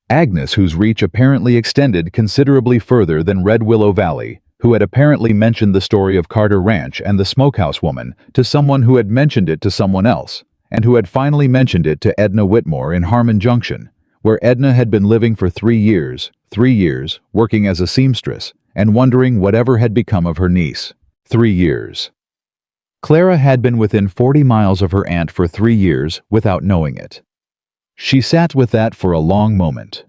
Agnes, whose reach apparently extended considerably further than Red Willow Valley, who had apparently mentioned the story of Carter Ranch and the Smokehouse woman to someone who had mentioned it to someone else, and who had finally mentioned it to Edna Whitmore in Harmon Junction, where Edna had been living for 3 years, working as a seamstress, and wondering whatever had become of her niece. 3 years. Clara had been within 40 miles of her aunt for 3 years without knowing it. She sat with that for a long moment.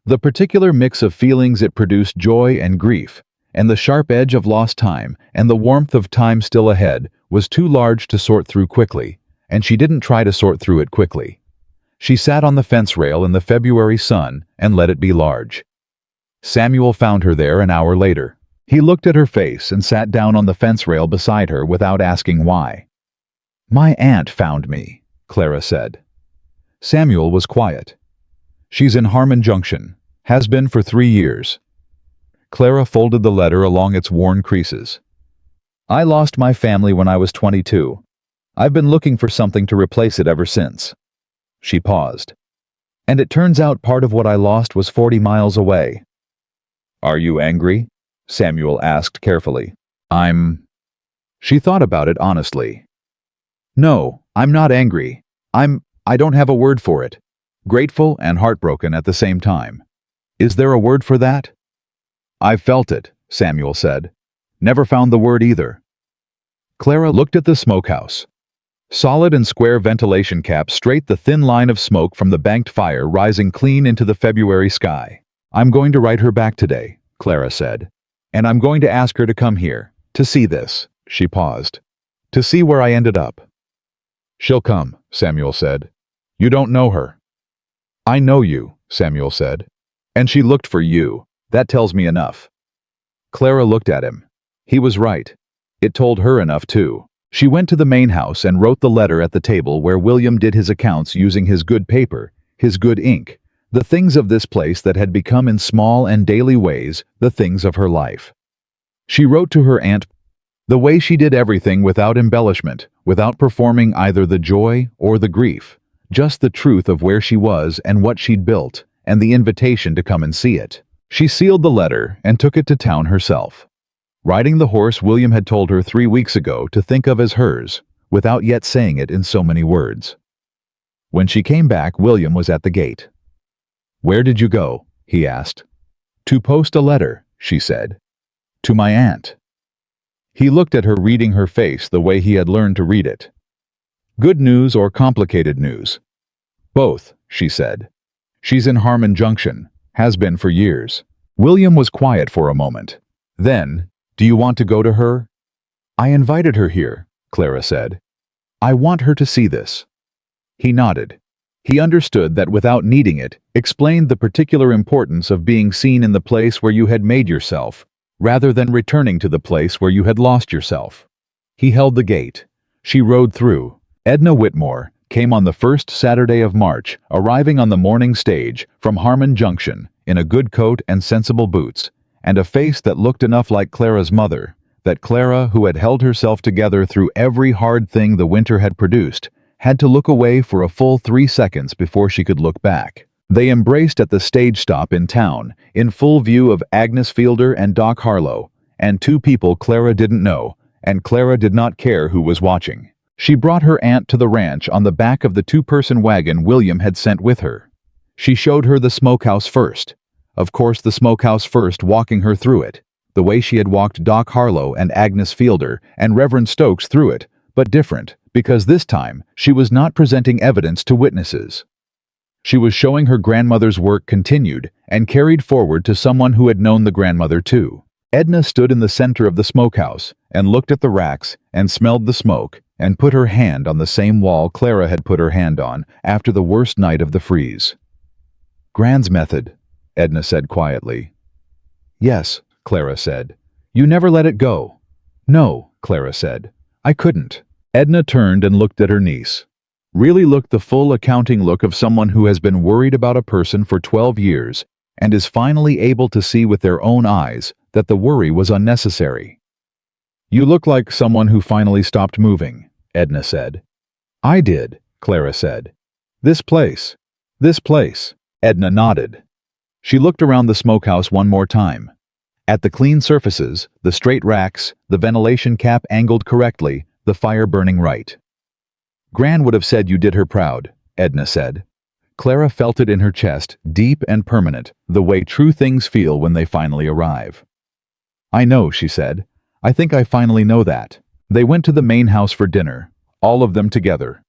The particular mix of feelings it produced, joy and grief, and the sharp edge of lost time and the warmth of time still ahead, was too large to sort through quickly, and she didn't try to sort through it quickly. She sat on the fence rail in the February sun and let it be large. Samuel found her there an hour later. He looked at her face and sat down on the fence rail beside her without asking why. "My aunt found me," Clara said. Samuel was quiet. "She's in Harmon Junction. Has been for 3 years. Clara folded the letter along its worn creases. "I lost my family when I was 22. I've been looking for something to replace it ever since." She paused. "And it turns out part of what I lost was 40 miles away." "Are you angry?" Samuel asked carefully. She thought about it honestly. "No, I'm not angry. I don't have a word for it. Grateful and heartbroken at the same time. Is there a word for that?" "I've felt it," Samuel said. "Never found the word either." Clara looked at the smokehouse. Solid and square ventilation cap straight, the thin line of smoke from the banked fire rising clean into the February sky. "I'm going to write her back today," Clara said. "And I'm going to ask her to come here, To see this, she paused. To see where I ended up. She'll come, Samuel said. You don't know her. I know you, Samuel said. And she looked for you. That tells me enough. Clara looked at him. He was right. It told her enough too. She went to the main house and wrote the letter at the table where William did his accounts using his good paper, his good ink, the things of this place that had become in small and daily ways the things of her life. She wrote to her aunt the way she did everything without embellishment, without performing either the joy or the grief, just the truth of where she was and what she'd built, and the invitation to come and see it. She sealed the letter and took it to town herself. Riding the horse William had told her 3 weeks ago to think of as hers, without yet saying it in so many words. When she came back, William was at the gate. "Where did you go?" he asked. "To post a letter," she said. "To my aunt." He looked at her, reading her face the way he had learned to read it. "Good news or complicated news?" "Both," she said. "She's in Harmon Junction, has been for years." William was quiet for a moment. Then, "Do you want to go to her?" "I invited her here," Clara said. "I want her to see this." He nodded. He understood that without needing it, explained the particular importance of being seen in the place where you had made yourself, rather than returning to the place where you had lost yourself. He held the gate. She rode through. Edna Whitmore came on the first Saturday of March, arriving on the morning stage from Harmon Junction in a good coat and sensible boots, and a face that looked enough like Clara's mother, that Clara, who had held herself together through every hard thing the winter had produced, had to look away for a full 3 seconds before she could look back. They embraced at the stage stop in town, in full view of Agnes Fielder and Doc Harlow, and 2 people Clara didn't know, and Clara did not care who was watching. She brought her aunt to the ranch on the back of the 2-person wagon William had sent with her. She showed her the smokehouse first. Of course, the smokehouse first, walking her through it, the way she had walked Doc Harlow and Agnes Fielder and Reverend Stokes through it, but different, because this time she was not presenting evidence to witnesses. She was showing her grandmother's work continued and carried forward to someone who had known the grandmother too. Edna stood in the center of the smokehouse and looked at the racks and smelled the smoke and put her hand on the same wall Clara had put her hand on after the worst night of the freeze. "Grand's method," Edna said quietly. "Yes," Clara said. "You never let it go." "No," Clara said. "I couldn't." Edna turned and looked at her niece. Really looked the full accounting look of someone who has been worried about a person for 12 years and is finally able to see with their own eyes that the worry was unnecessary. "You look like someone who finally stopped moving," Edna said. "I did," Clara said. This place. Edna nodded. She looked around the smokehouse one more time. At the clean surfaces, the straight racks, the ventilation cap angled correctly, the fire burning right. "Gran would have said you did her proud," Edna said. Clara felt it in her chest, deep and permanent, the way true things feel when they finally arrive. "I know," she said. "I think I finally know that." They went to the main house for dinner, all of them together.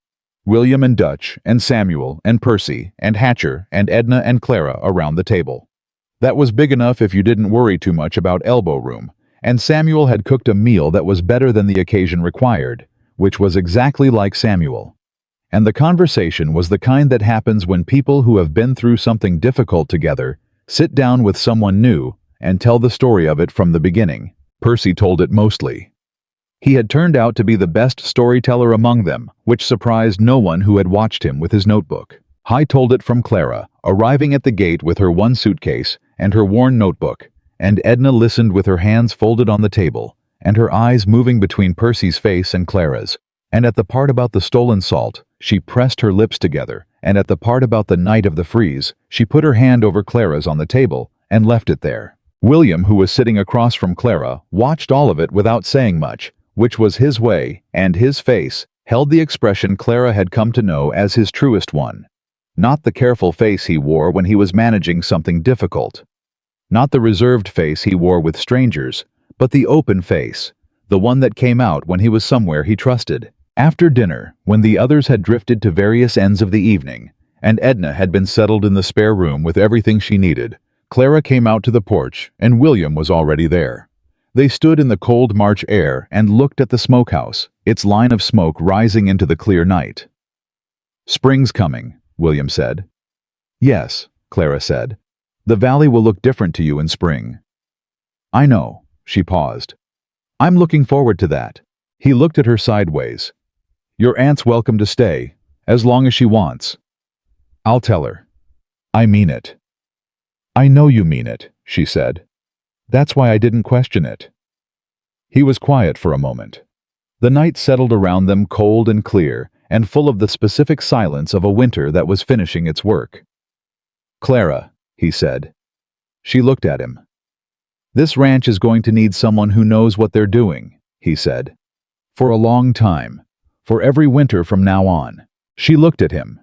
William and Dutch and Samuel and Percy and Hatcher and Edna and Clara around the table. That was big enough if you didn't worry too much about elbow room, and Samuel had cooked a meal that was better than the occasion required, which was exactly like Samuel. And the conversation was the kind that happens when people who have been through something difficult together sit down with someone new and tell the story of it from the beginning. Percy told it mostly. He had turned out to be the best storyteller among them, which surprised no one who had watched him with his notebook. Hi told it from Clara, arriving at the gate with her one suitcase and her worn notebook, and Edna listened with her hands folded on the table, and her eyes moving between Percy's face and Clara's. And at the part about the stolen salt, she pressed her lips together, and at the part about the night of the freeze, she put her hand over Clara's on the table and left it there. William, who was sitting across from Clara, watched all of it without saying much, which was his way, and his face held the expression Clara had come to know as his truest one. Not the careful face he wore when he was managing something difficult. Not the reserved face he wore with strangers, but the open face, the one that came out when he was somewhere he trusted. After dinner, when the others had drifted to various ends of the evening, and Edna had been settled in the spare room with everything she needed, Clara came out to the porch, and William was already there. They stood in the cold March air and looked at the smokehouse, its line of smoke rising into the clear night. "Spring's coming," William said. "Yes," Clara said. "The valley will look different to you in spring." "I know," she paused. "I'm looking forward to that." He looked at her sideways. "Your aunt's welcome to stay, as long as she wants." "I'll tell her." "I mean it." "I know you mean it," she said. "That's why I didn't question it." He was quiet for a moment. The night settled around them cold and clear, and full of the specific silence of a winter that was finishing its work. "Clara," he said. She looked at him. "This ranch is going to need someone who knows what they're doing," he said. "For a long time. For every winter from now on." She looked at him.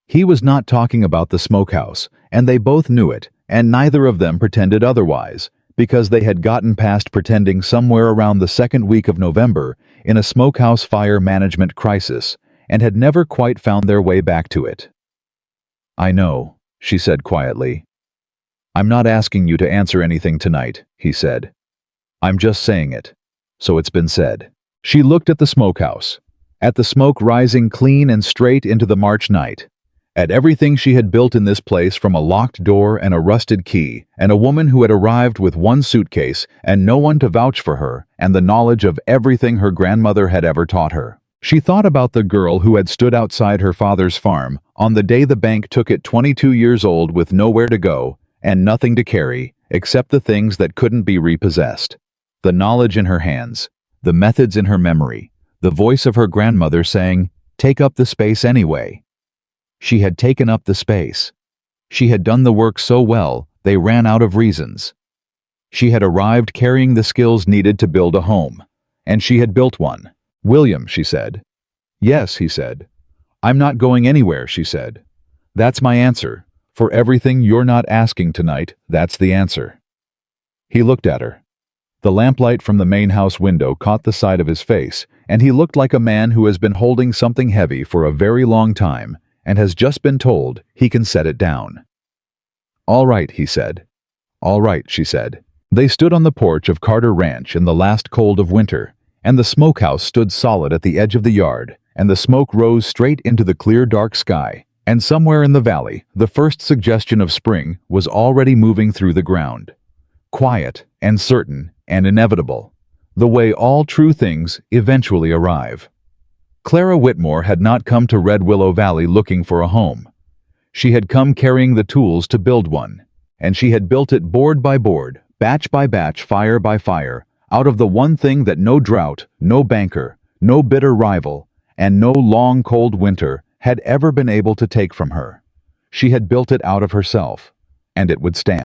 He was not talking about the smokehouse, and they both knew it, and neither of them pretended otherwise, because they had gotten past pretending somewhere around the second week of November in a smokehouse fire management crisis, and had never quite found their way back to it. "I know," she said quietly. "I'm not asking you to answer anything tonight," he said. "I'm just saying it. So it's been said." She looked at the smokehouse, at the smoke rising clean and straight into the March night, at everything she had built in this place, from a locked door and a rusted key, and a woman who had arrived with one suitcase and no one to vouch for her, and the knowledge of everything her grandmother had ever taught her. She thought about the girl who had stood outside her father's farm on the day the bank took it, 22 years old, with nowhere to go and nothing to carry except the things that couldn't be repossessed. The knowledge in her hands, the methods in her memory, the voice of her grandmother saying, "Take up the space anyway." She had taken up the space. She had done the work so well, they ran out of reasons. She had arrived carrying the skills needed to build a home, and she had built one. "William," she said. "Yes," he said. "I'm not going anywhere," she said. "That's my answer. For everything you're not asking tonight, that's the answer." He looked at her. The lamplight from the main house window caught the side of his face, and he looked like a man who has been holding something heavy for a very long time, and has just been told he can set it down. "All right," he said. "All right," she said. They stood on the porch of Carter Ranch in the last cold of winter, and the smokehouse stood solid at the edge of the yard, and the smoke rose straight into the clear dark sky, and somewhere in the valley, the first suggestion of spring was already moving through the ground. Quiet and certain and inevitable, the way all true things eventually arrive. Clara Whitmore had not come to Red Willow Valley looking for a home. She had come carrying the tools to build one, and she had built it board by board, batch by batch, fire by fire, out of the one thing that no drought, no banker, no bitter rival, and no long cold winter had ever been able to take from her. She had built it out of herself, and it would stand.